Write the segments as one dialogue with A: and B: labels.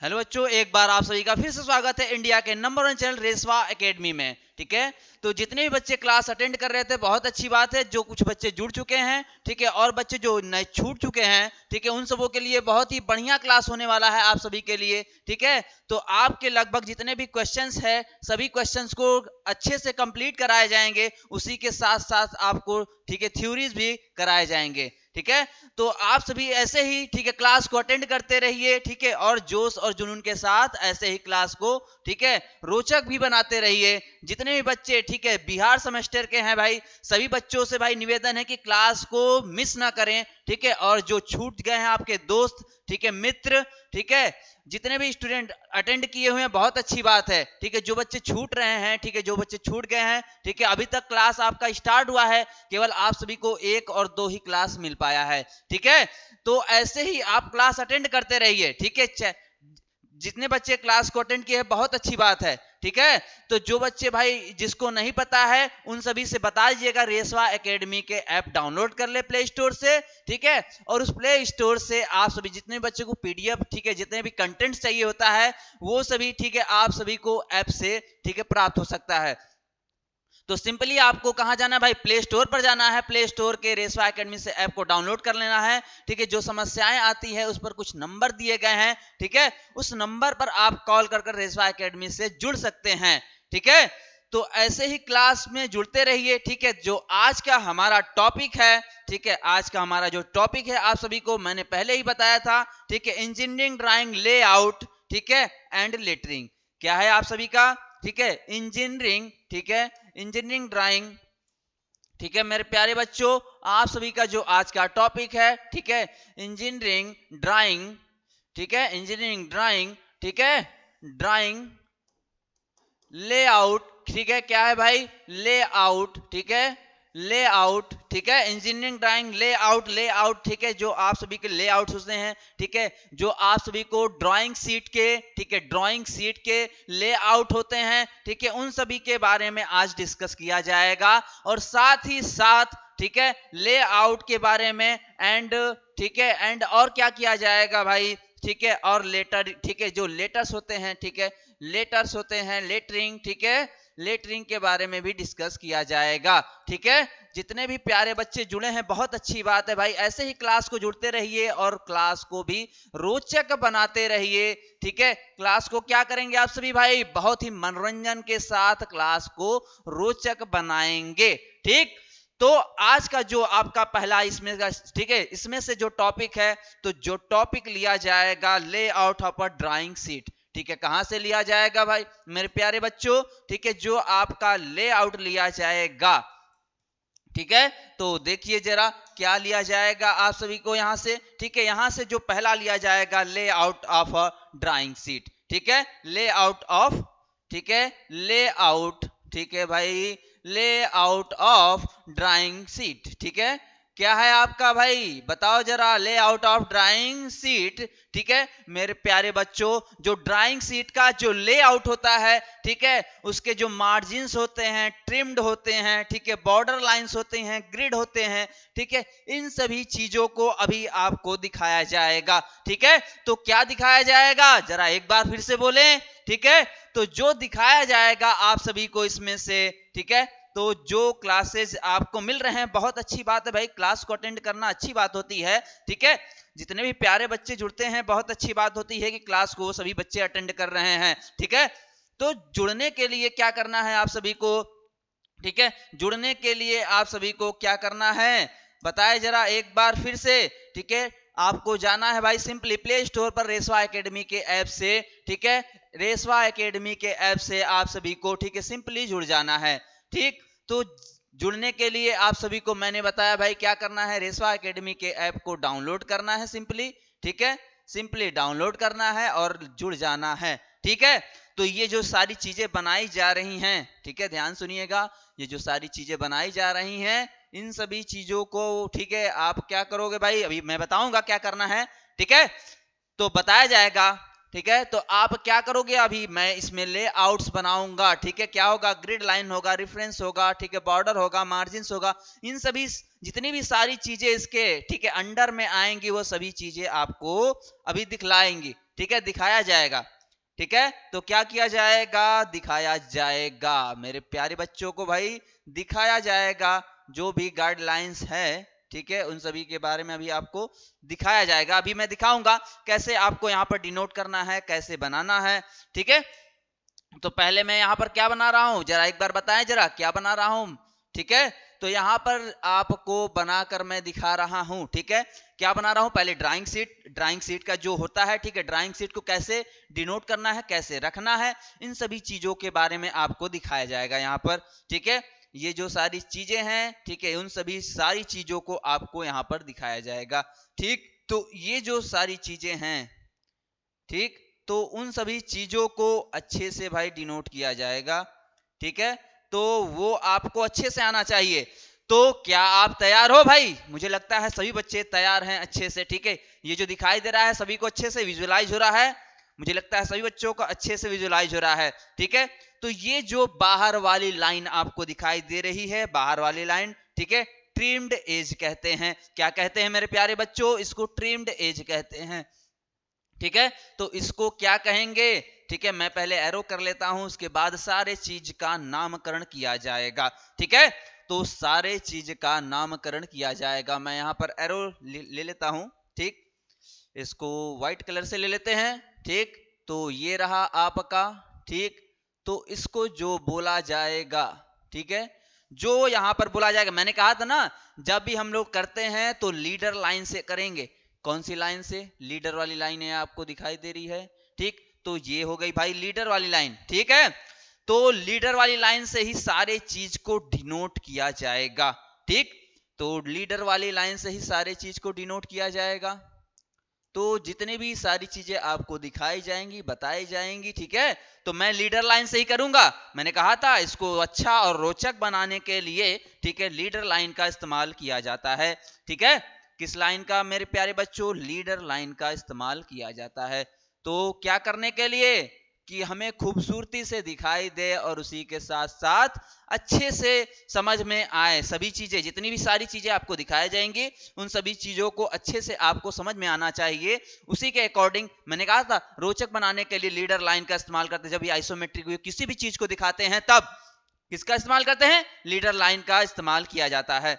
A: Hello बच्चों, एक बार आप सभी का फिर से स्वागत है इंडिया के नंबर 1 चैनल रेसवा एकेडमी में। ठीक है, तो जितने भी बच्चे क्लास अटेंड कर रहे थे बहुत अच्छी बात है। जो कुछ बच्चे जुड़ चुके हैं, ठीक है, और बच्चे जो नए छूट चुके हैं, ठीक है, उन सबों के लिए बहुत ही बढ़िया क्लास होने वाला है आप सभी के लिए। ठीक है, तो आपके लगभग जितने भी क्वेश्चंस है सभी क्वेश्चंस को अच्छे से कंप्लीट कराए जाएंगे, उसी के साथ साथ आपको ठीक है थ्योरीज भी कराए जाएंगे। ठीक है, तो आप सभी ऐसे ही ठीक है क्लास को अटेंड करते रहिए, ठीक है, और जोश और जुनून के साथ ऐसे ही क्लास को ठीक है रोचक भी बनाते रहिए। जितने भी बच्चे ठीक है बिहार सेमेस्टर के हैं भाई, सभी बच्चों से भाई निवेदन है कि क्लास को मिस ना करें। ठीक है, और जो छूट गए हैं आपके दोस्त, ठीक है, मित्र, ठीक है, जितने भी स्टूडेंट अटेंड किए हुए हैं बहुत अच्छी बात है। ठीक है, जो बच्चे छूट रहे हैं, ठीक है, जो बच्चे छूट गए हैं, ठीक है, अभी तक क्लास आपका स्टार्ट हुआ है, केवल आप सभी को 1 और 2 ही क्लास मिल पाया है। ठीक है, तो ऐसे ही आप क्लास अटेंड करते रहिए। ठीक है, जितने बच्चे क्लास को अटेंड किए हैं बहुत अच्छी बात है। ठीक है, तो जो बच्चे भाई जिसको नहीं पता है उन सभी से बता दीजिएगा रेसवा एकेडमी के ऐप डाउनलोड कर ले प्ले स्टोर से। ठीक है, और उस प्ले स्टोर से आप सभी जितने बच्चे को पीडीएफ, ठीक है, जितने भी कंटेंट चाहिए होता है वो सभी ठीक है आप सभी को ऐप से ठीक है प्राप्त हो सकता है। तो सिंपली आपको कहां जाना है भाई, प्ले स्टोर पर जाना है। प्ले स्टोर के रेसवा एकेडमी से ऐप को डाउनलोड कर लेना है। ठीक है, जो समस्याएं आती है उस पर कुछ नंबर दिए गए हैं, ठीक है, उस नंबर पर आप कॉल कर रेसवा एकेडमी से जुड़ सकते हैं। ठीक है, तो ऐसे ही क्लास में जुड़ते रहिए। ठीक है, जो आज का हमारा टॉपिक है, ठीक है, आज का हमारा जो टॉपिक है आप सभी को मैंने पहले ही बताया था। ठीक है, इंजीनियरिंग ड्राइंग लेआउट, ठीक है, एंड लेटरिंग। क्या है आप सभी का, ठीक है, इंजीनियरिंग, ठीक है, इंजीनियरिंग ड्राइंग। ठीक है मेरे प्यारे बच्चों, आप सभी का जो आज का टॉपिक है, ठीक है, इंजीनियरिंग ड्राइंग, ठीक है, इंजीनियरिंग ड्राइंग, ठीक है, ड्राइंग लेआउट। ठीक है, क्या है भाई, लेआउट। ठीक है, लेआउट, ठीक है, इंजीनियरिंग ड्राइंग लेआउट। लेआउट, ठीक है, जो आप सभी के लेआउट होते हैं, ठीक है, जो आप सभी को ड्राइंग शीट के, ठीक है, ड्राइंग शीट के लेआउट होते हैं, ठीक है, उन सभी के बारे में आज डिस्कस किया जाएगा। और साथ ही साथ ठीक है लेआउट के बारे में एंड, ठीक है, एंड और क्या किया जाएगा भाई, ठीक है, और लेटर, ठीक है, जो लेटर्स होते हैं, ठीक है, लेटर्स होते हैं, लेटरिंग, ठीक है, लेटरिंग के बारे में भी डिस्कस किया जाएगा। ठीक है, जितने भी प्यारे बच्चे जुड़े हैं बहुत अच्छी बात है भाई, ऐसे ही क्लास को जुड़ते रहिए और क्लास को भी रोचक बनाते रहिए। ठीक है, क्लास को क्या करेंगे आप सभी भाई, बहुत ही मनोरंजन के साथ क्लास को रोचक बनाएंगे। ठीक, तो आज का जो आपका पहला इसमें का, ठीक है, इसमें से जो टॉपिक है, तो जो टॉपिक लिया जाएगा layout of a drawing sheet. ठीक है, कहां से लिया जाएगा भाई मेरे प्यारे बच्चों, ठीक है, जो आपका लेआउट लिया जाएगा। ठीक है, तो देखिए जरा क्या लिया जाएगा आप सभी को यहां से। ठीक है, यहां से जो पहला लिया जाएगा layout of a drawing sheet. ठीक है, लेआउट ऑफ, ठीक है, लेआउट, ठीक है भाई, लेआउट ऑफ ड्राइंग शीट। ठीक है, क्या है आपका भाई बताओ जरा, लेआउट ऑफ ड्राइंग शीट। ठीक है मेरे प्यारे बच्चों, जो ड्राइंग शीट का जो लेआउट होता है, ठीक है, उसके जो मार्जिन्स होते हैं ट्रिम्ड होते हैं, ठीक है, बॉर्डर लाइंस होते हैं, ग्रिड होते हैं, ठीक है, इन सभी चीजों को अभी आपको दिखाया जाएगा। ठीक है, तो क्या दिखाया जाएगा जरा एक बार फिर से बोलें। ठीक है, तो जो दिखाया जाएगा आप सभी को इसमें से, ठीक है, तो जो क्लासेस आपको मिल रहे हैं बहुत अच्छी बात है भाई, क्लास को अटेंड करना अच्छी बात होती है। ठीक है, जितने भी प्यारे बच्चे जुड़ते हैं बहुत अच्छी बात होती है कि क्लास को सभी बच्चे अटेंड कर रहे हैं। ठीक है, तो जुड़ने के लिए क्या करना है आप सभी को, ठीक है, जुड़ने के लिए आप सभी को क्या करना है बताए जरा एक बार फिर से। ठीक है, आपको जाना है भाई सिंपली प्ले स्टोर पर रेसवा एकेडमी के ऐप से। ठीक है, रेसवा एकेडमी के ऐप से आप सभी को, ठीक है, सिंपली जुड़ जाना है। ठीक, तो जुड़ने के लिए आप सभी को मैंने बताया भाई क्या करना है, रेसवा एकेडमी के ऐप को डाउनलोड करना है सिंपली। ठीक है, सिंपली डाउनलोड करना है और जुड़ जाना है। ठीक है, तो ये जो सारी चीजें बनाई जा रही हैं, ठीक है, ध्यान सुनिएगा, ये जो सारी चीजें बनाई जा रही हैं इन सभी चीजों को, ठीक है, आप क्या करोगे भाई अभी मैं बताऊंगा क्या करना है। ठीक है, तो बताया जाएगा। ठीक है, तो आप क्या करोगे, अभी मैं इसमें लेआउट्स बनाऊंगा। ठीक है, क्या होगा, ग्रिड लाइन होगा, रेफरेंस होगा, ठीक है, बॉर्डर होगा, मार्जिन्स होगा, इन सभी जितनी भी सारी चीजें इसके, ठीक है, अंडर में आएंगी वो सभी चीजें आपको अभी दिखलाएंगी। ठीक है, दिखाया जाएगा। ठीक है, तो क्या किया जाएगा, दिखाया जाएगा मेरे प्यारे बच्चों को भाई, दिखाया जाएगा जो भी गाइडलाइंस है, ठीक है, उन सभी के बारे में अभी आपको दिखाया जाएगा। अभी मैं दिखाऊंगा कैसे आपको यहाँ पर डिनोट करना है, कैसे बनाना है। ठीक है, तो पहले मैं यहाँ पर क्या बना रहा हूं, जरा एक बार बताएं जरा क्या बना रहा हूं। ठीक है, तो यहाँ पर आपको बनाकर मैं दिखा रहा हूं। ठीक है, क्या बना रहा हूं, पहले ड्राइंग शीट का जो होता है, ठीक है, ड्राइंग शीट को कैसे डिनोट करना है, कैसे रखना है, इन सभी चीजों के बारे में आपको दिखाया जाएगा यहाँ पर। ठीक है, ये जो सारी चीजें हैं, ठीक है, उन सभी सारी चीजों को आपको यहाँ पर दिखाया जाएगा। ठीक, तो ये जो सारी चीजें हैं, ठीक, तो उन सभी चीजों को अच्छे से भाई डिनोट किया जाएगा। ठीक है, तो वो आपको अच्छे से आना चाहिए। तो क्या आप तैयार हो भाई, मुझे लगता है सभी बच्चे तैयार हैं अच्छे से। ठीक है, ये जो दिखाई दे रहा है सभी को अच्छे से विजुअलाइज हो रहा है, मुझे लगता है सभी बच्चों को अच्छे से विजुअलाइज हो रहा है। ठीक है, तो ये जो बाहर वाली लाइन आपको दिखाई दे रही है, बाहर वाली लाइन, ठीक है, ट्रिम्ड एज कहते हैं। क्या कहते हैं मेरे प्यारे बच्चों, इसको ट्रिम्ड एज कहते हैं। ठीक है, तो इसको क्या कहेंगे, ठीक है, मैं पहले एरो कर लेता हूं, उसके बाद सारे चीज का नामकरण किया जाएगा। ठीक है, तो सारे चीज का नामकरण किया जाएगा। मैं यहां पर एरो ले लेता हूं। ठीक, इसको व्हाइट कलर से ले लेते हैं। ठीक, तो ये रहा आपका। ठीक, तो इसको जो बोला जाएगा, ठीक है, जो यहां पर बोला जाएगा, मैंने कहा था ना जब भी हम लोग करते हैं तो लीडर लाइन से करेंगे। कौन सी लाइन से, लीडर वाली लाइन है आपको दिखाई दे रही है। ठीक, तो ये हो गई भाई लीडर वाली लाइन। ठीक है, तो लीडर वाली लाइन से ही सारे चीज को डिनोट किया जाएगा। ठीक, तो लीडर वाली लाइन से ही सारे चीज को डिनोट किया जाएगा। तो जितने भी सारी चीजें आपको दिखाई जाएंगी, बताई जाएंगी, ठीक है, तो मैं लीडर लाइन से ही करूंगा। मैंने कहा था इसको अच्छा और रोचक बनाने के लिए, ठीक है, लीडर लाइन का इस्तेमाल किया जाता है। ठीक है, किस लाइन का मेरे प्यारे बच्चों, लीडर लाइन का इस्तेमाल किया जाता है। तो क्या करने के लिए कि हमें खूबसूरती से दिखाई दे और उसी के साथ साथ अच्छे से समझ में आए सभी चीजें, जितनी भी सारी चीजें आपको दिखाई जाएंगी उन सभी चीजों को अच्छे से आपको समझ में आना चाहिए। उसी के अकॉर्डिंग मैंने कहा था रोचक बनाने के लिए लीडर लाइन का इस्तेमाल करते हैं। जब ये आइसोमेट्रिक किसी भी चीज को दिखाते हैं तब किसका इस्तेमाल करते हैं, लीडर लाइन का इस्तेमाल किया जाता है।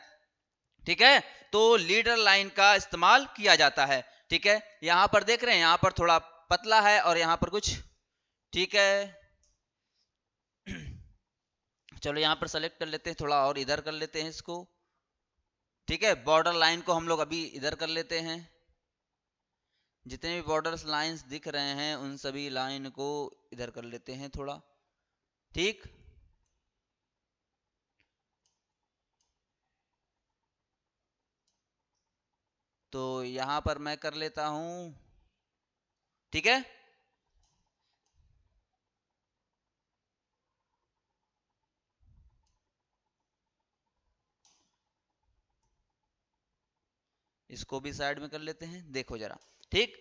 A: ठीक है, तो लीडर लाइन का इस्तेमाल किया जाता है। ठीक है, यहां पर देख रहे हैं, यहां पर थोड़ा पतला है और यहां पर कुछ, ठीक है, चलो यहां पर सेलेक्ट कर लेते हैं, थोड़ा और इधर कर लेते हैं इसको। ठीक है, बॉर्डर लाइन को हम लोग अभी इधर कर लेते हैं। जितने भी बॉर्डर लाइंस दिख रहे हैं उन सभी लाइन को इधर कर लेते हैं थोड़ा। ठीक, तो यहां पर मैं कर लेता हूं। ठीक है, इसको भी साइड में कर लेते हैं, देखो जरा। ठीक,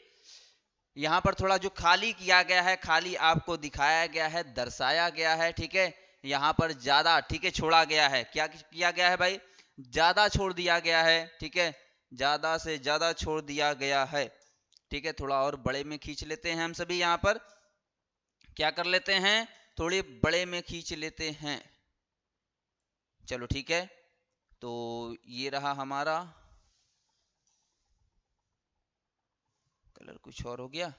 A: यहां पर थोड़ा जो खाली किया गया है, खाली आपको दिखाया गया है, दर्शाया गया है। ठीक है, यहां पर ज्यादा, ठीक है, छोड़ा गया है। क्या किया गया है भाई, ज्यादा छोड़ दिया गया है। ठीक है, ज्यादा से ज्यादा छोड़ दिया गया है। ठीक है, थोड़ा और बड़े में खींच लेते हैं हम सभी, यहां पर क्या कर लेते हैं, थोड़े बड़े में खींच लेते हैं। चलो ठीक है, तो ये रहा हमारा कलर, कुछ और हो गया।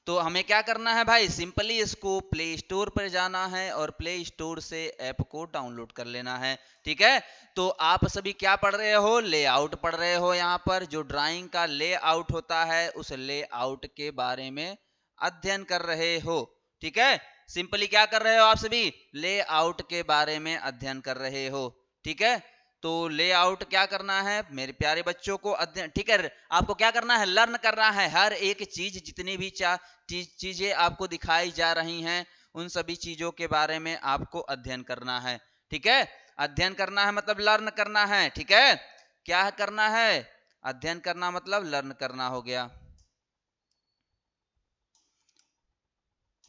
A: तो हमें क्या करना है भाई, सिंपली इसको प्ले स्टोर पर जाना है और प्ले स्टोर से ऐप को डाउनलोड कर लेना है। ठीक है, तो आप सभी क्या पढ़ रहे हो, लेआउट पढ़ रहे हो। यहाँ पर जो ड्राइंग का लेआउट होता है उस लेआउट के बारे में अध्ययन कर रहे हो। ठीक है, सिंपली क्या कर रहे हो आप सभी, लेआउट के बारे में अध्ययन कर रहे हो। ठीक है, तो लेआउट क्या करना है मेरे प्यारे बच्चों को, अध्ययन, ठीक है, आपको क्या करना है, लर्न करना है। हर एक चीज, जितनी भी चीजें आपको दिखाई जा रही हैं उन सभी चीजों के बारे में आपको अध्ययन करना है। ठीक है, अध्ययन करना है मतलब लर्न करना है। ठीक है, क्या करना है, अध्ययन करना मतलब लर्न करना हो गया।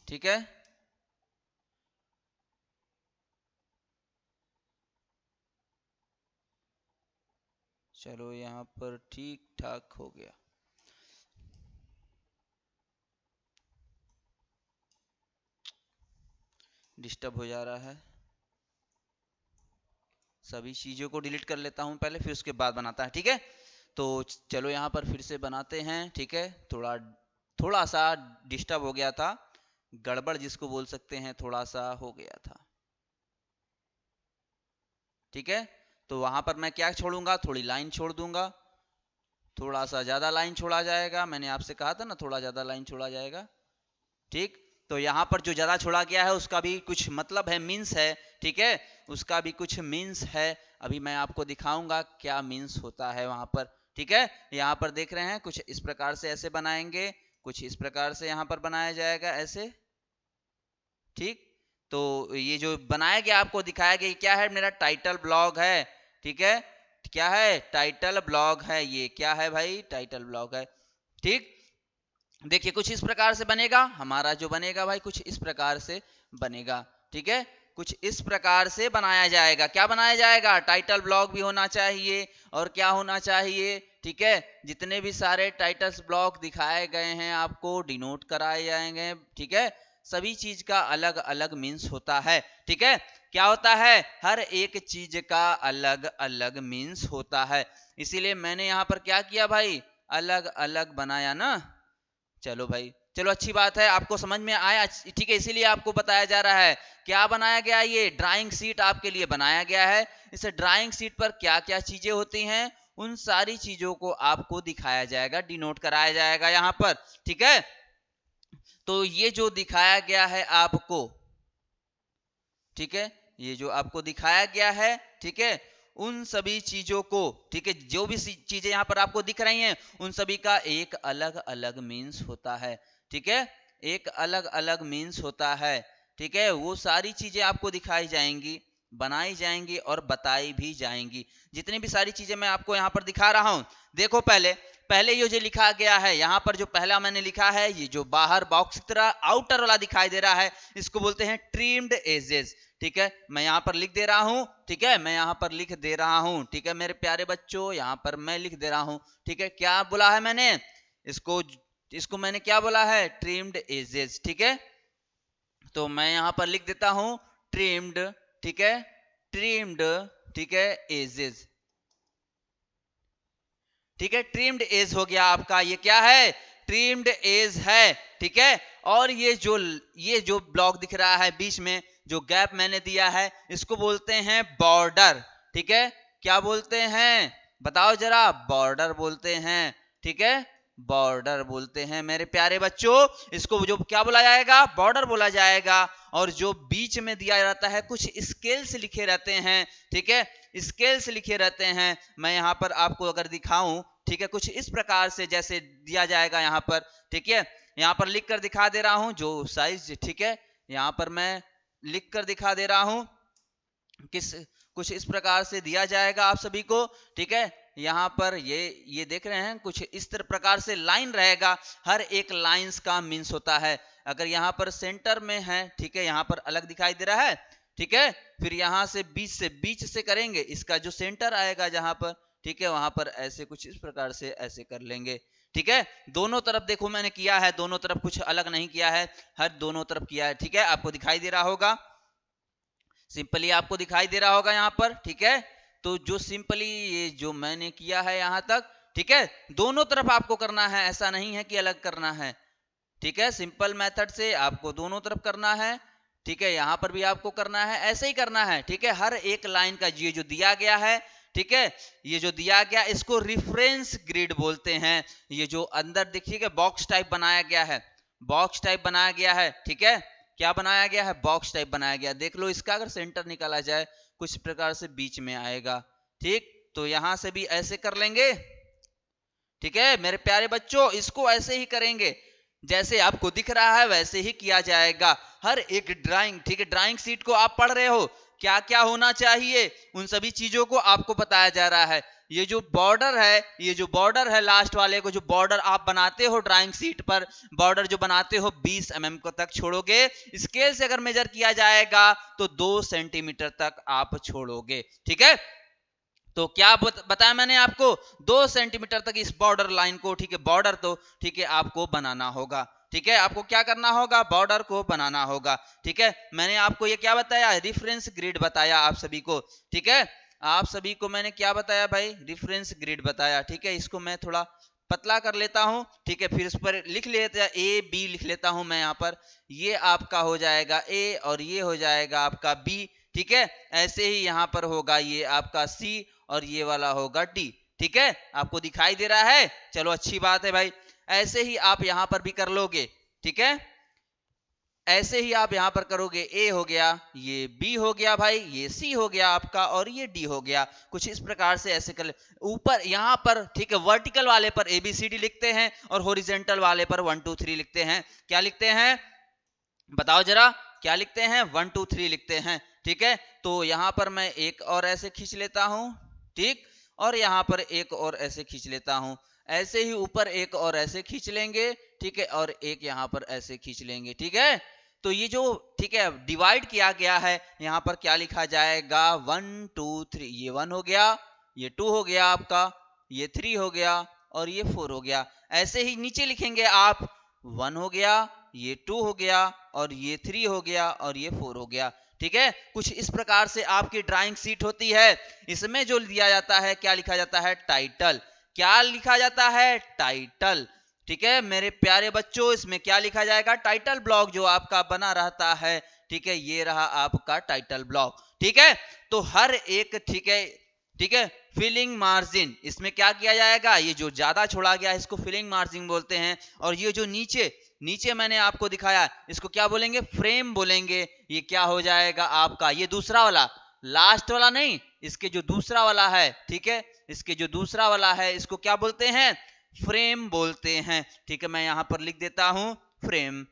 A: ठीक है, चलो यहाँ पर ठीक ठाक हो गया। डिस्टर्ब हो जा रहा है, सभी चीज़ों को डिलीट कर लेता हूँ पहले, फिर उसके बाद बनाता है। ठीक है, तो चलो यहाँ पर फिर से बनाते हैं। ठीक है, थोड़ा सा डिस्टर्ब हो गया था, गड़बड़ जिसको बोल सकते हैं, थोड़ा सा हो गया था। ठीक है, तो वहां पर मैं क्या छोड़ूंगा, थोड़ी लाइन छोड़ दूंगा, थोड़ा सा ज्यादा लाइन छोड़ा जाएगा। मैंने आपसे कहा था ना थोड़ा ज्यादा लाइन छोड़ा जाएगा। ठीक, तो यहाँ पर जो ज्यादा छोड़ा गया है उसका भी कुछ मतलब है, मीन्स है। ठीक है, उसका भी कुछ मीन्स है, अभी मैं आपको दिखाऊंगा क्या मीन्स होता है वहां पर। ठीक है, यहाँ पर देख रहे हैं कुछ इस प्रकार से ऐसे बनाएंगे, कुछ इस प्रकार से यहाँ पर बनाया जाएगा ऐसे। ठीक, तो ये जो बनाया गया आपको दिखाया गया क्या है, मेरा टाइटल ब्लॉग है। ठीक है, क्या है, टाइटल ब्लॉग है। ये क्या है भाई, टाइटल ब्लॉग है। ठीक, देखिए कुछ इस प्रकार से बनेगा हमारा, जो बनेगा भाई कुछ इस प्रकार से बनेगा। ठीक है, कुछ इस प्रकार से बनाया जाएगा। क्या बनाया जाएगा, टाइटल ब्लॉग भी होना चाहिए, और क्या होना चाहिए, ठीक है, जितने भी सारे टाइटल्स ब्लॉग दिखाए गए हैं आपको डिनोट कराए जाएंगे। ठीक है, सभी चीज का अलग अलग मीन्स होता है। ठीक है, क्या होता है, हर एक चीज का अलग अलग मीन्स होता है, इसीलिए मैंने यहाँ पर क्या किया भाई, अलग अलग बनाया ना। चलो भाई, चलो अच्छी बात है, आपको समझ में आया। ठीक है, इसीलिए आपको बताया जा रहा है क्या बनाया गया, ये ड्राइंग शीट आपके लिए बनाया गया है। इस ड्राइंग शीट पर क्या क्या चीजें होती हैं, उन सारी चीजों को आपको दिखाया जाएगा, डिनोट कराया जाएगा यहाँ पर। ठीक है, तो ये जो दिखाया गया है आपको, ठीक है, ये जो आपको दिखाया गया है, ठीक है, उन सभी चीजों को, ठीक है, जो भी चीजें यहाँ पर आपको दिख रही हैं, उन सभी का एक अलग अलग मीन्स होता है। ठीक है, एक अलग अलग मीन्स होता है। ठीक है, वो सारी चीजें आपको दिखाई जाएंगी, बनाई जाएंगी और बताई भी जाएंगी। जितनी भी सारी चीजें मैं आपको यहाँ पर दिखा रहा हूं, देखो पहले पहले ये जो लिखा गया है यहाँ पर, जो पहला मैंने लिखा है, ये जो बाहर बॉक्स की तरह आउटर वाला दिखाई दे रहा है, इसको बोलते हैं ट्रिम्ड एजेस। ठीक है, मैं यहाँ पर लिख दे रहा हूं। ठीक है, मैं यहाँ पर लिख दे रहा हूं। ठीक है मेरे प्यारे बच्चों, यहाँ पर मैं लिख दे रहा हूं। ठीक है, क्या बोला है मैंने, इसको इसको मैंने क्या बोला है, ट्रिम्ड एजेस। ठीक है, तो मैं यहाँ पर लिख देता हूं ट्रिम्ड। ठीक है, ट्रिम्ड, ठीक है, एजेस। ठीक है, ट्रिम्ड एज हो गया आपका, ये क्या है, ट्रिम्ड एज है। ठीक है, और ये जो ब्लॉक दिख रहा है बीच में, जो गैप मैंने दिया है, इसको बोलते हैं बॉर्डर। ठीक है, क्या बोलते हैं, बताओ जरा, बॉर्डर बोलते हैं। ठीक है, बॉर्डर बोलते हैं मेरे प्यारे बच्चों, इसको जो क्या बोला जाएगा, बॉर्डर बोला जाएगा। और जो बीच में दिया जाता है, कुछ स्केल्स लिखे रहते हैं। ठीक है, स्केल्स लिखे रहते हैं, मैं यहाँ पर आपको अगर दिखाऊं, ठीक है, कुछ इस प्रकार से जैसे दिया जाएगा यहाँ पर। ठीक है, यहाँ पर लिख कर दिखा दे रहा हूं जो साइज। ठीक है, यहाँ पर मैं लिख कर दिखा दे रहा हूं, किस कुछ इस प्रकार से दिया जाएगा आप सभी को। ठीक है, यहाँ पर ये देख रहे हैं, कुछ इस प्रकार से लाइन रहेगा, हर एक लाइंस का मीन्स होता है। अगर यहाँ पर सेंटर में है, ठीक है, यहाँ पर अलग दिखाई दे रहा है। ठीक है, फिर यहाँ से बीच से करेंगे, इसका जो सेंटर आएगा जहां पर, ठीक है, वहां पर ऐसे कुछ इस प्रकार से ऐसे कर लेंगे। ठीक है, दोनों तरफ देखो मैंने किया है, दोनों तरफ कुछ अलग नहीं किया है, हर दोनों तरफ किया है। ठीक है, आपको दिखाई दे रहा होगा, सिंपली आपको दिखाई दे रहा होगा यहाँ पर। ठीक है, तो जो सिंपली ये जो मैंने किया है यहाँ तक, ठीक है, दोनों तरफ आपको करना है, ऐसा नहीं है कि अलग करना है। ठीक है, सिंपल मेथड से आपको दोनों तरफ करना है। ठीक है, यहाँ पर भी आपको करना है, ऐसे ही करना है। ठीक है, हर एक लाइन का ये जो दिया गया है, ठीक है, ये जो दिया गया, इसको रिफरेंस ग्रिड बोलते हैं। ये जो अंदर देखिएगा बॉक्स टाइप बनाया गया है, बॉक्स टाइप बनाया गया है। ठीक है, क्या बनाया गया है, बॉक्स टाइप बनाया गया, देख लो, इसका अगर सेंटर निकाला जाए कुछ प्रकार से बीच में आएगा। ठीक, तो यहां से भी ऐसे कर लेंगे। ठीक है मेरे प्यारे बच्चों, इसको ऐसे ही करेंगे, जैसे आपको दिख रहा है वैसे ही किया जाएगा, हर एक ड्राइंग। ठीक है, ड्राइंग शीट को आप पढ़ रहे हो, क्या क्या होना चाहिए, उन सभी चीजों को आपको बताया जा रहा है। ये जो बॉर्डर है, ये जो बॉर्डर है लास्ट वाले को, जो बॉर्डर आप बनाते हो ड्राइंग शीट पर, बॉर्डर जो बनाते हो 20 mm को तक छोड़ोगे, स्केल से अगर मेजर किया जाएगा तो 2 सेंटीमीटर तक आप छोड़ोगे। ठीक है, तो क्या बताया मैंने आपको, 2 सेंटीमीटर तक इस बॉर्डर लाइन को, ठीक है, बॉर्डर तो ठीक है आपको बनाना होगा। ठीक है, आपको क्या करना होगा, बॉर्डर को बनाना होगा। ठीक है, मैंने आपको ये क्या बताया, रेफरेंस ग्रिड बताया आप सभी को। ठीक है, आप सभी को मैंने क्या बताया भाई, रेफरेंस ग्रिड बताया। ठीक है, इसको मैं थोड़ा पतला कर लेता हूं। ठीक है, फिर उस पर लिख लेते हैं, ए बी लिख लेता हूं मैं यहाँ पर। ये आपका हो जाएगा ए और ये हो जाएगा आपका बी। ठीक है, ऐसे ही यहाँ पर होगा ये आपका सी और ये वाला होगा डी। ठीक है, आपको दिखाई दे रहा है, चलो अच्छी बात है भाई। ऐसे ही आप यहां पर भी कर लोगे। ठीक है, ऐसे ही आप यहां पर करोगे, ए हो गया, ये बी हो गया भाई, ये सी हो गया आपका और ये डी हो गया। कुछ इस प्रकार से ऐसे कर ले ऊपर यहां पर। ठीक है, वर्टिकल वाले पर एबीसीडी लिखते हैं और हॉरिजॉन्टल वाले पर 1 2 3 लिखते हैं। क्या लिखते हैं, बताओ जरा, क्या लिखते हैं, 1 2 3 लिखते हैं। ठीक है, तो यहां पर मैं एक और ऐसे खींच लेता हूं। ठीक, और यहां पर एक और ऐसे खींच लेता हूं। ऐसे ही ऊपर एक और ऐसे खींच लेंगे। ठीक है, और एक यहां पर ऐसे खींच लेंगे। ठीक है, तो ये जो ठीक है डिवाइड किया गया है, यहां पर क्या लिखा जाएगा, 1 2 3। ये 1 हो गया, ये 2 हो गया आपका, ये 3 हो गया और ये 4 हो गया। ऐसे ही नीचे लिखेंगे आप, 1 हो गया, ये 2 हो गया और ये 3 हो गया और ये 4 हो गया। ठीक है, कुछ इस प्रकार से आपकी ड्राइंग शीट होती है। इसमें जो दिया जाता है, क्या लिखा जाता है, टाइटल। क्या लिखा जाता है, टाइटल। ठीक है मेरे प्यारे बच्चों, इसमें क्या लिखा जाएगा, टाइटल ब्लॉक जो आपका बना रहता है। ठीक है, ये रहा आपका टाइटल ब्लॉक। ठीक है, तो हर एक, ठीक है फिलिंग मार्जिन, इसमें क्या किया जाएगा, ये जो ज्यादा छोड़ा गया है इसको फिलिंग मार्जिन बोलते हैं। और ये जो नीचे नीचे मैंने आपको दिखाया, इसको क्या बोलेंगे, फ्रेम बोलेंगे। ये क्या हो जाएगा आपका, ये दूसरा वाला, लास्ट वाला नहीं, इसके जो दूसरा वाला है। ठीक है, इसके जो दूसरा वाला है, इसको क्या बोलते हैं, फ्रेम बोलते हैं। ठीक है, मैं यहां पर लिख देता हूं फ्रेम।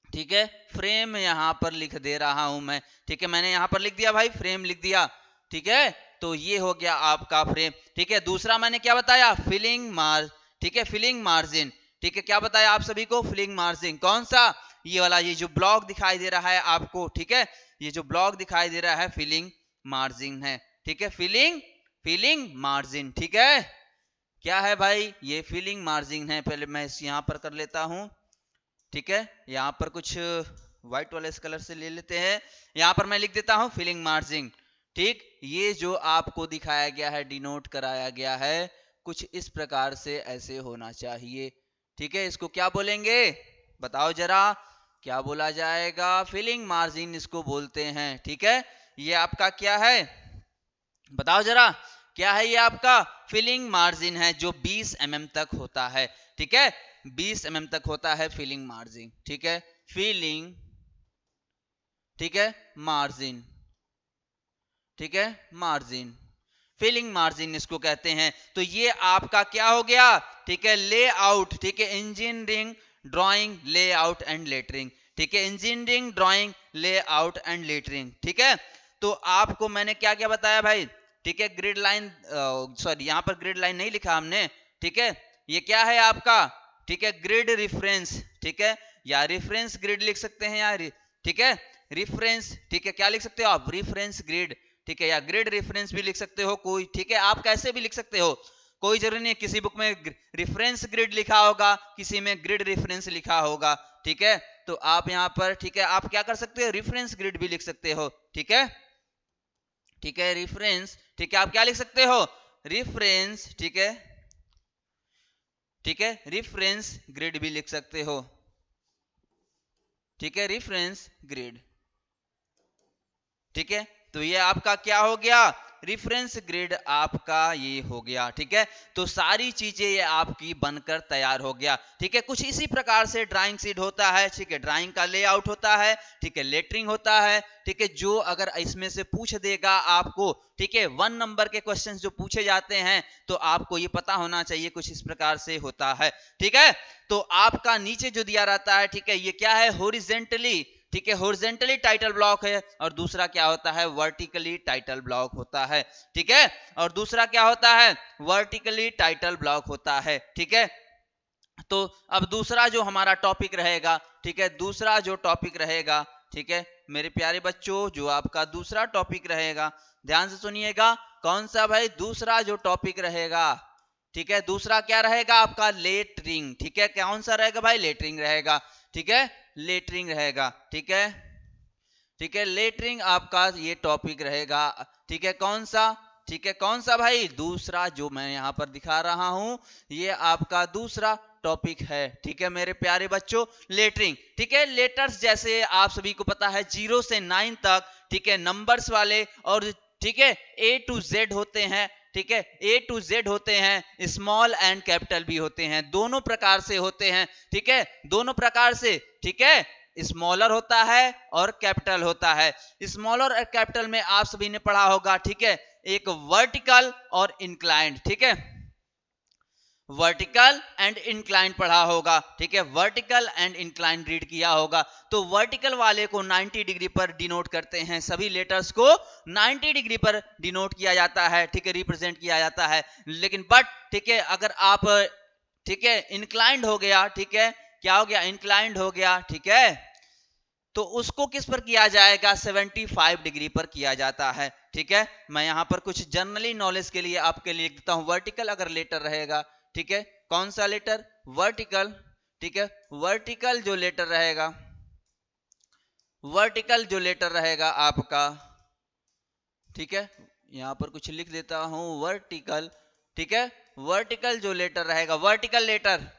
A: ठीक है, फ्रेम यहां पर लिख दे रहा हूं मैं। ठीक है, मैंने यहां पर लिख दिया भाई, फ्रेम लिख दिया। ठीक है, तो ये हो गया आपका फ्रेम। ठीक है, दूसरा मैंने क्या बताया, फिलिंग ठीक है, फिलिंग मार्जिन। ठीक है, क्या बताया आप सभी को, फिलिंग मार्जिन कौन सा, ये वाला, ये जो ब्लॉक दिखाई दे रहा है आपको। ठीक है, ये जो ब्लॉक दिखाई दे रहा है फिलिंग मार्जिन है। ठीक है, फिलिंग मार्जिन। ठीक है, क्या है भाई, ये फिलिंग मार्जिन है। पहले मैं इस यहां पर कर लेता हूं। ठीक है, यहां पर कुछ व्हाइट वाले इस कलर से ले लेते हैं, यहां पर मैं लिख देता हूं फिलिंग मार्जिन। ठीक, ये जो आपको दिखाया गया है, डिनोट कराया गया है, कुछ इस प्रकार से ऐसे होना चाहिए। ठीक है, इसको क्या बोलेंगे, बताओ जरा, क्या बोला जाएगा, फिलिंग मार्जिन इसको बोलते हैं। ठीक है, ये आपका क्या है, बताओ जरा, क्या है, ये आपका फिलिंग मार्जिन है, जो 20 mm तक होता है। ठीक है, 20 mm तक होता है फिलिंग मार्जिन। ठीक है, फिलिंग, ठीक है, मार्जिन। ठीक है, मार्जिन, फिलिंग मार्जिन इसको कहते हैं। तो ये आपका क्या हो गया, ठीक है, लेआउट। ठीक है, engineering drawing layout and lettering. ठीक है, engineering drawing layout and lettering. ठीक है, तो आपको मैंने क्या क्या बताया भाई। ठीक है, ग्रिड लाइन, सॉरी यहां पर ग्रिड लाइन नहीं लिखा हमने। ठीक है, ये क्या है आपका, ठीक है, ग्रिड रिफरेंस। ठीक है, या रिफरेंस ग्रिड लिख सकते हैं यार। ठीक है, रिफरेंस। ठीक है, क्या लिख सकते हो आप, रिफरेंस ग्रिड। ठीक है, या ग्रिड रेफरेंस भी लिख सकते हो कोई। ठीक है, आप कैसे भी लिख सकते हो, कोई जरूरी नहीं है। किसी बुक में रेफरेंस ग्रिड लिखा होगा, किसी में ग्रिड रेफरेंस लिखा होगा। ठीक है, तो आप यहां पर, ठीक है, आप क्या कर सकते हो, रेफरेंस ग्रिड भी लिख सकते हो। ठीक है, ठीक है, रेफरेंस। ठीक है, आप क्या लिख सकते हो, रेफरेंस। ठीक है, ठीक है, रेफरेंस ग्रिड भी लिख सकते हो। ठीक है, रेफरेंस ग्रिड। ठीक है, तो ये आपका क्या हो गया, रेफरेंस ग्रिड आपका ये हो गया। ठीक है, तो सारी चीजें ये आपकी बनकर तैयार हो गया। ठीक है, कुछ इसी प्रकार से ड्राइंग शीट होता है। ठीक है, ड्राइंग का लेआउट होता है। ठीक है, लेटरिंग होता है। ठीक है, जो अगर इसमें से पूछ देगा आपको, ठीक है, 1 नंबर के क्वेश्चंस जो पूछे जाते हैं, तो आपको ये पता होना चाहिए, कुछ इस प्रकार से होता है। ठीक है, तो आपका नीचे जो दिया रहता है, ठीक है, ये क्या है, हॉरिजॉन्टली। ठीक है, हॉरिजॉन्टली टाइटल ब्लॉक है, और दूसरा क्या होता है, वर्टिकली टाइटल ब्लॉक होता है। ठीक है, और दूसरा क्या होता है, वर्टिकली टाइटल ब्लॉक होता है। ठीक है, तो अब दूसरा जो हमारा टॉपिक रहेगा, ठीक है, दूसरा जो टॉपिक रहेगा, ठीक है मेरे प्यारे बच्चों, जो आपका दूसरा टॉपिक रहेगा, ध्यान से सुनिएगा, कौन सा भाई, दूसरा जो टॉपिक रहेगा, ठीक है, दूसरा क्या रहेगा आपका, लेटरिंग, ठीक है, कौन सा रहेगा भाई, लेटरिंग रहेगा, ठीक है, लेटरिंग रहेगा, ठीक है, ठीक है, लेटरिंग आपका ये टॉपिक रहेगा, ठीक है, कौन सा, ठीक है, कौन सा भाई, दूसरा जो मैं यहां पर दिखा रहा हूं, ये आपका दूसरा टॉपिक है, ठीक है मेरे प्यारे बच्चों, लेटरिंग, ठीक है, लेटर्स जैसे आप सभी को पता है 0 से 9 तक, ठीक है, नंबर्स वाले, और ठीक है A to Z होते हैं, ठीक है, A to Z होते हैं, स्मॉल एंड कैपिटल भी होते हैं, दोनों प्रकार से होते हैं, ठीक है, दोनों प्रकार से, ठीक है, स्मॉलर होता है और कैपिटल होता है। स्मॉलर और कैपिटल में आप सभी ने पढ़ा होगा, ठीक है, एक वर्टिकल और इंक्लाइंड, ठीक है, वर्टिकल एंड इंक्लाइंड पढ़ा होगा, ठीक है, वर्टिकल एंड इंक्लाइंड रीड किया होगा। तो वर्टिकल वाले को 90 डिग्री पर डिनोट करते हैं, सभी लेटर्स को 90 डिग्री पर डिनोट किया जाता है, ठीक है, रिप्रेजेंट किया जाता है। लेकिन बट ठीक है, अगर आप, ठीक है, इंक्लाइंड हो गया, ठीक है, क्या हो गया, इंक्लाइंड हो गया, ठीक है, तो उसको किस पर किया जाएगा, 75 डिग्री पर किया जाता है, ठीक है। मैं यहां पर कुछ जनरली नॉलेज के लिए आपके लिए लिखता हूं, वर्टिकल अगर लेटर रहेगा, ठीक है, कौन सा लेटर, वर्टिकल, ठीक है, वर्टिकल जो लेटर रहेगा, वर्टिकल जो लेटर रहेगा आपका, ठीक है, यहां पर कुछ लिख देता हूं, वर्टिकल, ठीक है, वर्टिकल जो लेटर रहेगा, वर्टिकल लेटर,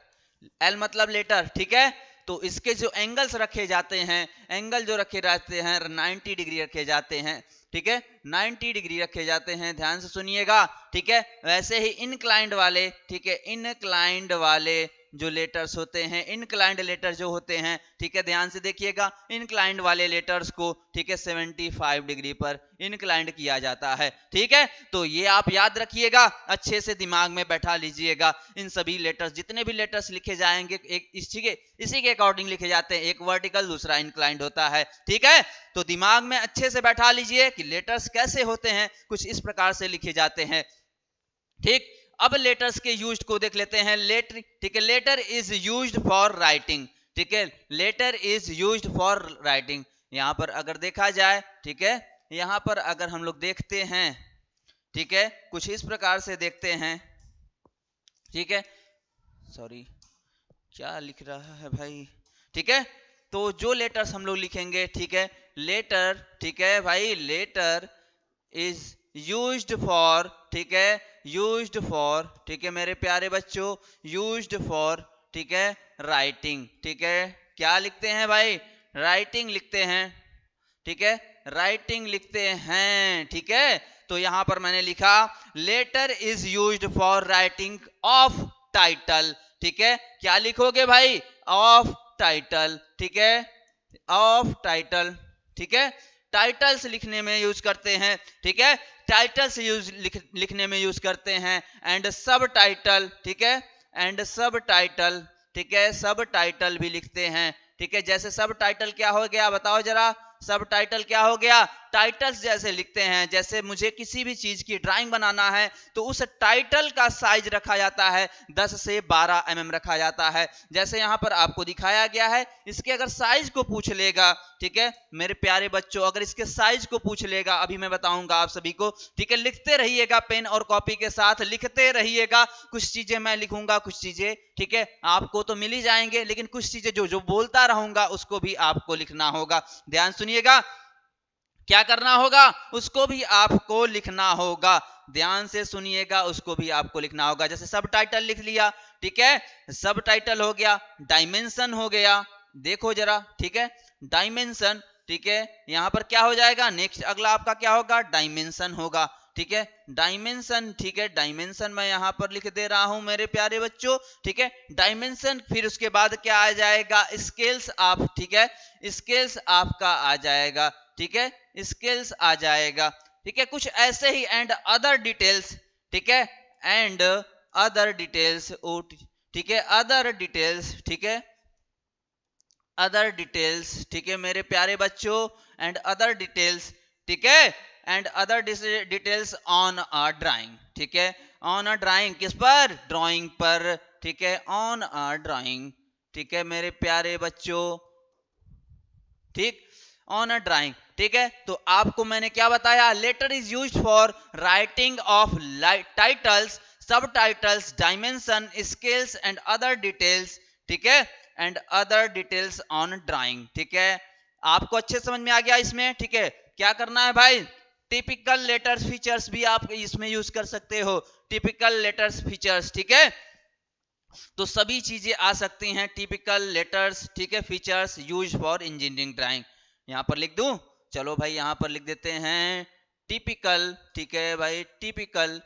A: एल मतलब लेटर, ठीक है, तो इसके जो एंगल्स रखे जाते हैं, एंगल जो रखे जाते हैं 90 डिग्री रखे जाते हैं, ठीक है, 90 डिग्री रखे जाते हैं, ध्यान से सुनिएगा, ठीक है। वैसे ही इनक्लाइंड वाले, ठीक है, इनक्लाइंड वाले जो लेटर्स होते हैं, इनक्लाइंड लेटर जो होते हैं, ठीक है, ध्यान से देखिएगा, इनक्लाइंड वाले लेटर्स को, ठीक है, 75 डिग्री पर इनक्लाइंड किया जाता है, ठीक है। तो ये आप याद रखिएगा, अच्छे से दिमाग में बैठा लीजिएगा, इन सभी लेटर्स, जितने भी लेटर्स लिखे जाएंगे एक इसी के अकॉर्डिंग लिखे जाते हैं, एक वर्टिकल दूसरा इंक्लाइंड होता है, ठीक है। तो दिमाग में अच्छे से बैठा लीजिए कि लेटर्स कैसे होते हैं, कुछ इस प्रकार से लिखे जाते हैं, ठीक। अब लेटर्स के यूज्ड को देख लेते हैं, लेटर, ठीक है, letter is used for writing, ठीक है, letter is used for writing. यहां पर अगर देखा जाए, ठीक है, यहां पर अगर हम लोग देखते हैं, ठीक है, कुछ इस प्रकार से देखते हैं, ठीक है, सॉरी क्या लिख रहा है भाई, ठीक है, तो जो लेटर्स हम लोग लिखेंगे, ठीक है, लेटर, ठीक है भाई, लेटर इज यूज्ड फॉर, ठीक है, यूज्ड फॉर, ठीक है मेरे प्यारे बच्चों, यूज्ड फॉर, ठीक है, राइटिंग, ठीक है, क्या लिखते हैं भाई, राइटिंग लिखते हैं, ठीक है, राइटिंग लिखते हैं, ठीक है। तो यहां पर मैंने लिखा, letter is used for writing of title, ठीक है, क्या लिखोगे भाई, ऑफ टाइटल, ठीक है, ऑफ टाइटल, ठीक है, टाइटल्स लिखने में यूज करते हैं, ठीक है, टाइटल्स लिखने में यूज करते हैं, एंड सब टाइटल, ठीक है, एंड सब टाइटल, ठीक है, सब टाइटल भी लिखते हैं, ठीक है। जैसे सब टाइटल क्या हो गया, बताओ जरा, सब टाइटल क्या हो गया, टाइटल्स जैसे लिखते हैं, जैसे मुझे किसी भी चीज की ड्राइंग बनाना है तो उस टाइटल का साइज रखा जाता है 10 से 12 mm रखा जाता है, जैसे यहां पर आपको दिखाया गया है। इसके अगर साइज को पूछ लेगा, ठीक है मेरे प्यारे बच्चों, अगर इसके साइज को पूछ लेगा, अभी मैं बताऊंगा आप सभी को, ठीक है, लिखते रहिएगा, पेन और कॉपी के साथ लिखते रहिएगा, कुछ चीजें मैं लिखूंगा, कुछ चीजें, ठीक है, आपको तो मिल ही जाएंगे, लेकिन कुछ चीजें जो जो बोलता रहूंगा उसको भी आपको लिखना होगा, ध्यान सुनिएगा, क्या करना होगा, उसको भी आपको लिखना होगा, ध्यान से सुनिएगा, उसको भी आपको लिखना होगा। जैसे सब टाइटल लिख लिया, ठीक है, सब टाइटल हो गया, डायमेंशन हो गया, देखो जरा, ठीक है, डायमेंशन, ठीक है, यहां पर क्या हो जाएगा, नेक्स्ट अगला आपका क्या होगा, डायमेंशन होगा, ठीक है, डायमेंशन, ठीक है, डायमेंशन मैं यहां पर लिख दे रहा हूं मेरे प्यारे बच्चों, ठीक है, डायमेंशन। फिर उसके बाद क्या आ जाएगा, स्केल्स आप, ठीक है, स्केल्स आपका आ जाएगा, ठीक है, स्केल्स आ जाएगा, ठीक है, कुछ ऐसे ही, एंड अदर डिटेल्स, ठीक है, एंड अदर डिटेल्स, ठीक है, अदर डिटेल्स, ठीक है, अदर डिटेल्स, ठीक है मेरे प्यारे बच्चों, एंड अदर डिटेल्स, ठीक है, and other details on a drawing, ठीक है, ऑन अ ड्राइंग, किस पर, ड्राइंग पर, ठीक है, ऑन अ ड्राइंग, ठीक है मेरे प्यारे बच्चों, ठीक, ऑन अ ड्राइंग। ठीक है। तो आपको मैंने क्या बताया, letter is used for writing of titles, subtitles, dimension, scales and other details, ठीक है, and other details on drawing, ठीक है। आपको अच्छे समझ में आ गया इसमें, ठीक है। क्या करना है भाई, टिपिकल लेटर्स फीचर्स भी आप इसमें यूज कर सकते हो, टिपिकल लेटर्स फीचर्स, ठीक है। तो सभी चीजें आ सकती हैं टिपिकल लेटर्स, ठीक है, features use for engineering drawing. यहां पर लिख दूं, चलो भाई यहां पर लिख देते हैं टिपिकल, ठीक है भाई, टिपिकल,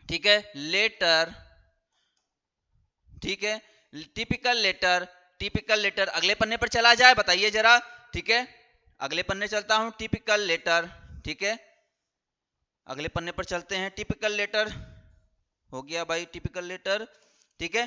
A: ठीक है, लेटर, ठीक है, टिपिकल लेटर, टिपिकल लेटर। अगले पन्ने पर चला जाए, बताइए जरा, ठीक है, अगले पन्ने चलता हूं, टिपिकल लेटर, ठीक है, अगले पन्ने पर चलते हैं, टिपिकल लेटर हो गया भाई, टिपिकल लेटर, ठीक है,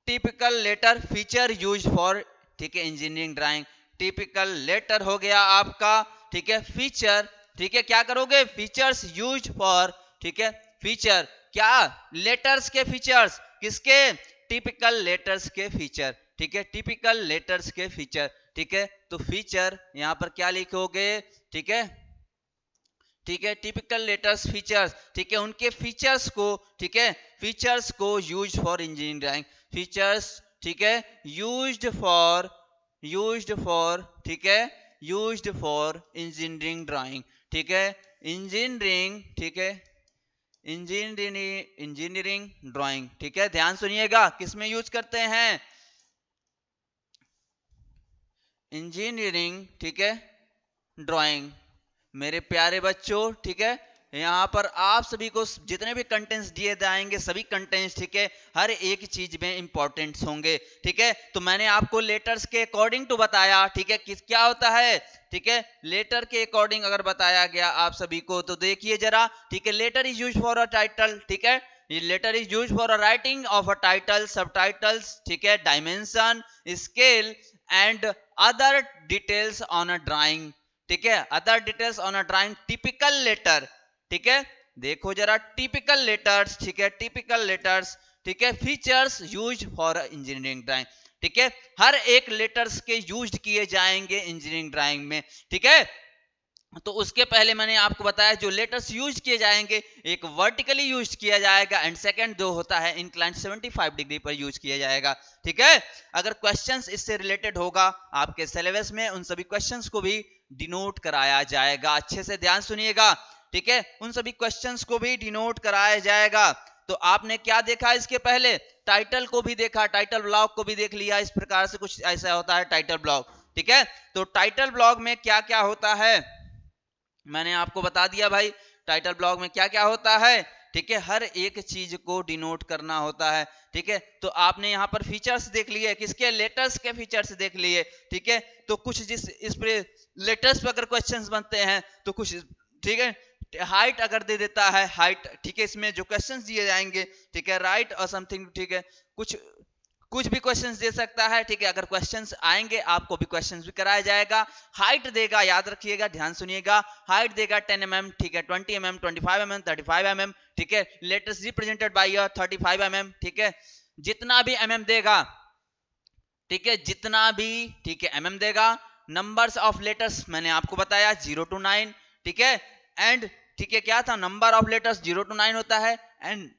A: typical letter feature use for, ठीक है, इंजीनियरिंग ड्राइंग। टिपिकल लेटर हो गया आपका, ठीक है, फीचर, ठीक है, क्या करोगे, फीचर्स यूज फॉर, ठीक है, फीचर, क्या, लेटर्स के फीचर्स, किसके, टिपिकल लेटर्स के फीचर, ठीक है, टिपिकल लेटर्स के फीचर, ठीक है। तो फीचर यहां पर क्या लिखोगे, ठीक है, ठीक है, टिपिकल लेटर्स फीचर्स, ठीक है, उनके फीचर्स को, ठीक है, फीचर्स को use for engineering drawing, features, ठीक है, यूज्ड फॉर, ठीक है, यूज्ड फॉर इंजीनियरिंग ड्राइंग, ठीक है, इंजीनियरिंग, ठीक है, इंजीनियरिंग ड्राइंग, ठीक है। ध्यान सुनिएगा, किसमें यूज करते हैं, इंजीनियरिंग, ठीक है, ड्राइंग। मेरे प्यारे बच्चों, ठीक है, यहाँ पर आप सभी को जितने भी कंटेंट्स दिए जाएंगे, सभी कंटेंट्स, ठीक है, हर एक चीज में इंपॉर्टेंट होंगे, ठीक है। तो मैंने आपको लेटर्स के अकॉर्डिंग टू बताया, ठीक है, किस क्या होता है, ठीक है, लेटर के अकॉर्डिंग अगर बताया गया आप सभी को, तो देखिए जरा, ठीक है, letter is use for a title, ठीक है, letter is use for a writing of a title, subtitles, ठीक है, dimension, scale and other details on a drawing, ठीक है, other details on a drawing. Typical letter, ठीक है, देखो जरा, टिपिकल लेटर्स, ठीक है, टिपिकल लेटर्स, ठीक है, features use for engineering drawing, ठीक है, हर एक लेटर्स के यूज किए जाएंगे इंजीनियरिंग ड्राइंग में, ठीक है। तो उसके पहले मैंने आपको बताया जो लेटर्स यूज किए जाएंगे, एक वर्टिकली यूज किया जाएगा एंड सेकंड जो होता है इंक्लाइंड 75 डिग्री पर यूज किया जाएगा, ठीक है। अगर क्वेश्चंस इससे रिलेटेड होगा आपके सिलेबस में, उन सभी क्वेश्चंस को भी डिनोट कराया जाएगा, अच्छे से ध्यान सुनिएगा, ठीक है, उन सभी क्वेश्चंस को भी डिनोट कराया जाएगा। तो आपने क्या देखा इसके पहले, टाइटल को भी देखा, टाइटल ब्लॉक को भी देख लिया, इस प्रकार से कुछ ऐसा होता है टाइटल ब्लॉक, ठीक है। तो टाइटल ब्लॉक में क्या क्या होता है मैंने आपको बता दिया भाई, टाइटल ब्लॉक में क्या क्या होता है, ठीक है, हर एक चीज को डिनोट करना होता है, ठीक है। तो आपने यहाँ पर फीचर्स देख लिए, किसके, लेटर्स के फीचर्स देख लिए, ठीक है। तो कुछ जिस इस पे लेटर्स पे अगर क्वेश्चंस बनते हैं तो कुछ, ठीक है, हाइट अगर दे देता है, हाइट, ठीक है, इसमें जो क्वेश्चंस दिए जाएंगे, ठीक है, राइट और समथिंग, ठीक है, कुछ भी क्वेश्चंस दे सकता है, ठीक है। अगर क्वेश्चंस आएंगे आपको भी क्वेश्चंस भी कराया जाएगा। हाइट देगा, याद रखिएगा, ध्यान सुनिएगा, हाइट देगा 10 mm, ठीक है, 20 mm, 25 mm, 35 mm, ठीक है, लेटर्स रिप्रेजेंटेड बाय 35 mm, ठीक है, जितना भी mm देगा, ठीक है, जितना भी, ठीक है, mm देगा। नंबर्स ऑफ लेटर्स मैंने आपको बताया 0 to 9, ठीक है, एंड, ठीक है, क्या था, नंबर ऑफ लेटर्स 0 to 9 होता है, एंड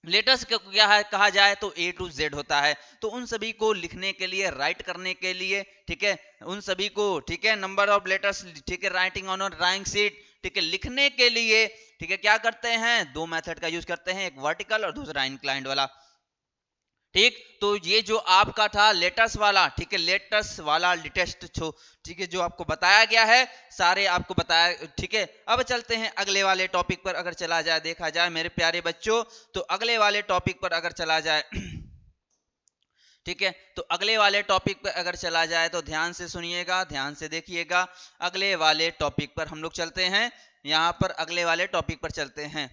A: लेटर्स क्या है कहा जाए तो A to Z होता है। तो उन सभी को लिखने के लिए, राइट करने के लिए, ठीक है, उन सभी को, ठीक है, नंबर ऑफ लेटर्स, ठीक है, राइटिंग ऑन ड्राइंग शीट, ठीक है, लिखने के लिए, ठीक है, क्या करते हैं, दो मेथड का यूज करते हैं, एक वर्टिकल और दूसरा इंक्लाइंड वाला, ठीक। तो ये जो आपका था लेटर्स वाला, ठीक है, लेटर्स वाला लेटेस्ट छो, ठीक है, जो आपको बताया गया है, सारे आपको बताया, ठीक है। अब चलते हैं अगले वाले टॉपिक पर, अगर चला जाए, देखा जाए मेरे प्यारे बच्चों, तो अगले वाले टॉपिक पर अगर चला जाए ठीक है, तो अगले वाले टॉपिक पर अगर चला जाए तो ध्यान से सुनिएगा, ध्यान से देखिएगा, अगले वाले टॉपिक पर हम लोग चलते हैं, यहाँ पर अगले वाले टॉपिक पर चलते हैं,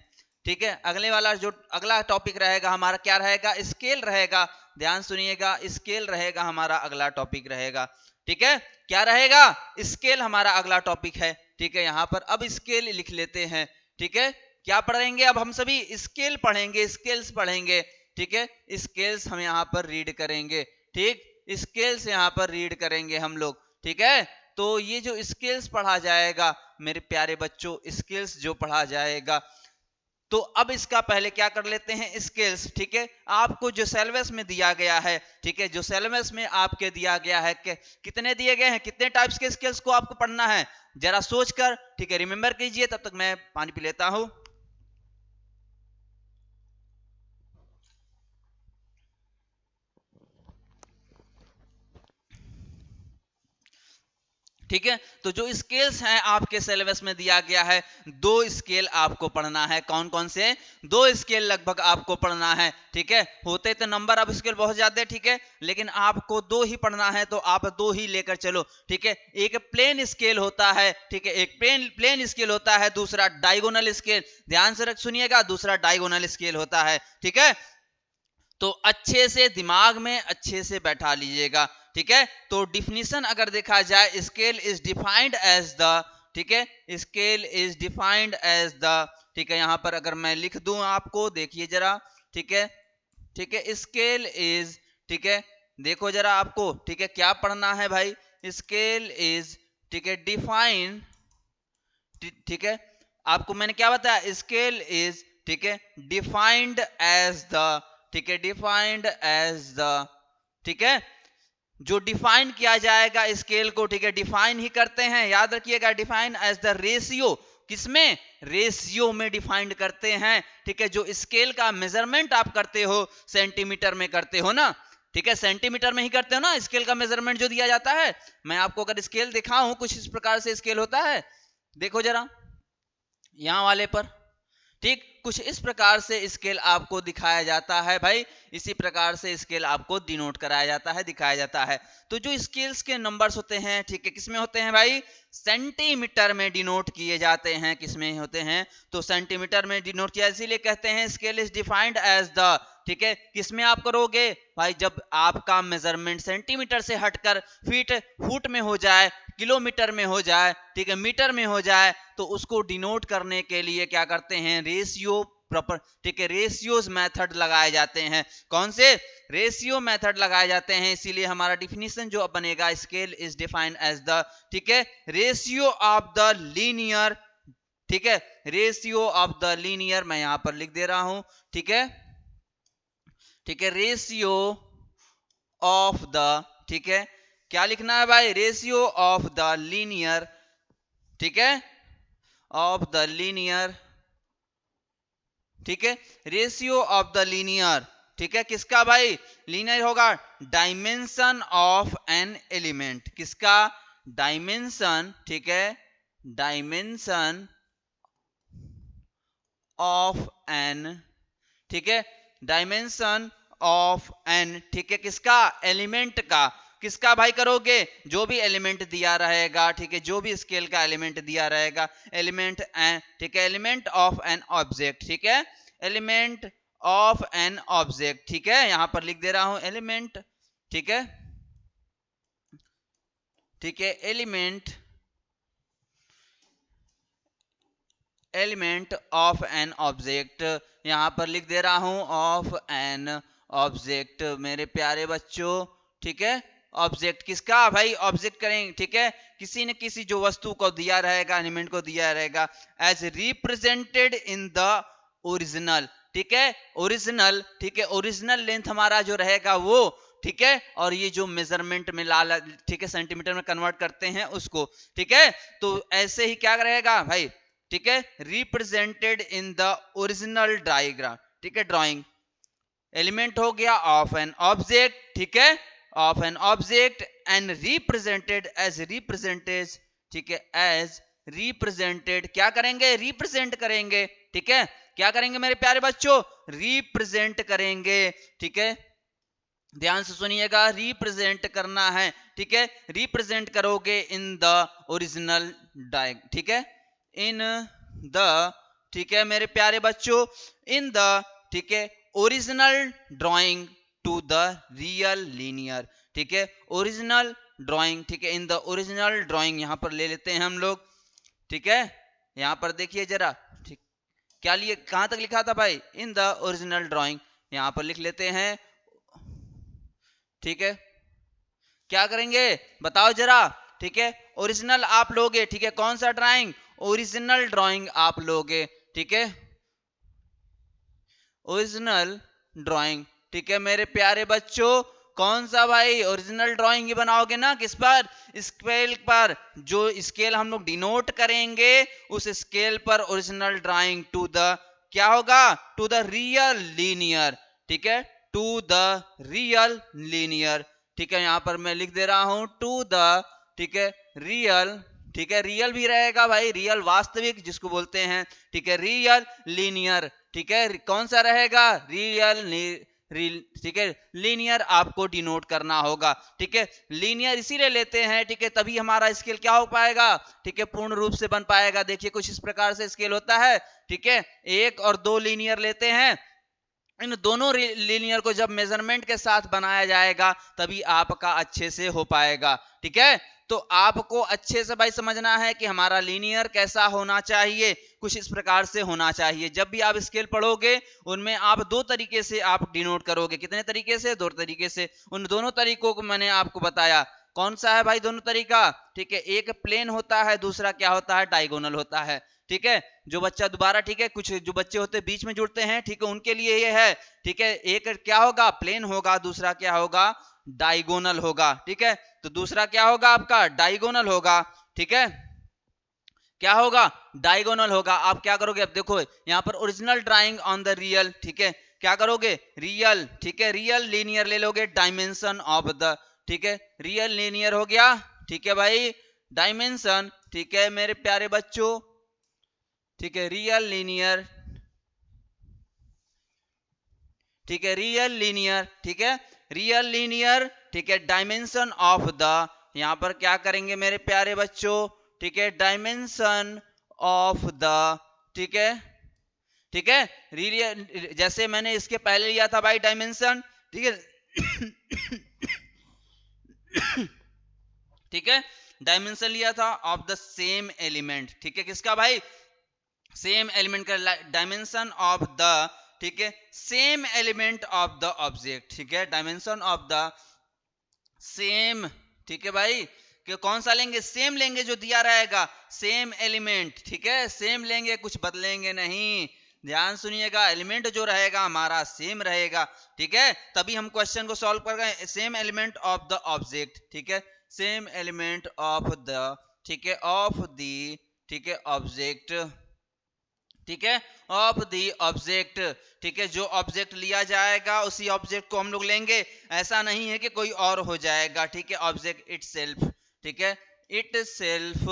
A: ठीक है। अगले वाला जो अगला टॉपिक रहेगा हमारा क्या रहेगा, स्केल रहेगा, ध्यान सुनिएगा, स्केल रहेगा हमारा अगला टॉपिक रहेगा, ठीक है, क्या रहेगा, स्केल हमारा अगला टॉपिक है, ठीक है। यहाँ पर अब स्केल लिख लेते हैं, ठीक है, क्या पढ़ेंगे, अब हम सभी स्केल पढ़ेंगे, स्केल्स पढ़ेंगे, ठीक है, स्केल्स हम यहाँ पर रीड करेंगे, ठीक, स्केल्स यहाँ पर रीड करेंगे हम लोग, ठीक है। तो ये जो स्किल्स पढ़ा जाएगा मेरे प्यारे बच्चों, स्किल्स जो पढ़ा जाएगा, तो अब इसका पहले क्या कर लेते हैं, स्किल्स। ठीक है, आपको जो सिलेबस में दिया गया है, ठीक है, जो सिलेबस में आपके दिया गया है कि कितने दिए गए हैं, कितने टाइप्स के स्किल्स को आपको पढ़ना है, जरा सोचकर, ठीक है, रिमेंबर कीजिए। तब तक मैं पानी पी लेता हूं। ठीक है, तो जो स्केल्स हैं आपके सिलेबस में दिया गया है, 2 स्केल आपको पढ़ना है। कौन कौन से? 2 स्केल लगभग आपको पढ़ना है। ठीक है, होते तो नंबर ऑफ स्केल बहुत ज्यादा है, ठीक है, लेकिन आपको 2 ही पढ़ना है, तो आप 2 ही लेकर चलो। ठीक है, एक प्लेन स्केल होता है, ठीक है, एक प्लेन स्केल होता है, दूसरा डायगोनल स्केल। ध्यान से सुनिएगा, दूसरा डायगोनल स्केल होता है। ठीक है, तो अच्छे से दिमाग में अच्छे से बैठा लीजिएगा। ठीक है, तो डिफिनीशन अगर देखा जाए, scale is defined as the, ठीक है, scale is defined as the, ठीक है, यहां पर अगर मैं लिख दूं आपको, देखिए जरा। ठीक है, ठीक है, स्केल इज, ठीक है, देखो जरा आपको, ठीक है, क्या पढ़ना है भाई, स्केल इज, ठीक है, डिफाइन, ठीक है, आपको मैंने क्या बताया, स्केल इज, ठीक है, डिफाइंड एज द, ठीक है, डिफाइंड एज द, ठीक है, जो डिफाइन किया जाएगा स्केल को, ठीक है, डिफाइन ही करते हैं, याद रखिएगा, डिफाइन एज द रेशियो। किसमें? रेशियो में डिफाइंड करते हैं। ठीक है, जो स्केल का मेजरमेंट आप करते हो, सेंटीमीटर में करते हो ना, ठीक है, सेंटीमीटर में ही करते हो ना स्केल का मेजरमेंट जो दिया जाता है। मैं आपको अगर स्केल दिखाऊं, कुछ इस प्रकार से स्केल होता है, देखो जरा यहां वाले पर, ठीक, कुछ इस प्रकार से स्केल आपको दिखाया जाता है भाई, इसी प्रकार से स्केल आपको डिनोट कराया जाता है, दिखाया जाता है। तो जो स्केल्स के नंबर्स होते हैं, ठीक है, किसमें होते हैं भाई, सेंटीमीटर में डिनोट किए जाते हैं। किसमें होते हैं? तो सेंटीमीटर में डिनोट किया, इसीलिए कहते हैं scale is defined as the, ठीक है, किसमें आप करोगे भाई, जब आपका मेजरमेंट सेंटीमीटर से हटकर फीट फुट में हो जाए, किलोमीटर में हो जाए, ठीक है, मीटर में हो जाए, तो उसको डिनोट करने के लिए क्या करते हैं, रेशियो प्रॉपर, ठीक है, रेशियोज मेथड लगाए जाते हैं। कौन से? रेशियो मेथड लगाए जाते हैं। इसीलिए हमारा डिफिनीशन जो बनेगा, scale is defined as the, ठीक है, रेशियो ऑफ द लीनियर, ठीक है, रेशियो ऑफ द लीनियर, मैं यहां पर लिख दे रहा हूं, ठीक है, ठीक है, रेशियो ऑफ द, ठीक है, क्या लिखना है भाई, रेशियो ऑफ द लीनियर, ठीक है, ऑफ द लीनियर, ठीक है, रेशियो ऑफ द लीनियर, ठीक है, किसका भाई, लीनियर होगा, डायमेंशन ऑफ एन एलिमेंट, किसका, डायमेंशन, ठीक है, डायमेंशन ऑफ एन, ठीक है, डायमेंशन ऑफ एन, ठीक है, किसका, एलिमेंट का, किसका भाई करोगे, जो भी एलिमेंट दिया रहेगा, ठीक है, जो भी स्केल का एलिमेंट दिया रहेगा, एलिमेंट एन, ठीक है, एलिमेंट ऑफ एन ऑब्जेक्ट, ठीक है, एलिमेंट ऑफ एन ऑब्जेक्ट, ठीक है, यहां पर लिख दे रहा हूं एलिमेंट, ठीक है, ठीक है, element, element of an object, यहां पर लिख दे रहा हूं ऑफ एन ऑब्जेक्ट, मेरे प्यारे बच्चों, ठीक है, ऑब्जेक्ट किसका भाई, ऑब्जेक्ट करेंगे, ठीक है, किसी न किसी जो वस्तु को दिया रहेगा, एलिमेंट को दिया रहेगा, as represented in the original, ठीक है, ओरिजिनल, ठीक है, ओरिजिनल लेंथ हमारा जो रहेगा वो, ठीक है, और ये जो मेजरमेंट में लाल, ठीक है, सेंटीमीटर में कन्वर्ट करते हैं उसको, ठीक है, तो ऐसे ही क्या रहेगा भाई, ठीक है, represented in the original diagram, ठीक है, ड्राइंग, एलिमेंट हो गया ऑफ एन ऑब्जेक्ट, ठीक है, of an object, and represented as represented, ठीक है, एज रिप्रेजेंटेड, क्या करेंगे, रिप्रेजेंट करेंगे, ठीक है, क्या करेंगे मेरे प्यारे बच्चों, रिप्रेजेंट करेंगे, ठीक है, ध्यान से सुनिएगा, रिप्रेजेंट करना है, ठीक है, रिप्रेजेंट करोगे इन द ओरिजिनल डायग, ठीक है, इन द, ठीक है मेरे प्यारे बच्चों, इन द, ठीक है, original drawing to the real linear, ठीक है, ओरिजिनल ड्राइंग, ठीक है, इन द ओरिजिनल ड्राइंग, यहां पर ले लेते हैं हम लोग, ठीक है, यहां पर देखिए जरा, ठीक, क्या लिए, कहां तक लिखा था भाई, इन द ओरिजिनल ड्राइंग, यहां पर लिख लेते हैं, ठीक है, क्या करेंगे बताओ जरा, ठीक है, ओरिजिनल आप लोगे, ठीक है, कौन सा ड्राइंग, ओरिजिनल ड्राइंग आप लोगे, ठीक है, ओरिजिनल ड्राइंग, ठीक है मेरे प्यारे बच्चों, कौन सा भाई, ओरिजिनल ड्राइंग ही बनाओगे ना, किस पर, स्केल पर, जो स्केल हम लोग डिनोट करेंगे उस स्केल पर ओरिजिनल ड्राइंग टू द, क्या होगा, टू द रियल लीनियर, ठीक है, टू द रियल लीनियर, ठीक है, यहां पर मैं लिख दे रहा हूं टू द, ठीक है, रियल, ठीक है, रियल भी रहेगा भाई, रियल वास्तविक जिसको बोलते हैं, ठीक है, रियल लीनियर, ठीक है, कौन सा रहेगा, रियल, ठीक है, लीनियर आपको डिनोट करना होगा, ठीक है, लीनियर इसीलिए लेते हैं, ठीक है, तभी हमारा स्केल क्या हो पाएगा, ठीक है, पूर्ण रूप से बन पाएगा। देखिए कुछ इस प्रकार से स्केल होता है, ठीक है, 1 और 2 लीनियर लेते हैं, इन दोनों लीनियर को जब मेजरमेंट के साथ बनाया जाएगा तभी आपका अच्छे से हो पाएगा, ठीक है, तो आपको अच्छे से भाई समझना है कि हमारा लीनियर कैसा होना चाहिए, कुछ इस प्रकार से होना चाहिए। जब भी आप स्केल पढ़ोगे उनमें आप 2 तरीके से आप डिनोट करोगे, कितने तरीके से, 2 तरीके से, उन दोनों तरीकों को मैंने आपको बताया, कौन सा है भाई दोनों तरीका, ठीक है, एक प्लेन होता है, दूसरा क्या होता है, डायगोनल होता है, ठीक है, जो बच्चा दोबारा, ठीक है, कुछ जो बच्चे होते हैं बीच में जुड़ते हैं, ठीक है, उनके लिए ये है, ठीक है, एक क्या होगा, प्लेन होगा, दूसरा क्या होगा, डायगोनल होगा, ठीक है, तो दूसरा क्या होगा आपका, डायगोनल होगा, ठीक है, क्या होगा, डायगोनल होगा। आप क्या करोगे, अब देखो यहां पर original drawing on the real, ठीक है, क्या करोगे, रियल, ठीक है, रियल लीनियर ले लोगे, डायमेंशन ऑफ द, ठीक है, रियल लीनियर हो गया, ठीक है भाई, डायमेंशन, ठीक है मेरे प्यारे बच्चों, ठीक है, रियल लीनियर, ठीक है, रियल लीनियर, ठीक है, रियल लीनियर, ठीक है, डायमेंशन ऑफ द, यहां पर क्या करेंगे मेरे प्यारे बच्चों, ठीक है, डायमेंशन ऑफ द, ठीक है, ठीक है, रियल, जैसे मैंने इसके पहले लिया था भाई डायमेंशन, ठीक है ठीक है, डायमेंशन लिया था ऑफ द सेम एलिमेंट, ठीक है, किसका भाई, सेम एलिमेंट का डायमेंशन ऑफ द, ठीक है, same element of the object, ठीक है, डायमेंशन ऑफ द सेम, ठीक है भाई, कि कौन सा लेंगे, सेम लेंगे, जो दिया रहेगा सेम एलिमेंट, ठीक है, सेम लेंगे, कुछ बदलेंगे नहीं, ध्यान सुनिएगा, एलिमेंट जो रहेगा हमारा सेम रहेगा, ठीक है, तभी हम क्वेश्चन को सॉल्व कर गए, same element of the object, ठीक है, सेम एलिमेंट ऑफ द, ठीक है, ऑफ द, ठीक है, ऑब्जेक्ट, ठीक है, ऑफ द ऑब्जेक्ट, ठीक है, जो ऑब्जेक्ट लिया जाएगा उसी ऑब्जेक्ट को हम लोग लेंगे, ऐसा नहीं है कि कोई और हो जाएगा, ठीक है, ऑब्जेक्ट इटसेल्फ, ठीक है, इटसेल्फ,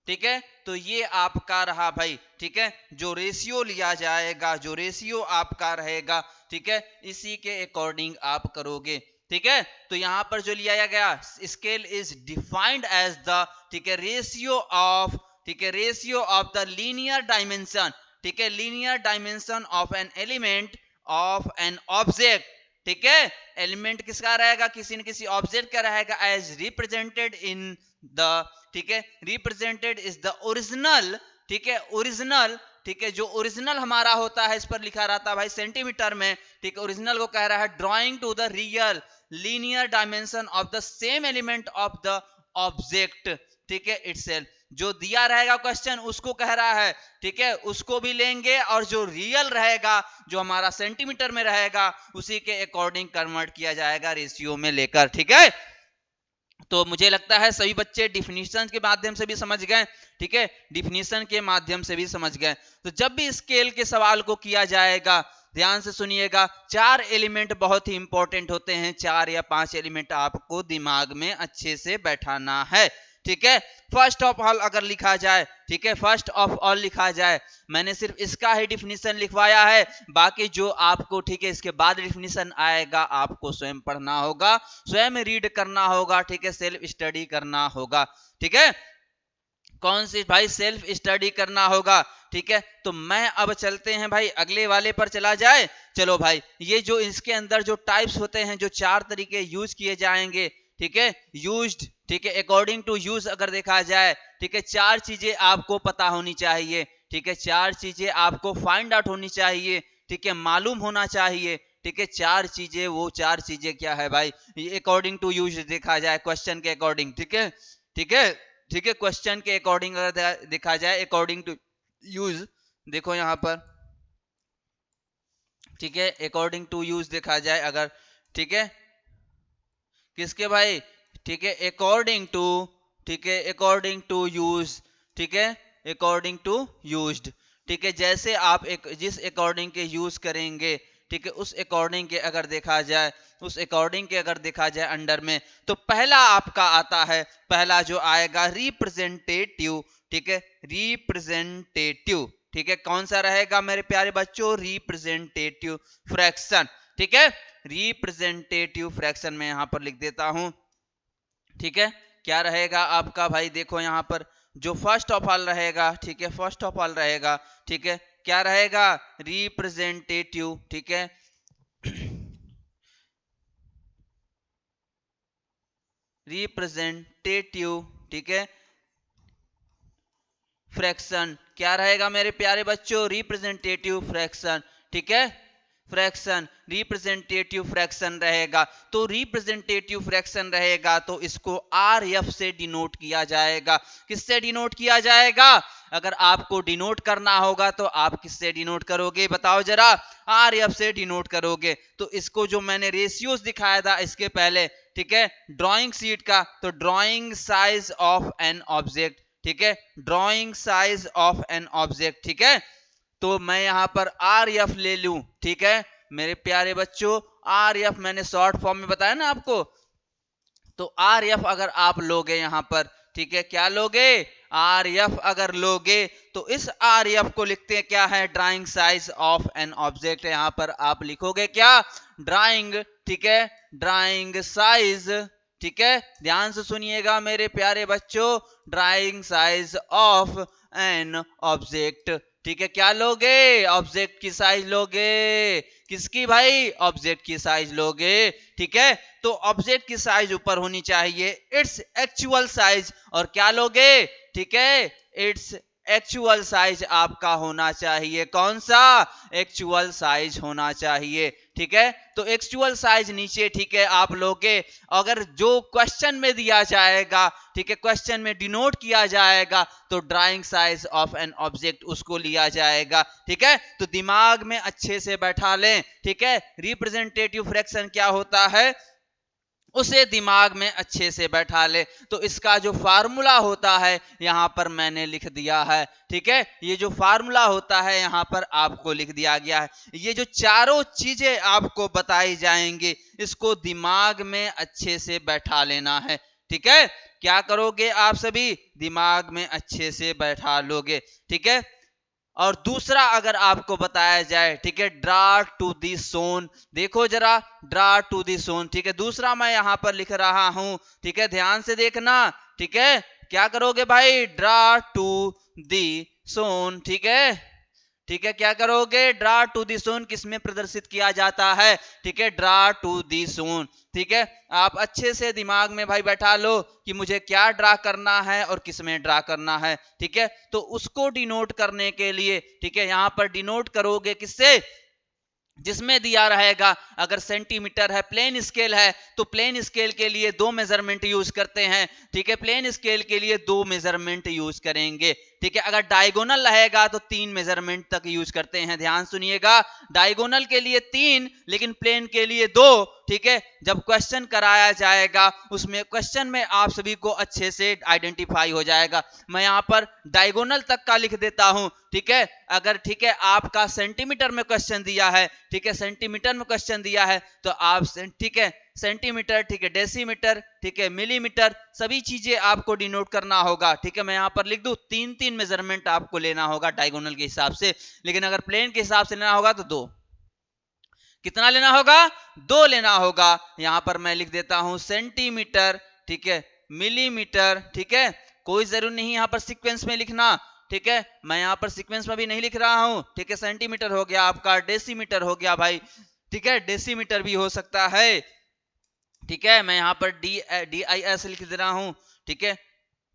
A: ठीक है, तो ये आपका रहा भाई, ठीक है, जो रेशियो लिया जाएगा, जो रेशियो आपका रहेगा, ठीक है, इसी के अकॉर्डिंग आप करोगे, ठीक है, तो यहां पर जो लिया गया scale is defined as the, ठीक है, रेशियो ऑफ, ठीक है, ratio of the linear dimension, ठीक है, linear dimension of an element of an object, ठीक है, एलिमेंट किसका रहेगा, किसी न किसी ऑब्जेक्ट का रहेगा, एज रिप्रेजेंटेड इन द, ठीक है, रिप्रेजेंटेड इज द ओरिजिनल, ठीक है, ओरिजिनल, ठीक है, जो ओरिजिनल हमारा होता है, इस पर लिखा रहता है भाई सेंटीमीटर में, ठीक है, ओरिजिनल को कह रहा है drawing to the real linear dimension of the same element of the object, ठीक है, इटसेल्फ, जो दिया रहेगा क्वेश्चन उसको कह रहा है, ठीक है, उसको भी लेंगे, और जो रियल रहेगा, जो हमारा सेंटीमीटर में रहेगा, उसी के अकॉर्डिंग कन्वर्ट किया जाएगा रेशियो में लेकर, ठीक है, तो मुझे लगता है सभी बच्चे डिफिनीशन के माध्यम से भी समझ गए, ठीक है, डिफिनीशन के माध्यम से भी समझ गए। तो जब भी स्केल के सवाल को किया जाएगा ध्यान से सुनिएगा, 4 एलिमेंट बहुत ही इंपॉर्टेंट होते हैं, 4 या 5 एलिमेंट आपको दिमाग में अच्छे से बैठाना है, ठीक है, फर्स्ट ऑफ ऑल अगर लिखा जाए, ठीक है, फर्स्ट ऑफ ऑल लिखा जाए, मैंने सिर्फ इसका ही डिफिनीशन लिखवाया है, बाकी जो आपको, ठीक है, इसके बाद डिफिनीशन आएगा आपको स्वयं पढ़ना होगा, स्वयं रीड करना होगा, ठीक है, सेल्फ स्टडी करना होगा, ठीक है, कौन सी भाई, सेल्फ स्टडी करना होगा, ठीक है, तो मैं अब चलते हैं भाई अगले वाले पर चला जाए, चलो भाई, ये जो इसके अंदर जो टाइप्स होते हैं, जो 4 तरीके यूज किए जाएंगे, ठीक है, यूज्ड, ठीक है, अकॉर्डिंग टू यूज अगर देखा जाए, ठीक है, 4 चीजें आपको पता होनी चाहिए, ठीक है, 4 चीजें आपको फाइंड आउट होनी चाहिए, ठीक है, मालूम होना चाहिए, ठीक है, 4 चीजें, वो 4 चीजें क्या है भाई, ये अकॉर्डिंग टू यूज देखा जाए क्वेश्चन के अकॉर्डिंग, ठीक है, ठीक है, ठीक है। क्वेश्चन के अकॉर्डिंग अगर देखा जाए, अकॉर्डिंग टू यूज, देखो यहां पर, ठीक है, अकॉर्डिंग टू यूज देखा जाए अगर, ठीक है, किसके भाई, ठीक है, अकॉर्डिंग टू, ठीक है, अकॉर्डिंग टू यूज, ठीक है, अकॉर्डिंग टू यूज्ड, ठीक है, जैसे आप एक जिस अकॉर्डिंग के यूज करेंगे, ठीक है, उस अकॉर्डिंग के अगर देखा जाए, उस अकॉर्डिंग के अगर देखा जाए अंडर में, तो पहला आपका आता है, पहला जो आएगा रिप्रेजेंटेटिव, ठीक है, रिप्रेजेंटेटिव, ठीक है, कौन सा रहेगा मेरे प्यारे बच्चों, रिप्रेजेंटेटिव फ्रैक्शन, ठीक है, रिप्रेजेंटेटिव फ्रैक्शन में यहां पर लिख देता हूं, ठीक है, क्या रहेगा आपका भाई, देखो यहां पर जो फर्स्ट ऑफ ऑल रहेगा, ठीक है, फर्स्ट ऑफ ऑल रहेगा, ठीक है, क्या रहेगा, रिप्रेजेंटेटिव, ठीक है, रिप्रेजेंटेटिव, ठीक है, फ्रैक्शन, क्या रहेगा मेरे प्यारे बच्चों, रिप्रेजेंटेटिव फ्रैक्शन, ठीक है, फ्रैक्शन, रिप्रेजेंटेटिव फ्रैक्शन रहेगा, तो रिप्रेजेंटेटिव फ्रैक्शन रहेगा तो इसको आर एफ से डिनोट किया जाएगा, किससे डिनोट किया जाएगा, अगर आपको डिनोट करना होगा तो आप किससे डिनोट करोगे, बताओ जरा, आर एफ से डिनोट करोगे, तो इसको जो मैंने रेशियोज दिखाया था इसके पहले, ठीक है, ड्राइंग शीट का, तो drawing size of an object, ठीक है, drawing size of an object, ठीक है, तो मैं यहां पर आर एफ ले लूं, ठीक है, मेरे प्यारे बच्चों, आर एफ मैंने शॉर्ट फॉर्म में बताया ना आपको, तो आर एफ अगर आप लोगे यहां पर, ठीक है, क्या लोगे, आर एफ अगर लोगे, तो इस आर एफ को लिखते हैं क्या है, drawing size of an object, यहां पर आप लिखोगे क्या, ड्राइंग, ठीक है, ड्राइंग साइज, ठीक है, ध्यान से सुनिएगा मेरे प्यारे बच्चों, drawing size of an object, ठीक है, क्या लोगे, ऑब्जेक्ट की साइज लोगे, किसकी भाई, ऑब्जेक्ट की साइज लोगे, ठीक है, तो ऑब्जेक्ट की साइज ऊपर होनी चाहिए, इट्स एक्चुअल साइज, और क्या लोगे, ठीक है, इट्स एक्चुअल साइज आपका होना चाहिए, कौन सा, एक्चुअल साइज होना चाहिए, ठीक है, तो एक्चुअल साइज नीचे, ठीक है, आप लोगे, अगर जो क्वेश्चन में दिया जाएगा, ठीक है, क्वेश्चन में डिनोट किया जाएगा, तो drawing size of an object उसको लिया जाएगा, ठीक है, तो दिमाग में अच्छे से बैठा लें, ठीक है, रिप्रेजेंटेटिव फ्रैक्शन क्या होता है, उसे दिमाग में अच्छे से बैठा ले, तो इसका जो फार्मूला होता है यहां पर मैंने लिख दिया है, ठीक है, ये जो फार्मूला होता है यहां पर आपको लिख दिया गया है, ये जो चारों चीजें आपको बताई जाएंगी इसको दिमाग में अच्छे से बैठा लेना है, ठीक है, क्या करोगे आप सभी, दिमाग में अच्छे से बैठा लोगे, ठीक है, और दूसरा अगर आपको बताया जाए, ठीक है, ड्रा टू दी सोन, देखो जरा, ड्रा टू दी सोन, ठीक है, दूसरा मैं यहां पर लिख रहा हूं, ठीक है, ध्यान से देखना, ठीक है, क्या करोगे भाई, ड्रा टू दी सोन, ठीक है, ठीक है, क्या करोगे, ड्रा टू दी सोन किसमें प्रदर्शित किया जाता है, ठीक है, ड्रा टू दी सोन, ठीक है, आप अच्छे से दिमाग में भाई बैठा लो कि मुझे क्या ड्रा करना है और किसमें ड्रा करना है, ठीक है, तो उसको डिनोट करने के लिए, ठीक है, यहां पर डिनोट करोगे किससे, जिसमें दिया रहेगा, अगर सेंटीमीटर है, प्लेन स्केल है, तो प्लेन स्केल के लिए दो मेजरमेंट यूज करते हैं, ठीक है, प्लेन स्केल के लिए दो मेजरमेंट यूज करेंगे, ठीक है, अगर डायगोनल रहेगा तो तीन मेजरमेंट तक यूज करते हैं, ध्यान सुनिएगा, डायगोनल के लिए तीन, लेकिन प्लेन के लिए दो, ठीक है, जब क्वेश्चन कराया जाएगा उसमें क्वेश्चन में आप सभी को अच्छे से आइडेंटिफाई हो जाएगा, मैं यहां पर डायगोनल तक का लिख देता हूं, ठीक है, अगर, ठीक है, आपका सेंटीमीटर में क्वेश्चन दिया है, ठीक है, सेंटीमीटर में क्वेश्चन दिया है, तो आप, ठीक है, सेंटीमीटर, ठीक है, डेसीमीटर, ठीक है, मिलीमीटर, सभी चीजें आपको डिनोट करना होगा, ठीक है, मैं यहां पर लिख दूं, तीन तीन मेजरमेंट आपको लेना होगा डायगोनल के हिसाब से, लेकिन अगर प्लेन के हिसाब से लेना होगा तो दो, कितना लेना होगा, दो लेना होगा, यहां पर मैं लिख देता हूं सेंटीमीटर, ठीक है, मिलीमीटर, ठीक है, कोई जरूर नहीं यहां पर सीक्वेंस में लिखना, ठीक है, मैं यहां पर सीक्वेंस में भी नहीं लिख रहा हूं, ठीक है, सेंटीमीटर हो गया आपका, डेसीमीटर हो गया भाई, ठीक है, डेसीमीटर भी हो सकता है, ठीक है, मैं यहां पर डी आई एस लिख दे रहा हूं, ठीक है,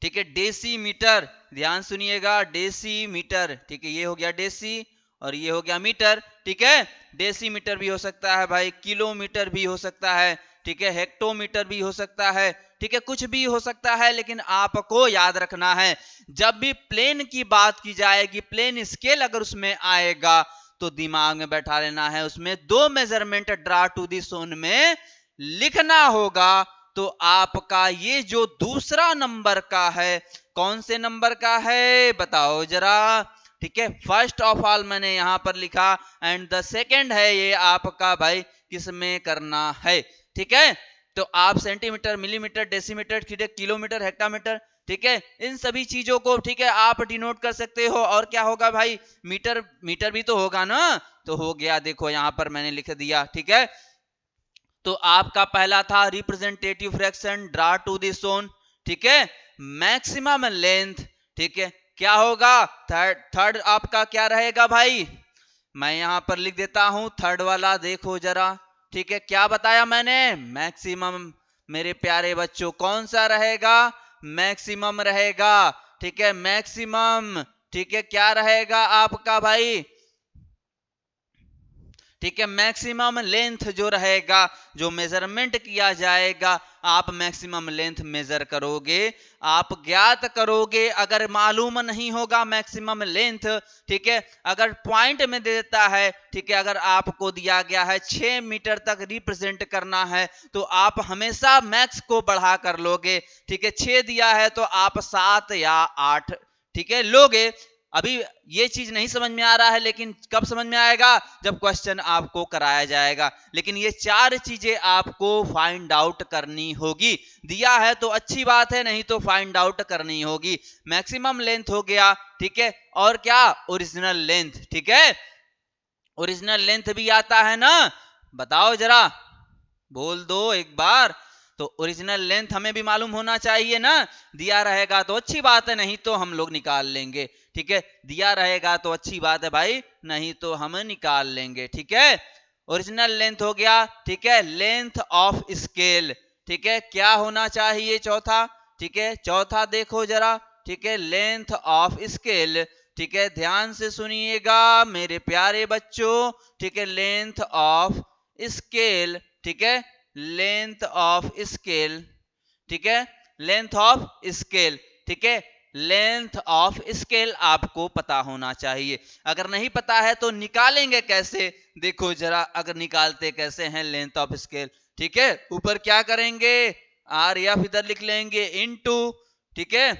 A: ठीक है, डेसीमीटर, ध्यान सुनिएगा, डेसीमीटर, ठीक है, ये हो गया डेसी और ये हो गया मीटर, ठीक है, डेसीमीटर भी हो सकता है भाई, किलोमीटर भी हो सकता है, ठीक है, हेक्टोमीटर भी हो सकता है, ठीक है, कुछ भी हो सकता है, लेकिन आपको याद रखना है जब भी प्लेन की बात की जाएगी, प्लेन स्केल अगर उसमें आएगा तो दिमाग में बैठा लेना है, उसमें 2 measurement draw to the zone में लिखना होगा। तो आपका ये जो दूसरा नंबर का है, कौन से नंबर का है बताओ जरा, ठीक है, फर्स्ट ऑफ ऑल मैंने यहां पर लिखा, एंड द सेकंड है ये आपका भाई किस में करना है, ठीक है। तो आप सेंटीमीटर, मिलीमीटर, डेसीमीटर, ठीक है, किलोमीटर, हेक्टामीटर, ठीक है, इन सभी चीजों को, ठीक है, आप डिनोट कर सकते हो। और क्या होगा भाई, मीटर, मीटर भी तो होगा ना, तो हो गया, देखो यहां पर मैंने लिख दिया, ठीक है। तो आपका पहला था representative fraction draw to this zone, ठीक है, मैक्सिमम लेंथ, ठीक है, क्या होगा, थर्ड आपका क्या रहेगा भाई, मैं यहां पर लिख देता हूं थर्ड वाला, देखो जरा, ठीक है, क्या बताया मैंने, मैक्सिमम, मेरे प्यारे बच्चों कौन सा रहेगा, मैक्सिमम रहेगा, ठीक है, मैक्सिमम, ठीक है, क्या रहेगा आपका भाई, ठीक है, मैक्सिमम लेंथ जो रहेगा, जो मेजरमेंट किया जाएगा, आप मैक्सिमम लेंथ मेजर करोगे, आप ज्ञात करोगे। अगर मालूम नहीं होगा मैक्सिमम लेंथ, ठीक है, अगर पॉइंट में दे देता है, ठीक है, अगर आपको दिया गया है 6 मीटर तक रिप्रेजेंट करना है, तो आप हमेशा मैक्स को बढ़ा कर लोगे, ठीक है, 6 दिया है तो आप 7 या 8, ठीक है, लोगे। अभी ये चीज नहीं समझ में आ रहा है, लेकिन कब समझ में आएगा, जब क्वेश्चन आपको कराया जाएगा। लेकिन ये 4 चीजें आपको फाइंड आउट करनी होगी, दिया है तो अच्छी बात है, नहीं तो फाइंड आउट करनी होगी। मैक्सिमम लेंथ हो गया, ठीक है, और क्या, ओरिजिनल लेंथ, ठीक है, ओरिजिनल लेंथ भी आता है ना, बताओ जरा, बोल दो एक बार। तो ओरिजिनल लेंथ हमें भी मालूम होना चाहिए ना, दिया रहेगा तो अच्छी बात है, नहीं तो हम लोग निकाल लेंगे, ठीक है, दिया रहेगा तो अच्छी बात है भाई, नहीं तो हम निकाल लेंगे, ठीक है। ओरिजिनल लेंथ हो गया, ठीक है, लेंथ ऑफ स्केल, ठीक है, क्या होना चाहिए चौथा, ठीक है, चौथा देखो जरा, ठीक है, लेंथ ऑफ स्केल, ठीक है, ध्यान से सुनिएगा मेरे प्यारे बच्चों, ठीक है, लेंथ ऑफ स्केल, ठीक है, लेंथ ऑफ स्केल, ठीक है, लेंथ ऑफ स्केल, ठीक है, लेंथ ऑफ स्केल आपको पता होना चाहिए। अगर नहीं पता है तो निकालेंगे कैसे, देखो जरा, अगर निकालते कैसे हैं लेंथ ऑफ स्केल, ठीक है, ऊपर क्या करेंगे, आर एफ इधर लिख लेंगे इनटू, ठीक है,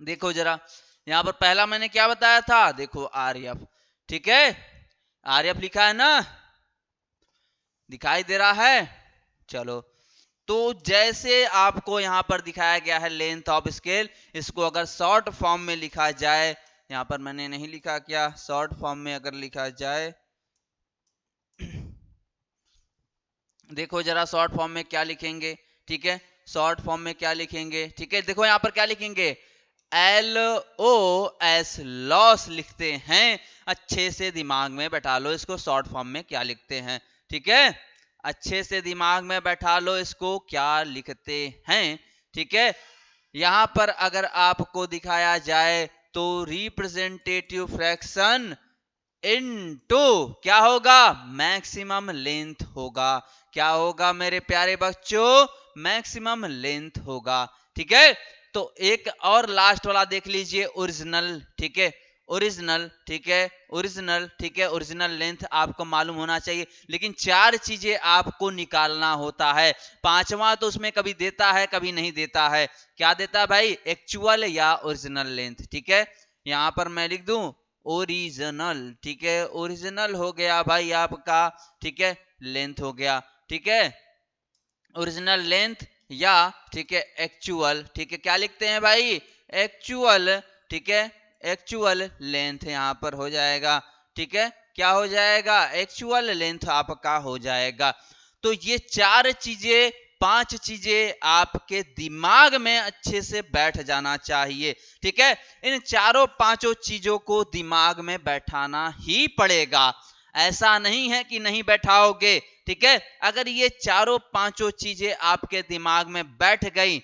A: देखो जरा, यहां पर पहला मैंने क्या बताया था, देखो आर एफ, ठीक है, आर एफ लिखा है ना, दिखाई दे रहा है, चलो। तो जैसे आपको यहां पर दिखाया गया है लेंथ ऑफ स्केल, इसको अगर शॉर्ट फॉर्म में लिखा जाए, यहां पर मैंने नहीं लिखा, क्या शॉर्ट फॉर्म में अगर लिखा जाए, देखो जरा शॉर्ट फॉर्म में क्या लिखेंगे, ठीक है, शॉर्ट फॉर्म में क्या लिखेंगे, ठीक है, देखो यहां पर क्या लिखेंगे, एल ओ एस, लॉस लिखते हैं, अच्छे से दिमाग में बैठा लो इसको, शॉर्ट फॉर्म में क्या लिखते हैं, ठीक है, अच्छे से दिमाग में बैठा लो इसको, क्या लिखते हैं, ठीक है। यहां पर अगर आपको दिखाया जाए तो रिप्रेजेंटेटिव फ्रैक्शन इनटू क्या होगा, मैक्सिमम लेंथ होगा, क्या होगा मेरे प्यारे बच्चों, मैक्सिमम लेंथ होगा, ठीक है। तो एक और लास्ट वाला देख लीजिए, ओरिजिनल, ठीक है, ओरिजिनल, ठीक है, ओरिजिनल, ठीक है, ओरिजिनल लेंथ आपको मालूम होना चाहिए, लेकिन 4 चीजें आपको निकालना होता है, पांचवा तो उसमें कभी देता है कभी नहीं देता है, क्या देता है भाई, एक्चुअल या ओरिजिनल लेंथ, ठीक है, यहां पर मैं लिख दूं ओरिजिनल, ठीक है, ओरिजिनल हो गया भाई आपका, ठीक है, लेंथ हो गया, ठीक है, ओरिजिनल लेंथ या, ठीक है, एक्चुअल, ठीक है, क्या लिखते हैं भाई, एक्चुअल, ठीक है, एक्चुअल लेंथ यहां पर हो जाएगा, ठीक है, क्या हो जाएगा, एक्चुअल लेंथ आपका हो जाएगा। तो ये 4 चीजें, 5 चीजें आपके दिमाग में अच्छे से बैठ जाना चाहिए, ठीक है, इन चारों पांचों चीजों को दिमाग में बैठाना ही पड़ेगा, ऐसा नहीं है कि नहीं बैठाओगे, ठीक है, अगर ये चारों पांचों चीजें आपके दिमाग में बैठ गई,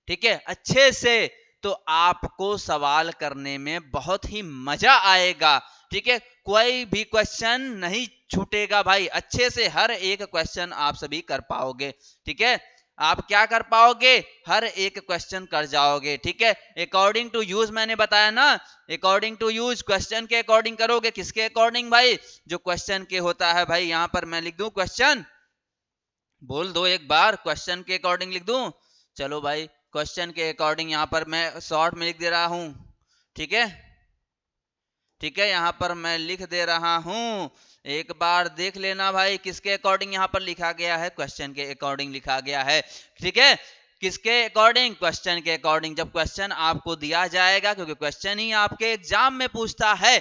A: ठीक है, अच्छे से, तो आपको सवाल करने में बहुत ही मजा आएगा, ठीक है, कोई भी क्वेश्चन नहीं छूटेगा भाई, अच्छे से हर एक क्वेश्चन आप सभी कर पाओगे, ठीक है। आप क्या कर पाओगे, हर एक क्वेश्चन कर जाओगे। ठीक है, अकॉर्डिंग टू यूज मैंने बताया ना, अकॉर्डिंग टू यूज, क्वेश्चन के अकॉर्डिंग करोगे। किसके अकॉर्डिंग भाई, जो क्वेश्चन के होता है भाई। यहां पर मैं लिख दूं क्वेश्चन, बोल दो एक बार, क्वेश्चन के अकॉर्डिंग लिख दूं। चलो भाई, क्वेश्चन के अकॉर्डिंग यहां पर मैं शॉर्ट में लिख दे रहा हूं। ठीक है, ठीक है, यहां पर मैं लिख दे रहा हूं, एक बार देख लेना भाई। किसके अकॉर्डिंग यहां पर लिखा गया है, क्वेश्चन के अकॉर्डिंग लिखा गया है। ठीक है, किसके अकॉर्डिंग, क्वेश्चन के अकॉर्डिंग। जब क्वेश्चन आपको दिया जाएगा, क्योंकि क्वेश्चन ही आपके एग्जाम में पूछता है।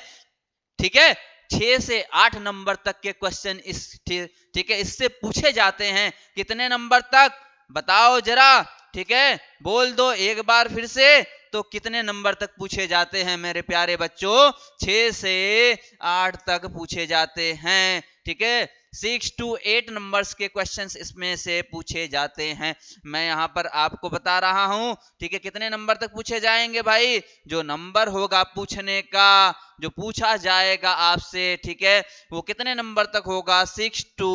A: ठीक है, 6 से 8 नंबर तक के क्वेश्चन इस, ठीक है, इससे पूछे जाते हैं। कितने नंबर तक बताओ जरा। ठीक है, बोल दो एक बार फिर से, तो कितने नंबर तक पूछे जाते हैं मेरे प्यारे बच्चों, 6 से 8 तक पूछे जाते हैं। ठीक है, 6 to 8 नंबर्स के क्वेश्चंस इसमें से पूछे जाते हैं। मैं यहां पर आपको बता रहा हूं। ठीक है, कितने नंबर तक पूछे जाएंगे भाई, जो नंबर होगा पूछने का, जो पूछा जाएगा आपसे, ठीक है, वो कितने नंबर तक होगा, 6 to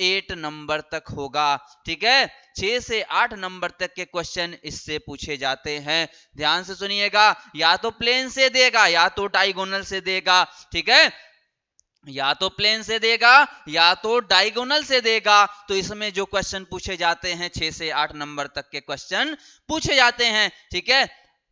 A: 8 नंबर तक होगा। ठीक है, 6 से 8 नंबर तक के क्वेश्चन इससे पूछे जाते हैं। ध्यान से सुनिएगा, या तो प्लेन से देगा या तो डायगोनल से देगा। ठीक है, या तो प्लेन से देगा या तो डायगोनल से देगा। तो इसमें जो क्वेश्चन पूछे जाते हैं, 6 से 8 नंबर तक के क्वेश्चन पूछे जाते हैं। ठीक है,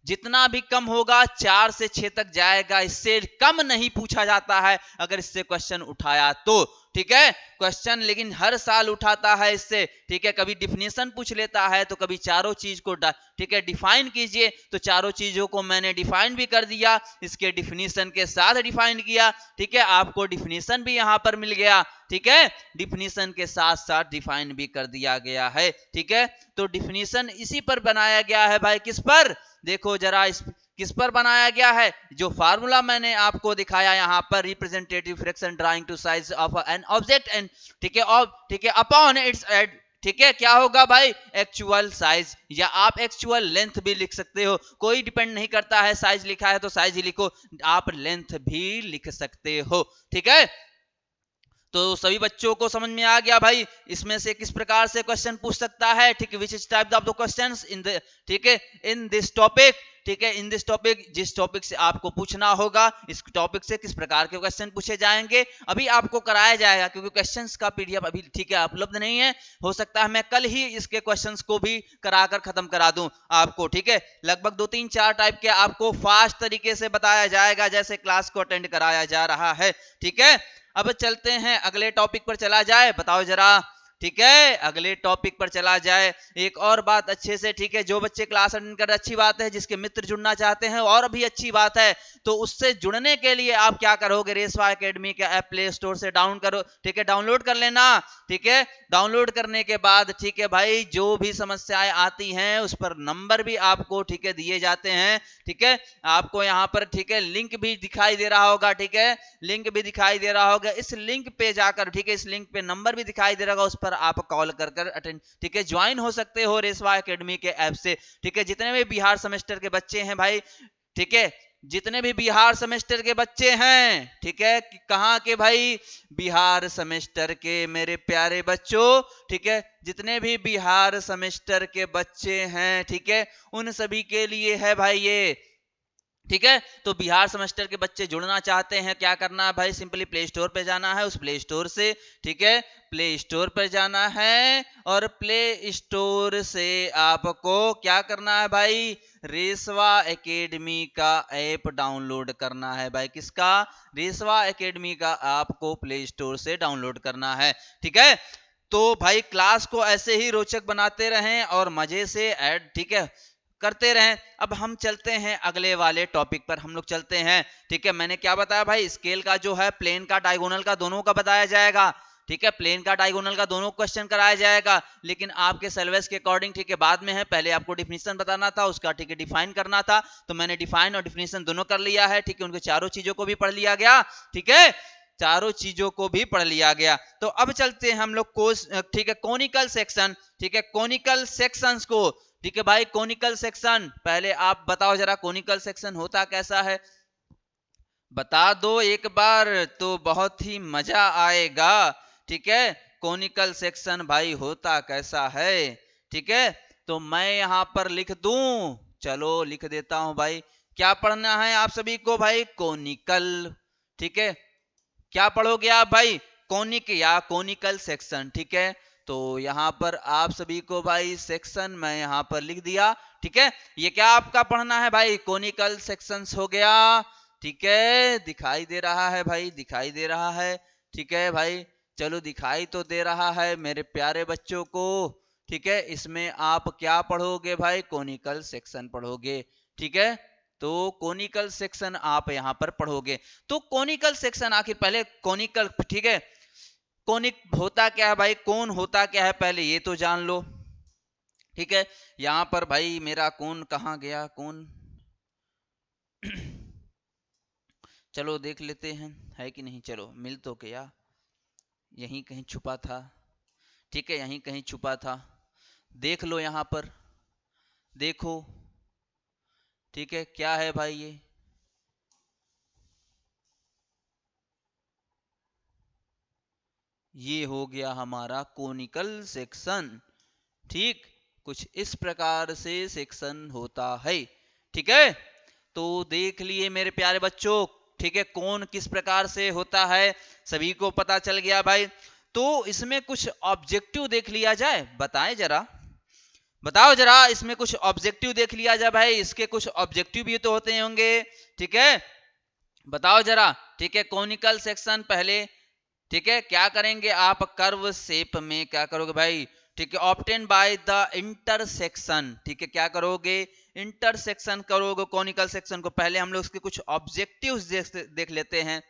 A: जितना भी कम होगा 4 से 6 तक जाएगा, इससे कम नहीं पूछा जाता है अगर इससे क्वेश्चन उठाया तो। ठीक है, क्वेश्चन लेकिन हर साल उठाता है इससे। ठीक है, कभी डिफिनेशन पूछ लेता है, तो कभी चारों चीज को ठीक है डिफाइन कीजिए, तो चारों चीजों को मैंने डिफाइन भी कर दिया, इसके डिफिनेशन के साथ डिफाइन किया। ठीक है, आपको डिफिनेशन भी यहां पर मिल गया। ठीक है, डिफिनेशन के साथ साथ डिफाइन भी कर दिया गया है। ठीक है, तो डिफिनेशन इसी पर बनाया गया है भाई, किस पर, देखो जरा, इस किस पर बनाया गया है, जो फार्मूला मैंने आपको दिखाया यहां पर, representative fraction drawing to size of an object and, ठीक है, और ठीक है, अपॉन इट्स एड, ठीक है, क्या होगा भाई, एक्चुअल साइज, या आप एक्चुअल लेंथ भी लिख सकते हो, कोई डिपेंड नहीं करता है, साइज लिखा है तो साइज ही लिखो, आप लेंथ भी लिख सकते हो। ठीक है, तो सभी बच्चों को समझ में आ गया भाई, इसमें से किस प्रकार से क्वेश्चन पूछ सकता है। ठीक है, which is type of the questions in the, ठीक है, इन दिस टॉपिक। ठीक है, इन दिस टॉपिक, जिस टॉपिक से आपको पूछना होगा, इस टॉपिक से किस प्रकार के क्वेश्चन पूछे जाएंगे, अभी आपको कराया जाएगा, क्योंकि क्वेश्चंस का पीडीएफ अभी, ठीक है, उपलब्ध नहीं है। हो सकता है मैं कल ही इसके क्वेश्चंस को भी कराकर खत्म करा दूं आपको। ठीक है, लगभग 2-3-4 टाइप के आपको फास्ट तरीके से बताया जाएगा, जैसे क्लास को अटेंड कराया जा रहा है। ठीक है, अब चलते हैं अगले टॉपिक पर, चला जाए, बताओ जरा। ठीक है, अगले टॉपिक पर चला जाए। एक और बात अच्छे से, ठीक है, जो बच्चे क्लास अटेंड कर रहे अच्छी बात है, जिसके मित्र जुड़ना चाहते हैं और भी अच्छी बात है। तो उससे जुड़ने के लिए आप क्या करोगे, रेसवा एकेडमी का ऐप प्ले स्टोर से डाउन करो, ठीक है, डाउनलोड कर लेना। ठीक है, डाउनलोड करने के बाद, ठीक है भाई, जो भी समस्याएं आती हैं उस पर नंबर भी आपको, ठीक है, दिए जाते हैं। ठीक है, आपको यहाँ पर, ठीक है, लिंक भी दिखाई दे रहा होगा। ठीक है, लिंक भी दिखाई दे रहा होगा, इस लिंक पे जाकर, ठीक है, इस लिंक पे नंबर भी दिखाई दे रहा होगा, उस पर आप कॉल कर अटेंड, ठीक है, ज्वाइन हो सकते हो रेसवा एकेडमी के ऐप से। ठीक है, जितने भी बिहार सेमेस्टर के बच्चे हैं भाई, ठीक है, जितने भी बिहार सेमेस्टर के बच्चे हैं, ठीक है, कहाँ के भाई, बिहार सेमेस्टर के मेरे प्यारे बच्चों। ठीक है, जितने भी बिहार सेमेस्टर के बच्चे हैं, ठीक है, उन सभी के लिए है भाई ये। ठीक है, तो बिहार सेमेस्टर के बच्चे जुड़ना चाहते हैं, क्या करना है भाई, सिंपली प्ले स्टोर पे जाना है, उस प्ले स्टोर से, ठीक है, प्ले स्टोर पर जाना है, और प्ले स्टोर से आपको क्या करना है भाई, रेसवा एकेडमी का ऐप डाउनलोड करना है भाई। किसका, रेसवा एकेडमी का आपको प्ले स्टोर से डाउनलोड करना है। ठीक है, तो भाई क्लास को ऐसे ही रोचक बनाते रहें और मजे से ऐड, ठीक है, करते रहें। अब हम चलते हैं अगले वाले टॉपिक पर, हम लोग चलते हैं। ठीक है, मैंने क्या बताया भाई, स्केल का जो है, प्लेन का डायगोनल का दोनों का बताया जाएगा। ठीक है, प्लेन का डायगोनल का दोनों क्वेश्चन कराया जाएगा, लेकिन आपके सिलेबस के अकॉर्डिंग, ठीक है, बाद में है, पहले आपको डिफिनेशन बताना था उसका, ठीक है, डिफाइन करना था, तो मैंने डिफाइन और डिफिनेशन दोनों कर लिया है। ठीक है, उनके चारों चीजों को भी पढ़ लिया गया। ठीक है, चारों चीजों को भी पढ़ लिया गया। तो अब चलते हैं हम लोग कोर्स, ठीक है, कॉनिकल सेक्शन। ठीक है, कॉनिकल सेक्शंस को, ठीक है भाई, कॉनिकल सेक्शन, पहले आप बताओ जरा, कॉनिकल सेक्शन होता कैसा है, बता दो एक बार, तो बहुत ही मजा आएगा। ठीक है, कॉनिकल सेक्शन भाई होता कैसा है, ठीक है। तो मैं यहां पर लिख दूं, चलो लिख देता हूं भाई। क्या पढ़ना है आप सभी को भाई? कोनिकल। ठीक है, क्या पढ़ोगे आप भाई? कोनिक या कोनिकल सेक्शन। ठीक है, तो यहां पर आप सभी को भाई सेक्शन मैं यहां पर लिख दिया। ठीक है, ये क्या आपका पढ़ना है भाई? कोनिकल सेक्शंस हो गया। ठीक है, दिखाई दे रहा है भाई, दिखाई दे रहा है। ठीक है भाई, चलो दिखाई तो दे रहा है मेरे प्यारे बच्चों को। ठीक है, इसमें आप क्या पढ़ोगे भाई? कोनिकल सेक्शन पढ़ोगे। ठीक है, तो कोनिकल सेक्शन आप यहां पर पढ़ोगे। तो कोनिकल सेक्शन आखिर पहले कोनिकल, ठीक है, कोनिक होता क्या है भाई? कोन होता क्या है पहले ये तो जान लो। ठीक है, यहां पर भाई मेरा कोन कहां गया? कोन चलो देख लेते हैं है कि नहीं। चलो मिल तो गया, यहीं कहीं छुपा था। ठीक है, यहीं कहीं छुपा था, देख लो यहां पर, देखो। ठीक है, क्या है भाई ये हो गया हमारा कोनिकल सेक्शन। ठीक, कुछ इस प्रकार से सेक्शन होता है। ठीक है, तो देख लिए मेरे प्यारे बच्चों। ठीक है, कौन किस प्रकार से होता है सभी को पता चल गया भाई। तो इसमें कुछ ऑब्जेक्टिव देख लिया जाए, बताएं जरा, बताओ जरा, इसमें कुछ ऑब्जेक्टिव देख लिया जाए भाई। इसके कुछ ऑब्जेक्टिव भी तो होते होंगे। ठीक है, बताओ जरा। ठीक है, कॉनिकल सेक्शन पहले, ठीक है, क्या करेंगे आप? कर्व शेप में क्या करोगे भाई? ठीक है, ऑब्टेन बाय द इंटरसेक्शन। ठीक है, क्या करोगे? इंटरसेक्शन करोगे कॉनिकल सेक्शन को। पहले हम लोग इसके कुछ ऑब्जेक्टिव्स देख लेते हैं।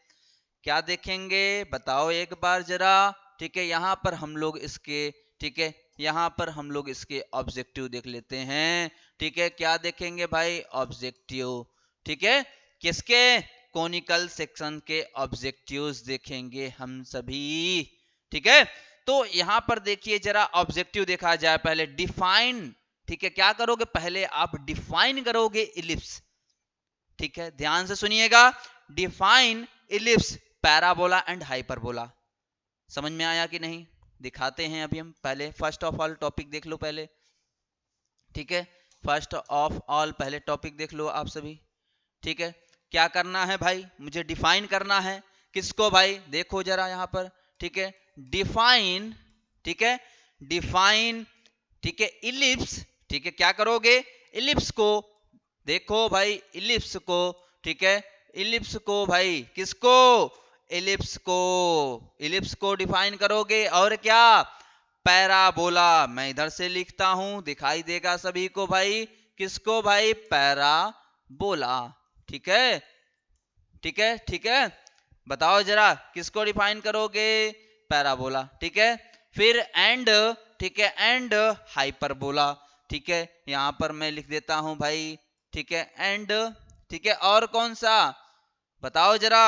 A: क्या देखेंगे बताओ एक बार जरा। ठीक है, यहां पर हम लोग इसके, ठीक है, यहां पर हम लोग इसके ऑब्जेक्टिव देख लेते हैं। ठीक है, क्या देखेंगे भाई? ऑब्जेक्टिव। ठीक है, किसके? कॉनिकल सेक्शन के ऑब्जेक्टिव्स देखेंगे हम सभी। ठीक है, तो यहां पर देखिए जरा, ऑब्जेक्टिव देखा जाए पहले। डिफाइन, ठीक है, क्या करोगे पहले? आप डिफाइन करोगे इलिप्स। ठीक है, ध्यान से सुनिएगा। Define ellipse, parabola and hyperbola. समझ में आया कि नहीं? दिखाते हैं अभी हम। पहले फर्स्ट ऑफ ऑल टॉपिक देख लो पहले। ठीक है, फर्स्ट ऑफ ऑल पहले टॉपिक देख लो आप सभी। ठीक है, क्या करना है भाई? मुझे डिफाइन करना है। किसको भाई? देखो जरा यहां पर। ठीक है, डिफाइन, ठीक है, डिफाइन, ठीक है, इलिप्स। ठीक है, क्या करोगे? इलिप्स को देखो भाई, इलिप्स को। ठीक है, इलिप्स को भाई, किसको? इलिप्स को, इलिप्स को डिफाइन करोगे। और क्या? पैराबोला। मैं इधर से लिखता हूं, दिखाई देगा सभी को भाई। किसको भाई? पैराबोला। ठीक है, ठीक है, ठीक है, बताओ जरा किसको डिफाइन करोगे? पैराबोला। ठीक है, फिर एंड, ठीक है, एंड हाइपरबोला। ठीक है, यहां पर मैं लिख देता हूं भाई। ठीक है, एंड। ठीक है, और कौन सा? बताओ जरा,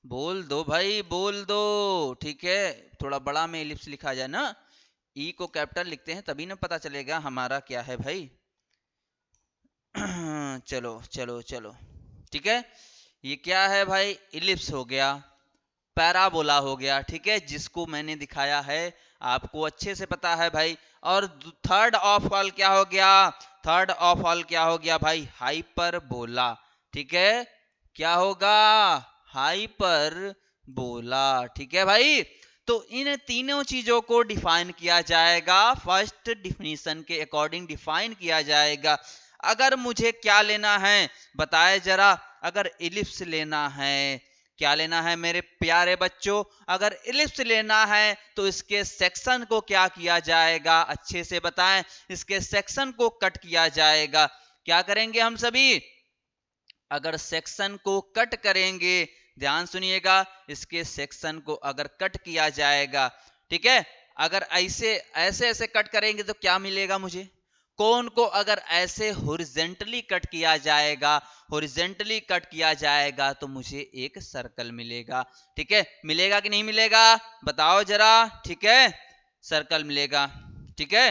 A: बोल दो भाई, बोल दो। ठीक है, थोड़ा बड़ा में इलिप्स लिखा जाए ना, ई को कैपिटल लिखते हैं तभी ना पता चलेगा हमारा क्या है भाई। चलो चलो चलो, ठीक है, ये क्या है भाई? इलिप्स हो गया, पैराबोला हो गया। ठीक है, जिसको मैंने दिखाया है आपको अच्छे से पता है भाई। और थर्ड ऑफ ऑल क्या हो गया? थर्ड ऑफ ऑल क्या हो गया भाई? हाइपरबोला। ठीक है, क्या होगा? हाइपरबोला। ठीक है भाई, तो इन तीनों चीजों को डिफाइन किया जाएगा, फर्स्ट डिफिनीशन के अकॉर्डिंग डिफाइन किया जाएगा। अगर मुझे क्या लेना है बताए जरा? अगर इलिप्स लेना है, क्या लेना है मेरे प्यारे बच्चों? अगर इलिप्स लेना है तो इसके सेक्शन को क्या किया जाएगा? अच्छे से बताएं। इसके सेक्शन को कट किया जाएगा। क्या करेंगे हम सभी? अगर सेक्शन को कट करेंगे, ध्यान सुनिएगा, इसके सेक्शन को अगर कट किया जाएगा, ठीक है, अगर ऐसे ऐसे ऐसे कट करेंगे तो क्या मिलेगा मुझे? कोन को अगर ऐसे हॉरिजेंटली कट किया जाएगा, हॉरिजेंटली कट किया जाएगा तो मुझे एक सर्कल मिलेगा। ठीक है, मिलेगा कि नहीं मिलेगा? बताओ जरा। ठीक है, सर्कल मिलेगा। ठीक है,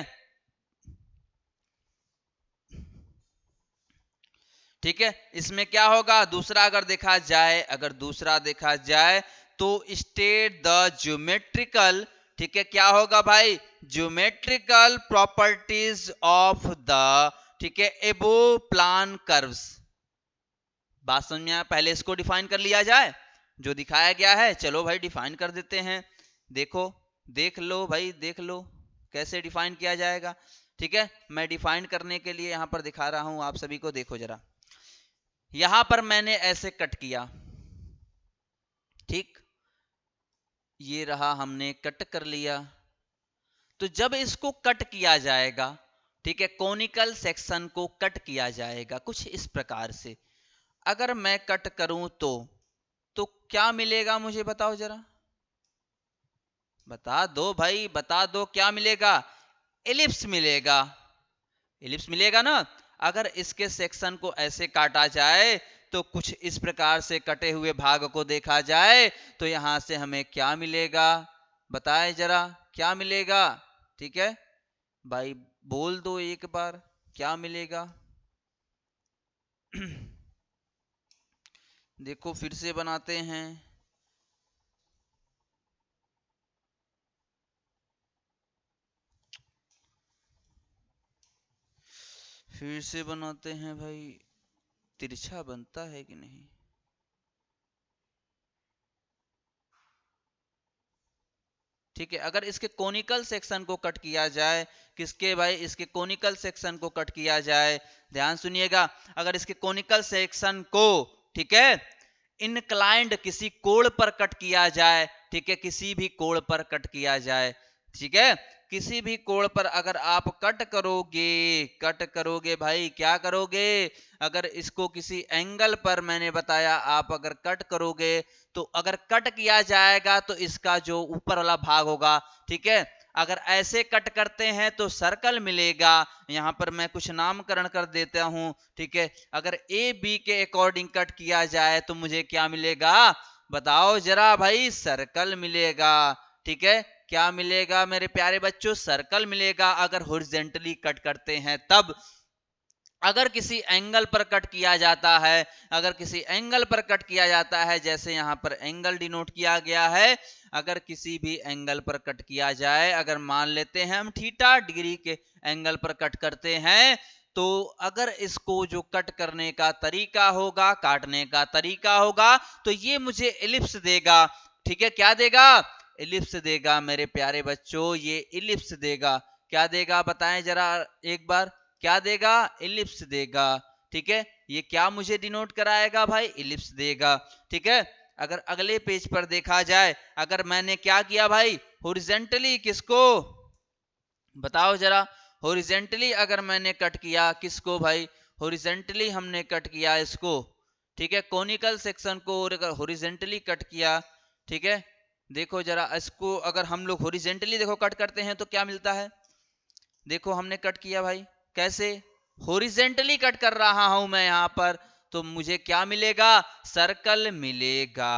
A: ठीक है, इसमें क्या होगा? दूसरा अगर देखा जाए, अगर दूसरा देखा जाए तो स्टेट द ज्योमेट्रिकल, ठीक है, क्या होगा भाई? ज्योमेट्रिकल प्रॉपर्टीज ऑफ द, ठीक है, एबो प्लान कर्व्स। बात समझ में आया? पहले इसको डिफाइन कर लिया जाए, जो दिखाया गया है। चलो भाई डिफाइन कर देते हैं। देखो, देख लो भाई, देख लो कैसे डिफाइन किया जाएगा। ठीक है, मैं डिफाइन करने के लिए यहां पर दिखा रहा हूं आप सभी को। देखो जरा, यहां पर मैंने ऐसे कट किया, ठीक, ये रहा, हमने कट कर लिया। तो जब इसको कट किया जाएगा, ठीक है, कोनिकल सेक्शन को कट किया जाएगा कुछ इस प्रकार से। अगर मैं कट करूं तो क्या मिलेगा मुझे बताओ जरा, बता दो भाई, बता दो क्या मिलेगा। एलिप्स मिलेगा, एलिप्स मिलेगा ना। अगर इसके सेक्शन को ऐसे काटा जाए तो कुछ इस प्रकार से कटे हुए भाग को देखा जाए तो यहां से हमें क्या मिलेगा, बताएं जरा क्या मिलेगा। ठीक है भाई, बोल दो एक बार क्या मिलेगा। देखो फिर से बनाते हैं। फिर से बनाते हैं भाई, तिरछा बनता है कि नहीं। ठीक है, अगर इसके कोनिकल सेक्शन को कट किया जाए, किसके भाई, इसके कोनिकल सेक्शन को कट किया जाए, ध्यान सुनिएगा। अगर इसके कोनिकल सेक्शन को, ठीक है, इनक्लाइंड किसी कोण पर कट किया जाए, ठीक है, किसी भी कोण पर कट किया जाए, ठीक है, किसी भी कोण पर अगर आप कट करोगे, कट करोगे भाई, क्या करोगे, अगर इसको किसी एंगल पर, मैंने बताया, आप अगर कट करोगे तो अगर कट किया जाएगा तो इसका जो ऊपर वाला भाग होगा, ठीक है, अगर ऐसे कट करते हैं तो सर्कल मिलेगा। यहां पर मैं कुछ नामकरण कर देता हूं, ठीक है, अगर ए बी के अकॉर्डिंग कट किया जाए तो मुझे क्या मिलेगा, बताओ जरा भाई, सर्कल मिलेगा। ठीक है, क्या मिलेगा मेरे प्यारे बच्चों, सर्कल मिलेगा अगर हॉरिजॉन्टली कट करते हैं तब। अगर किसी एंगल पर कट किया जाता है, अगर किसी एंगल पर कट किया जाता है, जैसे यहां पर एंगल डिनोट किया गया है, अगर किसी भी एंगल पर कट किया जाए, अगर मान लेते हैं हम थीटा डिग्री के एंगल पर कट करते हैं, तो अगर इसको जो कट करने का तरीका होगा, काटने का तरीका होगा, तो ये मुझे एलिप्स देगा। ठीक है, क्या देगा, एलिप्स देगा मेरे प्यारे बच्चों, ये एलिप्स देगा। क्या देगा बताएं जरा एक बार, क्या देगा, इलिप्स देगा। ठीक है, ये क्या मुझे डिनोट कराएगा भाई, इलिप्स देगा। ठीक है, अगर अगले पेज पर देखा जाए, अगर मैंने क्या किया भाई, हॉरिजॉन्टली किसको, बताओ जरा, हॉरिजॉन्टली अगर मैंने कट किया किसको भाई, हॉरिजॉन्टली हमने कट किया इसको, ठीक है, कोनिकल सेक्शन को, और अगर हॉरिजॉन्टली कट किया, ठीक है, देखो जरा इसको अगर हम लोग हॉरिजॉन्टली देखो कट करते हैं तो क्या मिलता है। देखो हमने कट किया भाई, कैसे, हॉरिजेंटली कट कर रहा हूं मैं यहां पर, तो मुझे क्या मिलेगा, सर्कल मिलेगा।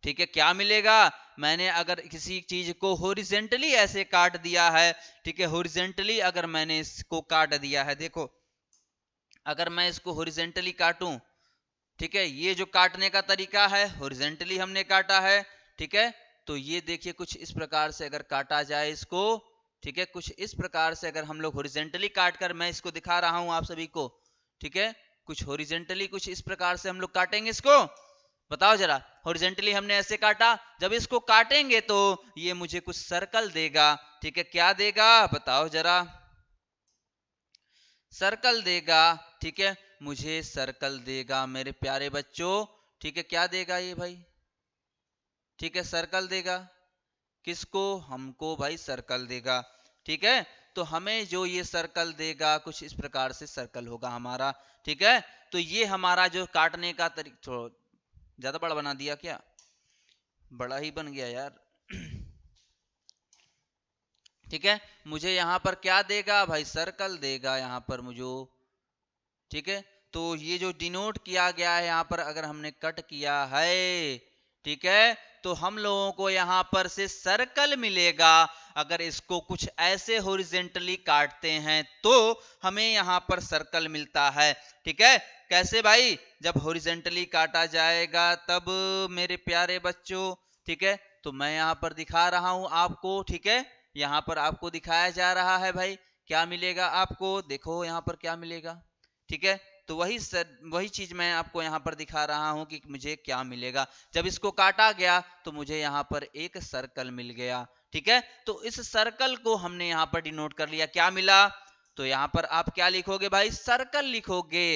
A: ठीक है, क्या मिलेगा, मैंने अगर किसी चीज को हॉरिजेंटली ऐसे काट दिया है, ठीक है, हॉरिजेंटली अगर मैंने इसको काट दिया है, देखो अगर मैं इसको हॉरिजेंटली काटूं, ठीक है, ये जो काटने का तरीका है हॉरिजेंटली हमने काटा है। ठीक है, तो ये देखिए कुछ इस प्रकार से अगर काटा जाए इसको, ठीक है, कुछ इस प्रकार से अगर हम लोग हॉरिजेंटली काट कर, मैं इसको दिखा रहा हूं आप सभी को, ठीक है, कुछ हॉरिजेंटली कुछ इस प्रकार से हम लोग काटेंगे इसको। बताओ जरा, हॉरिजेंटली हमने ऐसे काटा, जब इसको काटेंगे तो ये मुझे कुछ सर्कल देगा। ठीक है, क्या देगा बताओ जरा, सर्कल देगा। ठीक है, मुझे सर्कल देगा मेरे प्यारे बच्चों। ठीक है, क्या देगा ये भाई, ठीक है, सर्कल देगा, किसको, हमको भाई सर्कल देगा। ठीक है, तो हमें जो ये सर्कल देगा कुछ इस प्रकार से सर्कल होगा हमारा। ठीक है, तो ये हमारा जो काटने का तरीका, ज्यादा बड़ा बना दिया क्या, बड़ा ही बन गया यार। ठीक है, मुझे यहां पर क्या देगा भाई, सर्कल देगा यहां पर मुझे। ठीक है, तो ये जो डिनोट किया गया है यहां पर, अगर हमने कट किया है, ठीक है, तो हम लोगों को यहां पर से सर्कल मिलेगा। अगर इसको कुछ ऐसे हॉरिजेंटली काटते हैं तो हमें यहां पर सर्कल मिलता है। ठीक है, कैसे भाई, जब हॉरिजेंटली काटा जाएगा तब मेरे प्यारे बच्चों। ठीक है, तो मैं यहां पर दिखा रहा हूं आपको। ठीक है, यहाँ पर आपको दिखाया जा रहा है भाई, क्या मिलेगा आपको, देखो यहाँ पर क्या मिलेगा, ठीक है। तो वही चीज मैं आपको यहाँ पर दिखा रहा हूं कि मुझे क्या मिलेगा। जब इसको काटा गया तो मुझे यहाँ पर एक सर्कल मिल गया, ठीक है। तो इस सर्कल को हमने यहाँ पर डिनोट कर लिया, क्या मिला, तो यहाँ पर आप क्या लिखोगे भाई, सर्कल लिखोगे।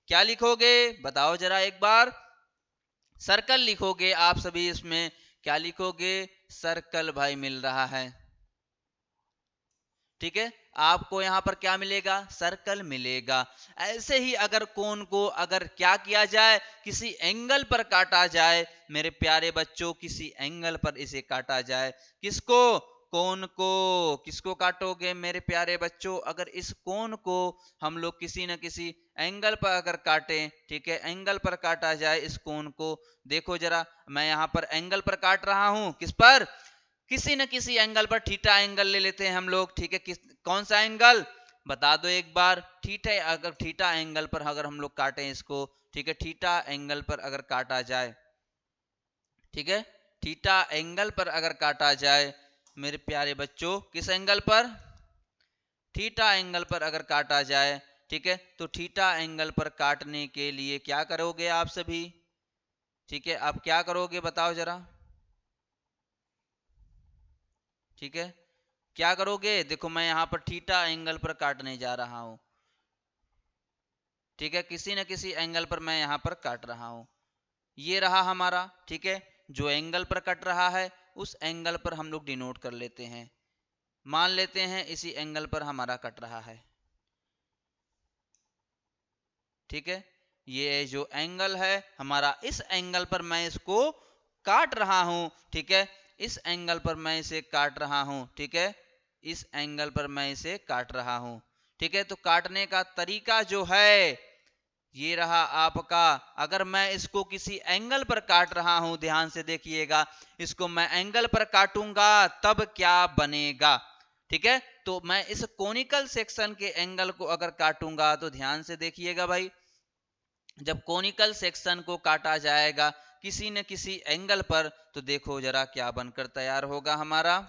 A: क्या लिखोगे बताओ जरा एक बार, सर्कल लिखोगे आप सभी, इसमें क्या लिखोगे, सर्कल भाई मिल रहा है, ठीक है। आपको यहां पर क्या मिलेगा, सर्कल मिलेगा। ऐसे ही अगर कोन को अगर क्या किया जाए, किसी एंगल पर काटा जाए मेरे प्यारे बच्चों, किसी एंगल पर इसे काटा जाए, किसको, कोन को, किसको काटोगे मेरे प्यारे बच्चों, अगर इस कोन को हम लोग किसी न किसी एंगल पर अगर काटें, ठीक है, एंगल पर काटा जाए इस कोन को, देखो जरा मैं यहां पर एंगल पर काट रहा हूं, किस पर, किसी न किसी एंगल पर, थीटा एंगल ले लेते हैं हम लोग, ठीक है, कौन सा एंगल बता दो एक बार, थीटा, अगर थीटा एंगल पर अगर हम लोग काटें इसको, ठीक है, थीटा एंगल पर अगर काटा जाए, ठीक है, थीटा एंगल पर अगर काटा जाए मेरे प्यारे बच्चों, किस एंगल पर, थीटा एंगल पर अगर काटा जाए, ठीक है, तो थीटा एंगल पर काटने के लिए क्या करोगे आप सभी, ठीक है, आप क्या करोगे बताओ जरा, ठीक है, क्या करोगे, देखो मैं यहां पर थीटा एंगल पर काटने जा रहा हूं, ठीक है, किसी न किसी एंगल पर मैं यहां पर काट रहा हूं, ये रहा हमारा, ठीक है, जो एंगल पर कट रहा है उस एंगल पर हम लोग डिनोट कर लेते हैं, मान लेते हैं इसी एंगल पर हमारा कट रहा है, ठीक है, ये जो एंगल है हमारा, इस एंगल पर मैं इसको काट रहा हूं, ठीक है, इस एंगल पर मैं इसे काट रहा हूं, ठीक है, इस एंगल पर मैं इसे काट रहा हूं, ठीक है। तो काटने का तरीका जो है ये रहा आपका, अगर मैं इसको किसी एंगल पर काट रहा हूं, ध्यान से देखिएगा, इसको मैं एंगल पर काटूंगा तब क्या बनेगा, ठीक है। तो मैं इस कोनिकल सेक्शन के एंगल को अगर काटूंगा तो ध्यान से देखिएगा भाई, जब कोनिकल सेक्शन को काटा जाएगा किसी न किसी एंगल पर, तो देखो जरा क्या बनकर तैयार होगा हमारा,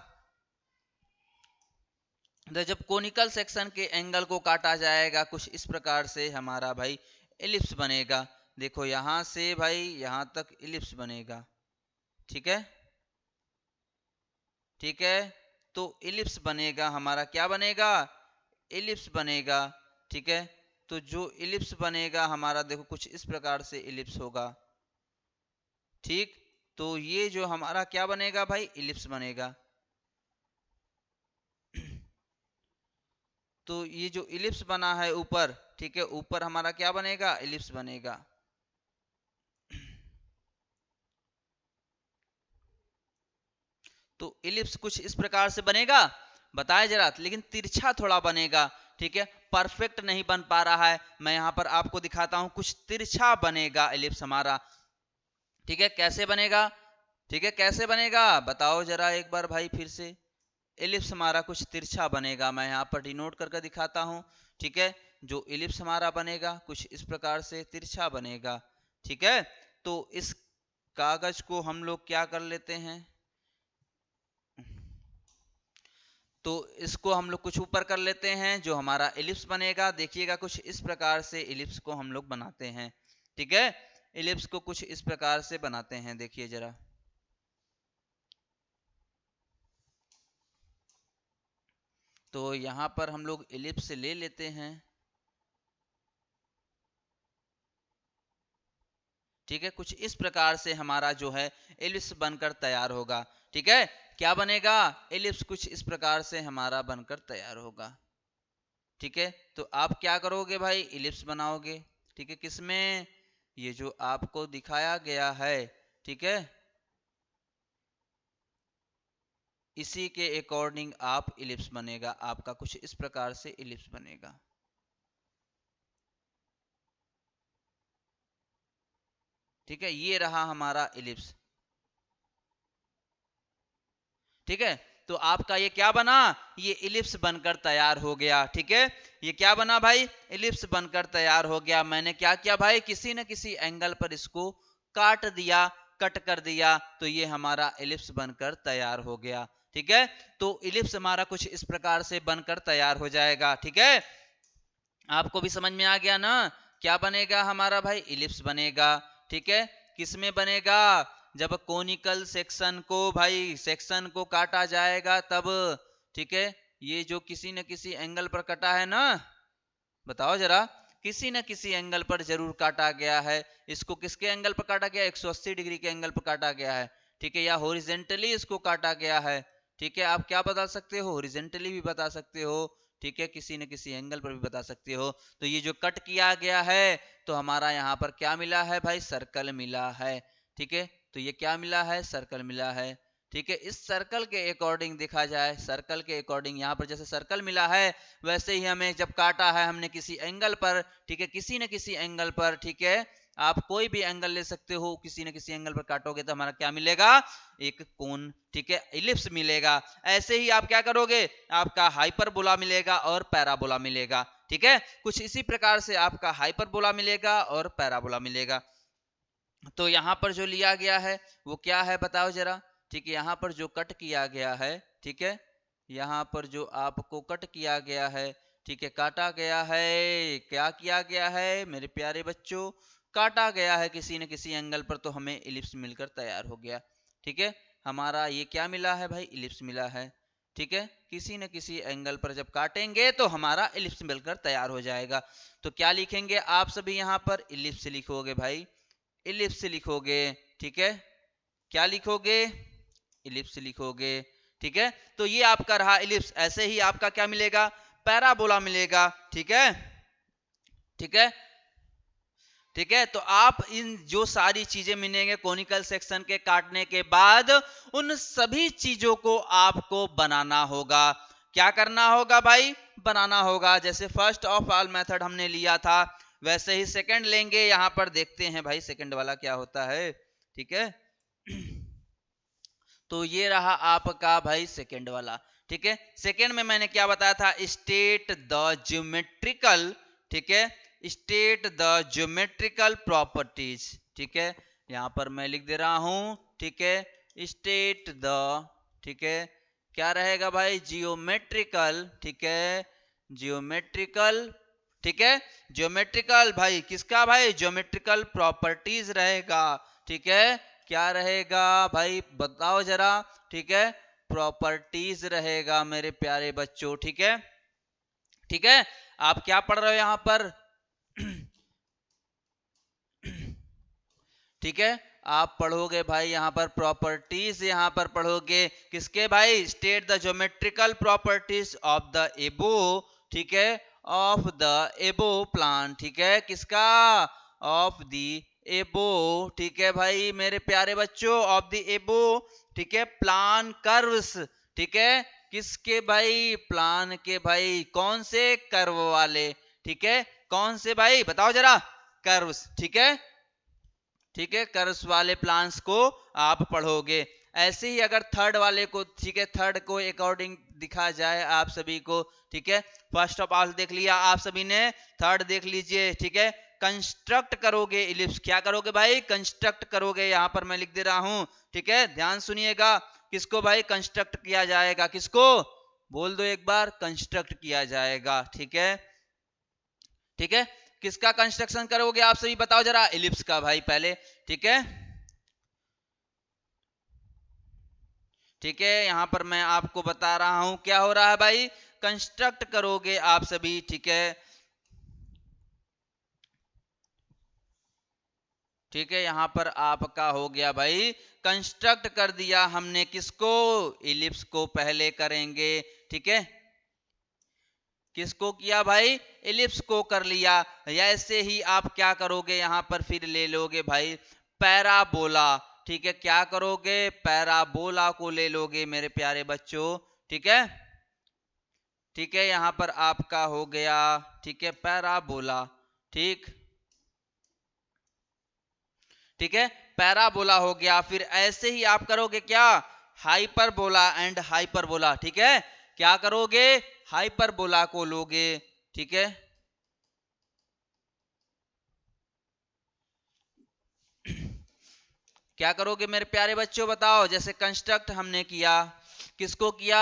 A: तो जब कोनिकल सेक्शन के एंगल को काटा जाएगा कुछ इस प्रकार से हमारा भाई एलिप्स बनेगा, देखो यहां से भाई यहां तक एलिप्स बनेगा, ठीक है, ठीक है। तो एलिप्स बनेगा हमारा, क्या बनेगा, एलिप्स बनेगा, ठीक है। तो जो एलिप्स बनेगा हमारा देखो कुछ इस प्रकार से एलिप्स होगा, ठीक। तो ये जो हमारा क्या बनेगा भाई, एलिप्स बनेगा। तो ये जो इलिप्स बना है ऊपर, ठीक है, ऊपर हमारा क्या बनेगा, इलिप्स बनेगा। तो इलिप्स कुछ इस प्रकार से बनेगा, बताया जरा, लेकिन तिरछा थोड़ा बनेगा, ठीक है, परफेक्ट नहीं बन पा रहा है, मैं यहां पर आपको दिखाता हूं, कुछ तिरछा बनेगा इलिप्स हमारा, ठीक है, कैसे बनेगा, ठीक है, कैसे बनेगा बताओ जरा एक बार भाई फिर से, इलिप्स हमारा कुछ तिरछा बनेगा, मैं यहाँ पर डिनोट करके दिखाता हूँ, ठीक है, जो इलिप्स हमारा बनेगा कुछ इस प्रकार से तिरछा बनेगा, ठीक है। तो इस कागज को हम लोग क्या कर लेते हैं, तो इसको हम लोग कुछ ऊपर कर लेते हैं, जो हमारा इलिप्स बनेगा देखिएगा कुछ इस प्रकार से इलिप्स को हम लोग बनाते हैं, ठीक है, इलिप्स को कुछ इस प्रकार से बनाते हैं, देखिए जरा, तो यहां पर हम लोग इलिप्स ले लेते हैं, ठीक है, कुछ इस प्रकार से हमारा जो है एलिप्स बनकर तैयार होगा, ठीक है, क्या बनेगा, एलिप्स कुछ इस प्रकार से हमारा बनकर तैयार होगा, ठीक है। तो आप क्या करोगे भाई, एलिप्स बनाओगे, ठीक है, किसमें, ये जो आपको दिखाया गया है, ठीक है, इसी के अकॉर्डिंग आप एलिप्स बनेगा आपका, कुछ इस प्रकार से एलिप्स बनेगा, ठीक है, ये रहा हमारा एलिप्स, ठीक है। तो आपका ये क्या बना, ये इलिप्स बनकर तैयार हो गया, ठीक है, ये क्या बना भाई, इलिप्स बनकर तैयार हो गया, मैंने क्या किया भाई, किसी न किसी एंगल पर इसको काट दिया, कट कर दिया, तो ये हमारा इलिप्स बनकर तैयार हो गया, ठीक है। तो इलिप्स हमारा कुछ इस प्रकार से बनकर तैयार हो जाएगा। ठीक है, आपको भी समझ में आ गया ना, क्या बनेगा हमारा भाई, इलिप्स बनेगा। ठीक है, किसमें बनेगा, जब कोनिकल सेक्शन को भाई, सेक्शन को काटा जाएगा तब। ठीक है, ये जो किसी न किसी एंगल पर कटा है ना, बताओ जरा, किसी न किसी एंगल पर जरूर काटा गया है। इसको किसके एंगल पर काटा गया, 180 डिग्री के एंगल पर काटा गया है। ठीक है, या हॉरिजेंटली इसको काटा गया है। ठीक है, आप क्या बता सकते हो, हॉरिजेंटली भी बता सकते हो। ठीक है, किसी न किसी एंगल पर भी बता सकते हो। तो ये जो कट किया गया है, तो हमारा यहाँ पर क्या मिला है भाई, सर्कल मिला है। ठीक है, तो ये क्या मिला है, सर्कल मिला है। ठीक है, इस सर्कल के अकॉर्डिंग देखा जाए, सर्कल के अकॉर्डिंग यहाँ पर जैसे सर्कल मिला है, वैसे ही हमें जब काटा है हमने किसी एंगल पर, ठीक है, किसी न किसी एंगल पर, ठीक है, आप कोई भी एंगल ले सकते हो, किसी न किसी एंगल पर काटोगे तो हमारा क्या मिलेगा, एक कोन, ठीक है, इलिप्स मिलेगा। ऐसे ही आप क्या करोगे, आपका हाइपरबोला मिलेगा और पैराबोला मिलेगा। ठीक है, कुछ इसी प्रकार से आपका हाइपरबोला मिलेगा और पैराबोला मिलेगा। तो यहां पर जो लिया गया है वो क्या है, बताओ जरा। ठीक है, यहां पर जो कट किया गया है, ठीक है, यहां पर जो आपको कट किया गया है, ठीक है, काटा गया है, क्या किया गया है मेरे प्यारे बच्चों, काटा गया है किसी न किसी एंगल पर, तो हमें इलिप्स मिलकर तैयार हो गया। ठीक है, हमारा ये क्या मिला है भाई, इलिप्स मिला है। ठीक है, किसी न किसी एंगल पर जब काटेंगे तो हमारा इलिप्स मिलकर तैयार हो जाएगा। तो क्या लिखेंगे आप सभी, यहां पर इलिप्स लिखोगे भाई, इलिप्स लिखोगे। ठीक है, क्या लिखोगे, इलिप्स लिखोगे। ठीक है, तो ये आपका रहा इलिप्स। ऐसे ही आपका क्या मिलेगा, पैराबोला मिलेगा। ठीक है, ठीक है, ठीक है, तो आप इन जो सारी चीजें मिलेंगे कोनिकल सेक्शन के काटने के बाद, उन सभी चीजों को आपको बनाना होगा। क्या करना होगा भाई, बनाना होगा। जैसे फर्स्ट ऑफ ऑल मेथड हमने लिया था, वैसे ही सेकंड लेंगे। यहां पर देखते हैं भाई सेकंड वाला क्या होता है। ठीक है, तो ये रहा आपका भाई सेकंड वाला। ठीक है, सेकंड में मैंने क्या बताया था, स्टेट द ज्योमेट्रिकल, ठीक है, स्टेट द ज्योमेट्रिकल प्रॉपर्टीज। ठीक है, यहां पर मैं लिख दे रहा हूं, ठीक है, स्टेट द, ठीक है, क्या रहेगा भाई, जियोमेट्रिकल, ठीक है, जियोमेट्रिकल, ठीक है, ज्योमेट्रिकल भाई किसका भाई, ज्योमेट्रिकल प्रॉपर्टीज रहेगा। ठीक है, क्या रहेगा भाई बताओ जरा। ठीक है, प्रॉपर्टीज रहेगा मेरे प्यारे बच्चों। ठीक है, ठीक है, आप क्या पढ़ रहे हो यहां पर ठीक है, आप पढ़ोगे भाई यहां पर प्रॉपर्टीज, यहां पर पढ़ोगे किसके भाई, state the geometrical properties of the एबो, ठीक है, ऑफ द एबो प्लान। ठीक है, किसका, ऑफ द एबो, ठीक है भाई मेरे प्यारे बच्चों, ऑफ द एबो, ठीक है, प्लान कर्व्स। ठीक है, किसके भाई, प्लान के भाई, कौन से, कर्व वाले। ठीक है, कौन से भाई बताओ जरा, कर्व्स। ठीक है, ठीक है, कर्व्स वाले प्लान्स को आप पढ़ोगे। ऐसे ही अगर थर्ड वाले को, ठीक है, थर्ड को अकॉर्डिंग दिखा जाए आप सभी को। ठीक है, फर्स्ट ऑफ ऑल देख लिया आप सभी ने, थर्ड देख लीजिए। ठीक है, कंस्ट्रक्ट करोगे इलिप्स, क्या करोगे भाई, कंस्ट्रक्ट करोगे। यहां पर मैं लिख दे रहा हूं। ठीक है, ध्यान सुनिएगा, किसको भाई कंस्ट्रक्ट किया जाएगा, किसको, बोल दो एक बार, कंस्ट्रक्ट किया जाएगा। ठीक है, ठीक है, किसका कंस्ट्रक्शन करोगे आप सभी बताओ जरा, इलिप्स का भाई पहले। ठीक है, ठीक है, यहां पर मैं आपको बता रहा हूं क्या हो रहा है भाई, कंस्ट्रक्ट करोगे आप सभी। ठीक है, ठीक है, यहां पर आपका हो गया भाई, कंस्ट्रक्ट कर दिया हमने किसको, इलिप्स को पहले करेंगे। ठीक है, किसको किया भाई, इलिप्स को कर लिया। ऐसे ही आप क्या करोगे, यहां पर फिर ले लोगे भाई पैराबोला। ठीक है, क्या करोगे, पैराबोला को ले लोगे मेरे प्यारे बच्चों। ठीक है, ठीक है, यहां पर आपका हो गया, ठीक है, पैराबोला। ठीक, ठीक है, पैराबोला हो गया। फिर ऐसे ही आप करोगे क्या, हाइपरबोला एंड हाइपरबोला। ठीक है, क्या करोगे, हाइपरबोला को लोगे। ठीक है, क्या करोगे मेरे प्यारे बच्चों बताओ, जैसे कंस्ट्रक्ट हमने किया, किसको किया,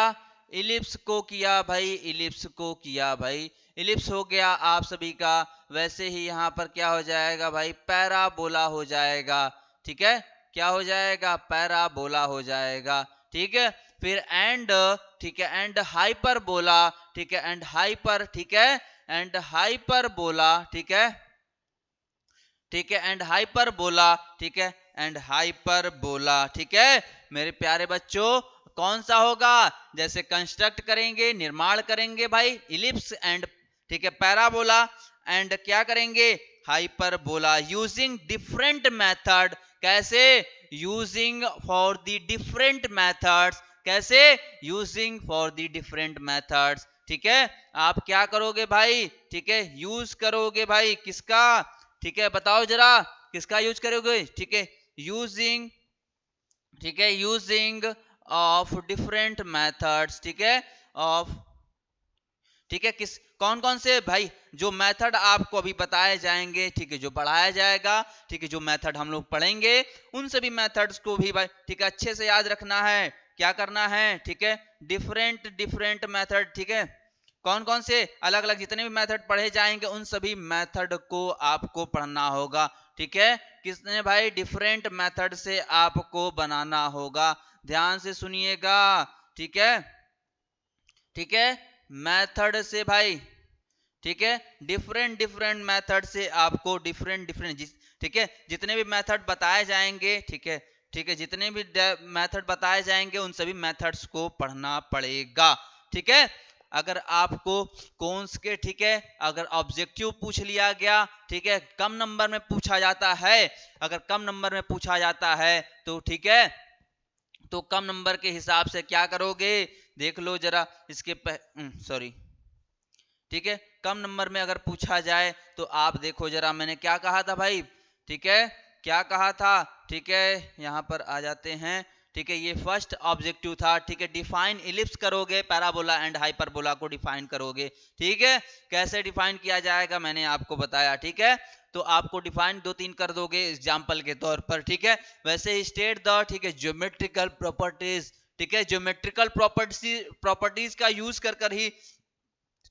A: इलिप्स को किया भाई, इलिप्स को किया भाई, इलिप्स हो गया आप सभी का। वैसे ही यहाँ पर क्या हो जाएगा भाई, पैराबोला हो जाएगा, ठीक है, क्या हो जाएगा, पैराबोला हो जाएगा, ठीक है। फिर एंड, ठीक है, एंड हाइपरबोला, ठीक है, एंड हाइपर, ठीक है, एंड हाइपरबोला, ठीक है, ठीक है, एंड हाइपरबोला, ठीक है, एंड हाइपरबोला, ठीक है। मेरे प्यारे बच्चों कौन सा होगा, जैसे कंस्ट्रक्ट करेंगे, निर्माण करेंगे भाई, इलिप्स एंड, ठीक है, पैराबोला एंड क्या करेंगे, हाइपरबोला, यूजिंग डिफरेंट मेथड। कैसे, using for the different methods, कैसे, using for the different methods, ठीक है। आप क्या करोगे भाई, ठीक है, यूज करोगे भाई किसका, ठीक है, बताओ जरा किसका यूज करोगे, ठीक है, यूजिंग, ठीक है, यूजिंग ऑफ डिफरेंट मेथड्स, ठीक है, ऑफ, ठीक है, किस, कौन कौन से भाई, जो मेथड आपको अभी बताए जाएंगे, ठीक है, जो पढ़ाया जाएगा, ठीक है, जो मेथड हम लोग पढ़ेंगे उन सभी मेथड्स को भी भाई, ठीक है, अच्छे से याद रखना है, क्या करना है, ठीक है, डिफरेंट डिफरेंट मेथड, ठीक है, कौन कौन से अलग अलग जितने भी मेथड पढ़े जाएंगे उन सभी मेथड को आपको पढ़ना होगा, ठीक है। किसने भाई, डिफरेंट मेथड से आपको बनाना होगा, ध्यान से सुनिएगा, ठीक है, ठीक है, मेथड से भाई, ठीक है, डिफरेंट डिफरेंट मेथड से आपको डिफरेंट डिफरेंट, ठीक है, जितने भी मेथड बताए जाएंगे, ठीक है, ठीक है, जितने भी मेथड बताए जाएंगे उन सभी मेथड्स को पढ़ना पड़ेगा, ठीक है। अगर आपको कौन के, ठीक है, अगर ऑब्जेक्टिव पूछ लिया गया, ठीक है, कम नंबर में पूछा जाता है, अगर कम नंबर में पूछा जाता है तो ठीक है, तो कम नंबर के हिसाब से क्या करोगे, देख लो जरा इसके सॉरी, ठीक है, कम नंबर में अगर पूछा जाए तो आप देखो जरा मैंने क्या कहा था भाई, ठीक है, क्या कहा था, ठीक है, यहां पर आ जाते हैं, ठीक है, ये फर्स्ट ऑब्जेक्टिव था, ठीक है, डिफाइन इलिप्स करोगे, पैराबोला एंड हाइपरबोला को डिफाइन करोगे, ठीक है, कैसे डिफाइन किया जाएगा मैंने आपको बताया, ठीक है, तो आपको डिफाइन दो तीन कर दोगे एग्जाम्पल के तौर पर, ठीक है। वैसे ही स्टेट द, ठीक है, ज्योमेट्रिकल प्रॉपर्टीज, ठीक है, ज्योमेट्रिकल प्रॉपर्टीज का यूज कर कर ही,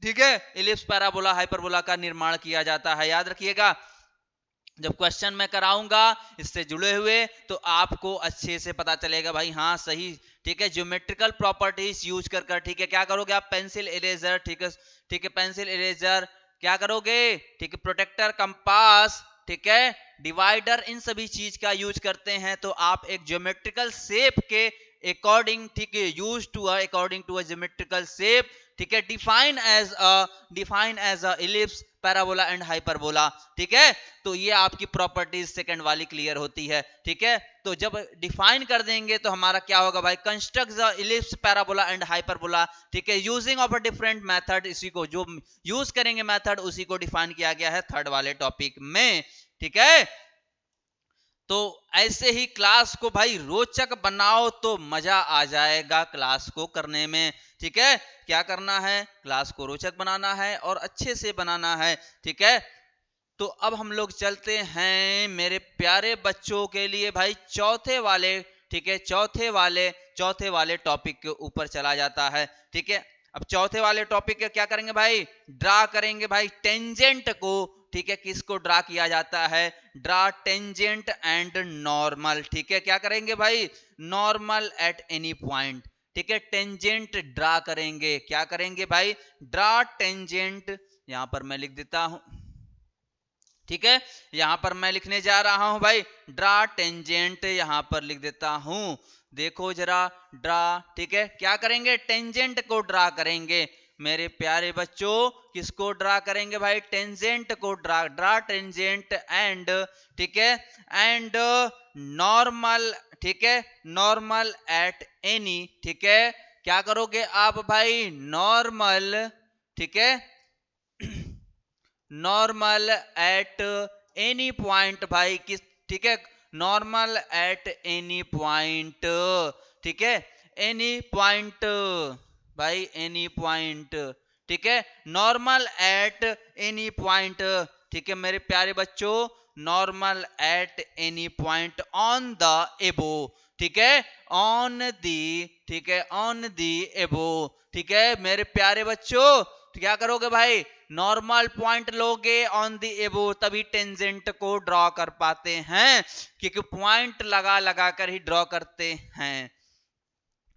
A: ठीक है, इलिप्स पैराबोला हाइपरबोला का निर्माण किया जाता है, याद रखिएगा। जब क्वेश्चन मैं कराऊंगा इससे जुड़े हुए तो आपको अच्छे से पता चलेगा भाई, हाँ सही, ठीक है, ज्योमेट्रिकल प्रॉपर्टीज यूज कर कर, ठीक है, क्या करोगे आप, पेंसिल इरेजर, ठीक है, ठीक है, पेंसिल इरेजर, क्या करोगे, ठीक है, प्रोटेक्टर, कंपास, ठीक है, डिवाइडर, इन सभी चीज का यूज करते हैं तो आप एक ज्योमेट्रिकल शेप के अकॉर्डिंग, ठीक है, use to according to a geometrical shape, ठीक है, define as a ellipse parabola and hyperbola, ठीक है। तो ये आपकी प्रॉपर्टीज सेकंड वाली क्लियर होती है, ठीक है। तो जब डिफाइन कर देंगे तो हमारा क्या होगा भाई, construct the ellipse parabola and hyperbola, ठीक है, using of a different method, इसी को जो यूज करेंगे मेथड उसी को डिफाइन किया गया है थर्ड वाले टॉपिक में, ठीक है। तो ऐसे ही क्लास को भाई रोचक बनाओ तो मजा आ जाएगा क्लास को करने में, ठीक है, क्या करना है, क्लास को रोचक बनाना है और अच्छे से बनाना है, ठीक है। तो अब हम लोग चलते हैं मेरे प्यारे बच्चों के लिए भाई चौथे वाले, ठीक है, चौथे वाले टॉपिक के ऊपर चला जाता है, ठीक है। अब चौथे वाले टॉपिक के क्या करेंगे भाई, ड्रा करेंगे भाई टेंजेंट को, ठीक है, किसको ड्रा किया जाता है, ड्रा टेंजेंट एंड नॉर्मल, ठीक है, क्या करेंगे भाई, नॉर्मल एट एनी पॉइंट, ठीक है, टेंजेंट ड्रा करेंगे, क्या करेंगे भाई, ड्रा टेंजेंट, यहां पर मैं लिख देता हूं, ठीक है, यहां पर मैं लिखने जा रहा हूं भाई ड्रा टेंजेंट, यहां पर लिख देता हूं, देखो जरा ड्रा, ठीक है, क्या करेंगे, टेंजेंट को ड्रा करेंगे मेरे प्यारे बच्चों, किसको ड्रा करेंगे भाई, टेंजेंट को ड्रा टेंजेंट एंड, ठीक है, एंड नॉर्मल, ठीक है, नॉर्मल एट एनी, ठीक है, क्या करोगे आप भाई, नॉर्मल, ठीक है, नॉर्मल एट एनी पॉइंट भाई, किस, ठीक है, नॉर्मल एट एनी पॉइंट, ठीक है, एनी पॉइंट भाई, एनी पॉइंट, ठीक है, नॉर्मल एट एनी पॉइंट, ठीक है मेरे प्यारे बच्चों, normal at any point on the एबो, ठीक है, ऑन दी, ठीक है, ऑन दी एबो, ठीक है मेरे प्यारे बच्चों। तो क्या करोगे भाई, नॉर्मल पॉइंट लोगे ऑन दी एबो, तभी टेंजेंट को ड्रॉ कर पाते हैं, क्योंकि पॉइंट लगा लगा कर ही ड्रॉ करते हैं।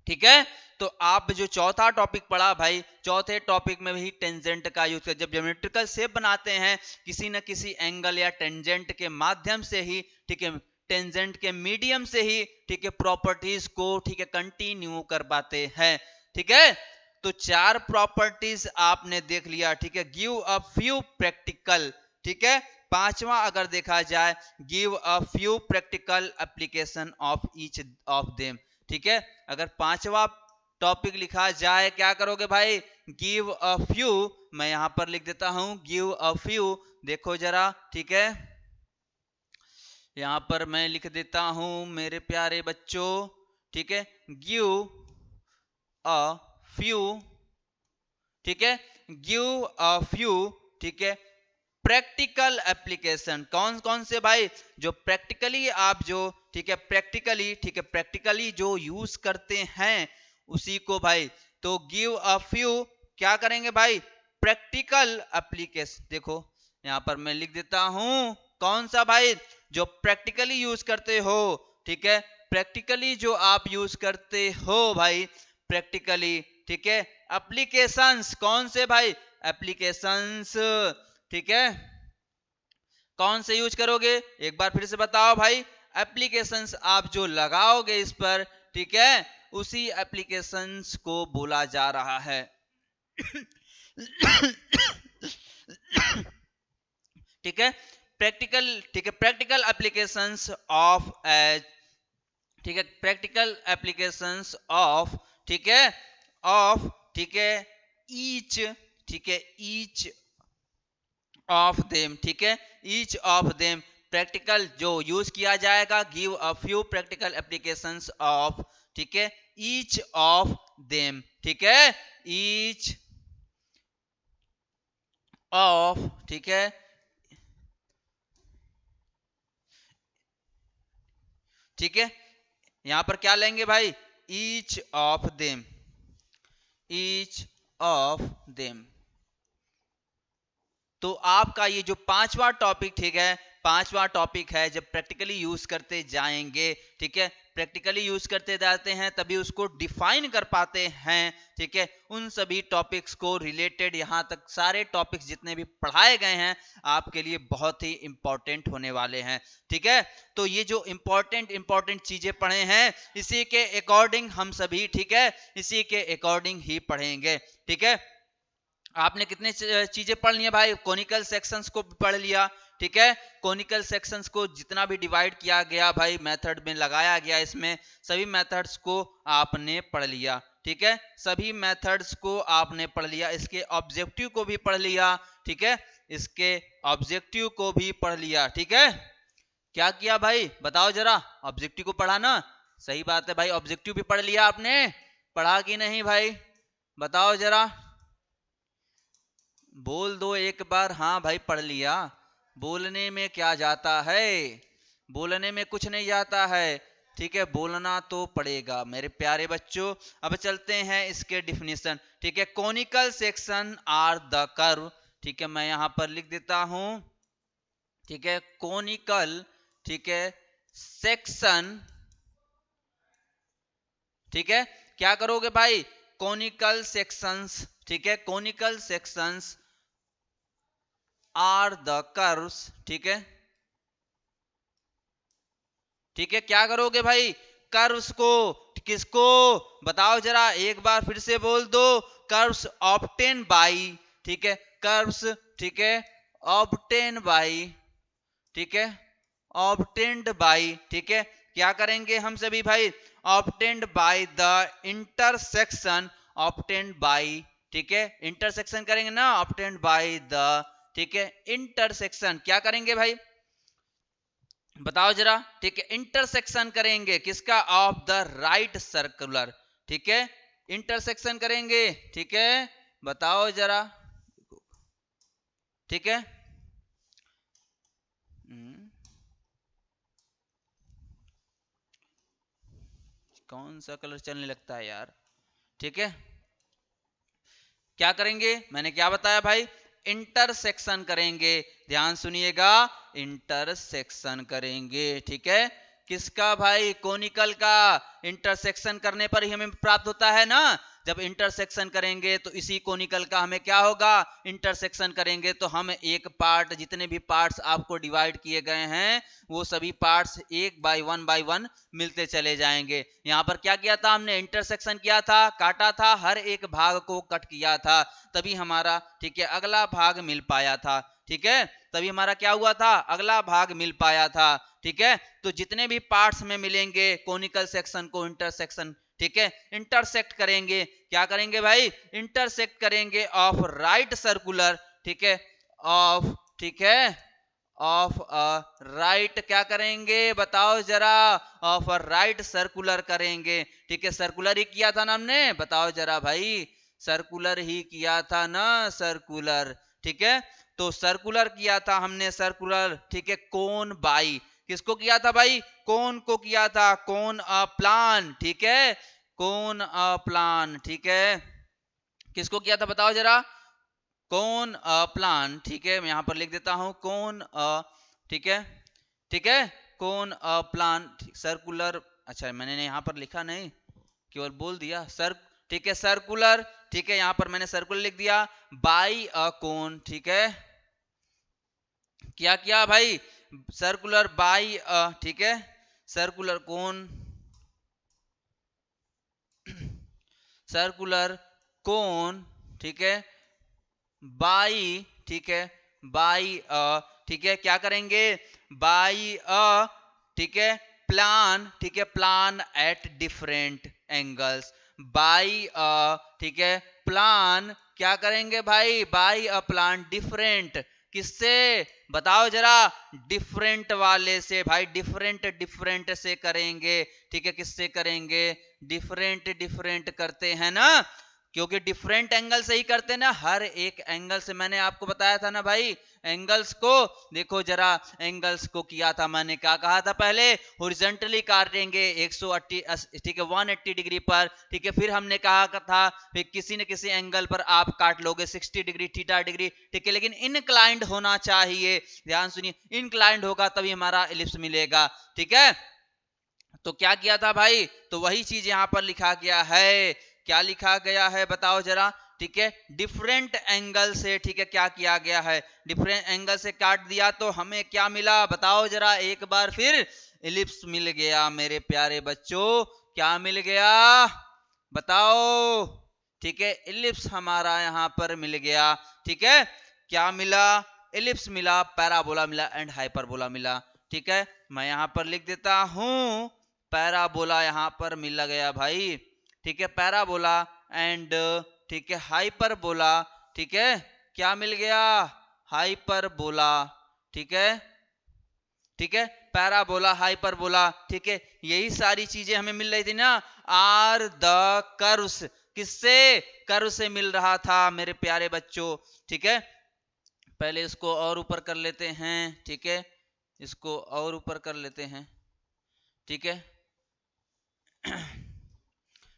A: ठीक है, तो आप जो चौथा टॉपिक पढ़ा भाई, चौथे टॉपिक में भी टेंजेंट का यूज कर, जब ज्योमेट्रिकल शेप बनाते हैं किसी न किसी एंगल या टेंजेंट के माध्यम से ही, ठीक है, टेंजेंट के मीडियम से ही, ठीक है, प्रॉपर्टीज को, ठीक है, कंटिन्यू कर पाते हैं। ठीक है, तो चार प्रॉपर्टीज आपने देख लिया। ठीक है, गिव अ फ्यू प्रैक्टिकल, ठीक है, पांचवा अगर देखा जाए, give a few practical application of each of them. ठीक है, अगर पांचवा टॉपिक लिखा जाए, क्या करोगे भाई, गिव अ फ्यू, मैं यहां पर लिख देता हूं गिव अ फ्यू, देखो जरा, ठीक है, यहां पर मैं लिख देता हूं मेरे प्यारे बच्चों, ठीक है, गिव अ फ्यू, ठीक है, गिव अ फ्यू, ठीक है, प्रैक्टिकल एप्लीकेशन, कौन कौन से भाई, जो प्रैक्टिकली आप जो, ठीक है, प्रैक्टिकली, ठीक है, प्रैक्टिकली जो यूज करते हैं उसी को भाई। तो गिव अ फ्यू, क्या करेंगे भाई, प्रैक्टिकल एप्लीकेशन, देखो यहां पर मैं लिख देता हूं, कौन सा भाई, जो प्रैक्टिकली यूज करते हो, ठीक है, प्रैक्टिकली जो आप यूज करते हो भाई, प्रैक्टिकली, ठीक है, एप्लीकेशंस, कौन से भाई, एप्लीकेशंस, ठीक है, कौन से यूज करोगे, एक बार फिर से बताओ भाई, एप्लीकेशंस आप जो लगाओगे इस पर, ठीक है, उसी एप्लीकेशंस को बोला जा रहा है। ठीक है, प्रैक्टिकल, ठीक है, प्रैक्टिकल एप्लीकेशंस ऑफ एज, ठीक है, प्रैक्टिकल एप्लीकेशंस ऑफ, ठीक है, ऑफ, ठीक है, ईच, ठीक है, ईच ऑफ देम, ठीक है, ईच ऑफ देम, प्रैक्टिकल जो यूज किया जाएगा, give a few practical applications of, ठीक है, ईच ऑफ देम, ठीक है, ईच ऑफ, ठीक है, ठीक है, यहां पर क्या लेंगे भाई, each of them, each of them. तो आपका ये जो पांचवा टॉपिक, ठीक है, पांचवा टॉपिक है, जब प्रैक्टिकली यूज करते जाएंगे, ठीक है, प्रैक्टिकली यूज करते जाते हैं तभी उसको डिफाइन कर पाते हैं। ठीक है, उन सभी टॉपिक्स को रिलेटेड यहां तक सारे टॉपिक्स जितने भी पढ़ाए गए हैं आपके लिए बहुत ही इंपॉर्टेंट होने वाले हैं। ठीक है, तो ये जो इंपॉर्टेंट इंपॉर्टेंट चीजें पढ़े हैं इसी के अकॉर्डिंग हम सभी, ठीक है, इसी के अकॉर्डिंग ही पढ़ेंगे। ठीक है, आपने कितने चीजें पढ़ ली भाई, कोनिकल सेक्शंस को पढ़ लिया, ठीक है, कोनिकल सेक्शंस को जितना भी डिवाइड किया गया भाई, मेथड में लगाया गया, इसमें सभी मेथड्स को आपने पढ़ लिया। ठीक है, सभी मेथड्स को आपने पढ़ लिया, इसके ऑब्जेक्टिव को भी पढ़ लिया, ठीक है, इसके ऑब्जेक्टिव को भी पढ़ लिया। ठीक है, क्या किया भाई बताओ जरा, ऑब्जेक्टिव को पढ़ा ना, सही बात है भाई, ऑब्जेक्टिव भी पढ़ लिया आपने, पढ़ा कि नहीं भाई, बताओ जरा, बोल दो एक बार, हाँ भाई पढ़ लिया, बोलने में क्या जाता है, बोलने में कुछ नहीं जाता है, ठीक है, बोलना तो पड़ेगा मेरे प्यारे बच्चों। अब चलते हैं इसके डिफिनीशन, ठीक है, conical section are the curve, ठीक है, मैं यहां पर लिख देता हूं, ठीक है, कोनिकल, ठीक है, सेक्शन, ठीक है, क्या करोगे भाई, कोनिकल सेक्शंस, ठीक है, conical sections are the curves, ठीक है, ठीक है, क्या करोगे भाई, कर्व्स को, किसको, बताओ जरा एक बार फिर से बोल दो, कर्व्स ऑब्टेन बाई, ठीक है, कर्व्स, ठीक है, ऑब्टेन बाई, ठीक है, ऑब्टेन्ड बाई, ठीक है, क्या करेंगे हम सभी भाई, obtained by the intersection, obtained by, ठीक है, इंटरसेक्शन करेंगे ना, ऑब्टेन्ड बाय द, ठीक है, इंटरसेक्शन, क्या करेंगे भाई बताओ जरा, ठीक है, इंटरसेक्शन करेंगे किसका, ऑफ द राइट सर्कुलर, ठीक है, इंटरसेक्शन करेंगे, ठीक है, बताओ जरा, ठीक है, कौन सा कलर चलने लगता है यार। ठीक है, क्या करेंगे, मैंने क्या बताया भाई, इंटरसेक्शन करेंगे। ध्यान सुनिएगा, इंटरसेक्शन करेंगे। ठीक है, किसका भाई, कोनिकल का। इंटरसेक्शन करने पर ही हमें प्राप्त होता है ना। जब इंटरसेक्शन करेंगे तो इसी कोनिकल का हमें क्या होगा, इंटरसेक्शन करेंगे तो हम एक पार्ट, जितने भी पार्ट्स आपको डिवाइड किए गए हैं वो सभी पार्ट्स एक बाय वन मिलते चले जाएंगे। यहां पर क्या किया था हमने, इंटरसेक्शन किया था, काटा था, हर एक भाग को कट किया था, तभी हमारा ठीक है अगला भाग मिल पाया था। ठीक है, तभी हमारा क्या हुआ था, अगला भाग मिल पाया था। ठीक है, तो जितने भी पार्ट्स में मिलेंगे कोनिकल सेक्शन को इंटरसेक्शन, ठीक है, इंटरसेक्ट करेंगे। क्या करेंगे भाई, इंटरसेक्ट करेंगे ऑफ राइट सर्कुलर। ठीक है, ऑफ, ठीक है, ऑफ राइट, क्या करेंगे बताओ जरा, ऑफ राइट सर्कुलर करेंगे। ठीक है, सर्कुलर ही किया था ना हमने, बताओ जरा भाई, सर्कुलर ही किया था ना, सर्कुलर। ठीक है, तो सर्कुलर किया था हमने, सर्कुलर। ठीक है, कोन बाई, किसको किया था भाई, कोन को किया था, कोन अ प्लान। ठीक है, कोन अ प्लान। ठीक है, किसको किया था बताओ जरा, कौन प्लान। ठीक है, मैं यहां पर लिख देता हूं कौन ठीक है, ठीक है, कौन प्लान सर्कुलर। अच्छा, मैंने यहां पर लिखा नहीं, केवल बोल दिया सर। ठीक है, सर्कुलर। ठीक है, यहां पर मैंने सर्कुलर लिख दिया, बाई अ कोन। ठीक है, क्या किया भाई, सर्कुलर बाई ठीक है, सर्कुलर कोन, सर्कुलर कोन। ठीक है, बाई, ठीक है, बाई ठीक है, क्या करेंगे, बाई ठीक है, प्लान। ठीक है, plan at different angles, by ठीक है, प्लान, क्या करेंगे भाई, बाई अ प्लान डिफरेंट, किससे बताओ जरा, डिफरेंट वाले से भाई, डिफरेंट डिफरेंट से करेंगे। ठीक है, किससे करेंगे, डिफरेंट डिफरेंट करते हैं ना, क्योंकि डिफरेंट एंगल से ही करते ना, हर एक एंगल से। मैंने आपको बताया था ना भाई, एंगल्स को देखो जरा, एंगल्स को किया था मैंने, क्या कहा था पहले, हॉरिजॉन्टली काटेंगे 180, ठीक है, 180 डिग्री पर। ठीक है, फिर हमने कहा था फिर किसी न किसी एंगल पर आप काट लोगे 60 डिग्री, थीटा डिग्री। ठीक है, लेकिन इनक्लाइंड होना चाहिए। ध्यान सुनिए, इनक्लाइंड होगा तभी हमारा एलिप्स मिलेगा। ठीक है, तो क्या किया था भाई, तो वही चीज यहां पर लिखा गया है, क्या लिखा गया है बताओ जरा। ठीक है, डिफरेंट एंगल से, ठीक है, क्या किया गया है, डिफरेंट एंगल से काट दिया तो हमें क्या मिला बताओ जरा एक बार फिर, एलिप्स मिल गया मेरे प्यारे बच्चों। क्या मिल गया बताओ। ठीक है, एलिप्स हमारा यहां पर मिल गया। ठीक है, क्या मिला, एलिप्स मिला, पैराबोला मिला एंड हाइपरबोला मिला। ठीक है, मैं यहां पर लिख देता हूं, पैराबोला यहां पर मिल गया भाई। ठीक है, पैराबोला एंड ठीक है हाइपरबोला। ठीक है, क्या मिल गया, हाइपरबोला। ठीक है, ठीक है, पैराबोला, हाइपरबोला। ठीक है, यही सारी चीजें हमें मिल रही थी ना, आर द कर्व्स, किससे, कर्व से मिल रहा था मेरे प्यारे बच्चों। ठीक है, पहले इसको और ऊपर कर लेते हैं। ठीक है, इसको और ऊपर कर लेते हैं। ठीक है,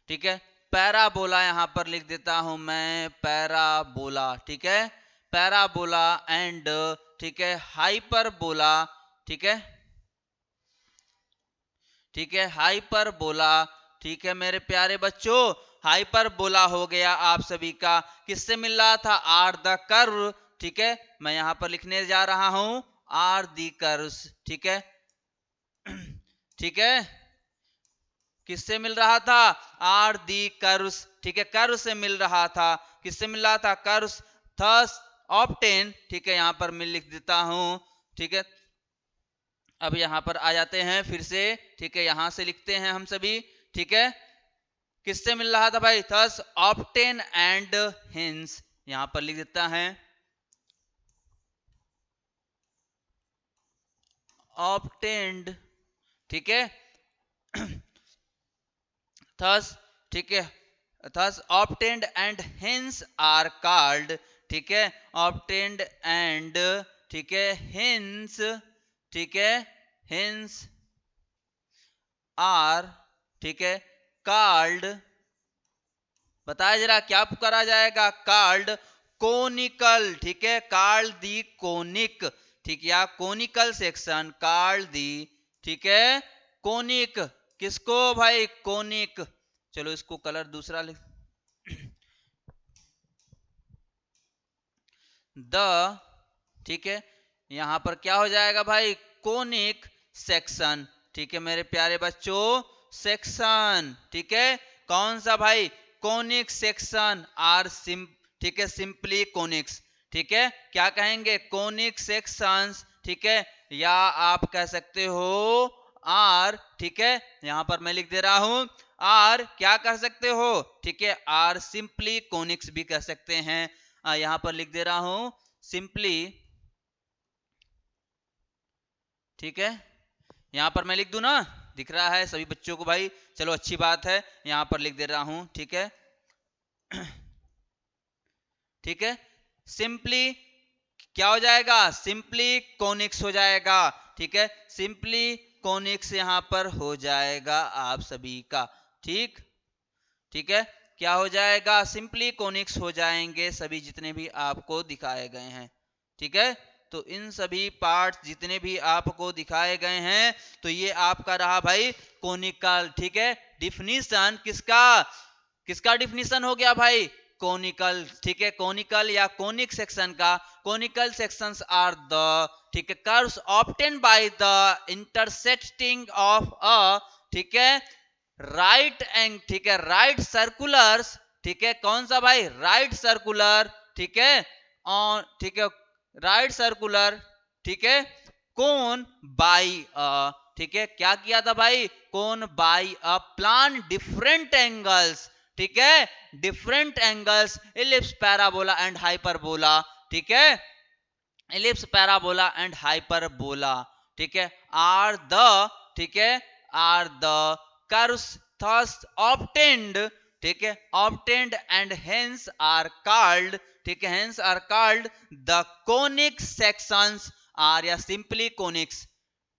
A: ठीक है, पैराबोला यहां पर लिख देता हूं मैं, पैराबोला। ठीक है, पैराबोला एंड ठीक है हाइपरबोला। ठीक है, ठीक है, हाइपरबोला। ठीक है मेरे प्यारे बच्चों, हाइपरबोला हो गया आप सभी का, किससे मिल रहा था, आर द कर्व। ठीक है, मैं यहां पर लिखने जा रहा हूं, आर दी कर्व्स। ठीक है, ठीक है, किससे मिल रहा था, आर दी कर्व्स। ठीक है, कर्व से मिल रहा था, किससे मिल रहा था, कर्व्स, थस ऑब्टेन। ठीक है, यहां पर मैं लिख देता हूं। ठीक है, अब यहां पर आ जाते हैं फिर से। ठीक है, यहां से लिखते हैं हम सभी। ठीक है, किससे मिल रहा था भाई, थस ऑब्टेन एंड हिंस, यहां पर लिख देता है ऑब्टेन्ड। ठीक है, थस, ठीक है, thus obtained and hence are called। ठीक है, obtained and ठीक है hence, ठीक है hence are ठीक है कॉल्ड, बताया जरा क्या करा जाएगा, कॉल्ड कोनिकल, ठीक है, कॉल्ड दी कोनिक, ठीक, या कोनिकल सेक्शन, कॉल्ड दी, ठीक है, कोनिक, किसको भाई, कोनिक। चलो इसको कलर दूसरा लिख, द, ठीक है, यहां पर क्या हो जाएगा भाई, कोनिक सेक्शन, ठीक है मेरे प्यारे बच्चों, सेक्शन, ठीक है, कौन सा भाई, कोनिक सेक्शन आर सिम, ठीक है, सिंपली कोनिक्स, ठीक है, क्या कहेंगे, कोनिक सेक्शंस, ठीक है, या आप कह सकते हो आर, ठीक है, यहां पर मैं लिख दे रहा हूं आर, क्या कह सकते हो, ठीक है, आर सिंपली कोनिक्स भी कह सकते हैं, यहां पर लिख दे रहा हूं सिंपली, ठीक है, यहां पर मैं लिख दूं ना, दिख रहा है सभी बच्चों को भाई, चलो अच्छी बात है, यहां पर लिख दे रहा हूं, ठीक है, ठीक है, सिंपली क्या हो जाएगा, सिंपली कोनिक्स हो जाएगा, ठीक है, सिंपली कोनिक्स यहां पर हो जाएगा आप सभी का, ठीक, ठीक है, क्या हो जाएगा, सिंपली कोनिक्स हो जाएंगे सभी जितने भी आपको दिखाए गए हैं, ठीक है, तो इन सभी पार्ट्स जितने भी आपको दिखाए गए हैं, तो ये आपका रहा भाई कोनिकल, ठीक है, डिफिनीशन किसका, किसका डिफिनीशन हो गया भाई, कोनिकल, ठीक है, कोनिकल या कोनिक सेक्शन का, कोनिकल सेक्शंस आर द, ठीक है, curves obtain by the intersecting of a, ठीक है, राइट एंग, ठीक है, राइट सर्कुलर्स, ठीक है, कौन सा भाई, राइट सर्कुलर, ठीक है, ऑन, ठीक है, राइट सर्कुलर, ठीक है, कोन बाई अ, ठीक है, क्या किया था भाई, cone by a plan different angles, ठीक है, different angles, ellipse parabola and hyperbola, ठीक है, इलिप्स पैराबोला एंड हाइपरबोला, ठीक है, आर द, ठीक है, are the curves thus obtained, ठीक है, obtained and hence are called, ठीक है, hence are called the conic sections are या simply conics,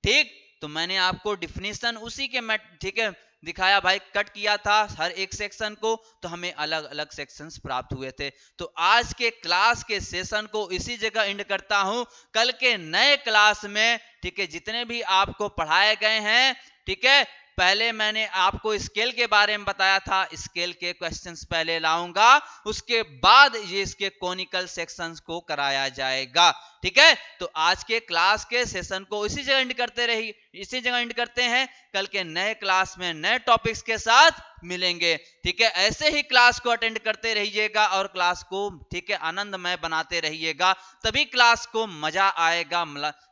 A: ठीक, तो मैंने आपको डिफिनीशन उसी के मैं, ठीक है, दिखाया भाई, कट किया था हर एक सेक्शन को, तो हमें अलग अलग सेक्शंस प्राप्त हुए थे, तो आज के क्लास के सेशन को इसी जगह एंड करता हूं, कल के नए क्लास में, ठीक है, जितने भी आपको पढ़ाए गए हैं, ठीक है, पहले मैंने आपको स्केल के बारे में बताया था, स्केल के क्वेश्चंस पहले लाऊंगा, उसके बाद ये इसके कॉनिकल सेक्शंस को कराया जाएगा, ठीक है, तो आज के क्लास के सेशन को इसी जगह एंड करते रही, इसी जगह एंड करते हैं, कल के नए क्लास में नए टॉपिक्स के साथ मिलेंगे, ठीक है, ऐसे ही क्लास को अटेंड करते रहिएगा और क्लास को, ठीक है, आनंदमय बनाते रहिएगा, तभी क्लास को मजा आएगा,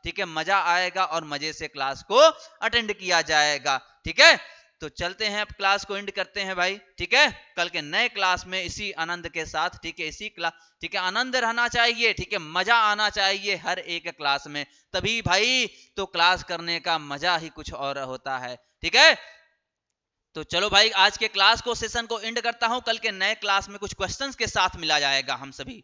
A: ठीक है, मजा आएगा और मजे से क्लास को अटेंड किया जाएगा, ठीक है, तो चलते हैं, अब क्लास को एंड करते हैं भाई, ठीक है, कल के नए क्लास में इसी आनंद के साथ, ठीक है, इसी क्लास, ठीक है, आनंद रहना चाहिए, ठीक है, मजा आना चाहिए हर एक क्लास में, तभी भाई तो क्लास करने का मजा ही कुछ और होता है, ठीक है, तो चलो भाई आज के क्लास को, सेशन को एंड करता हूं, कल के नए क्लास में कुछ क्वेश्चंस के साथ मिला जाएगा हम सभी।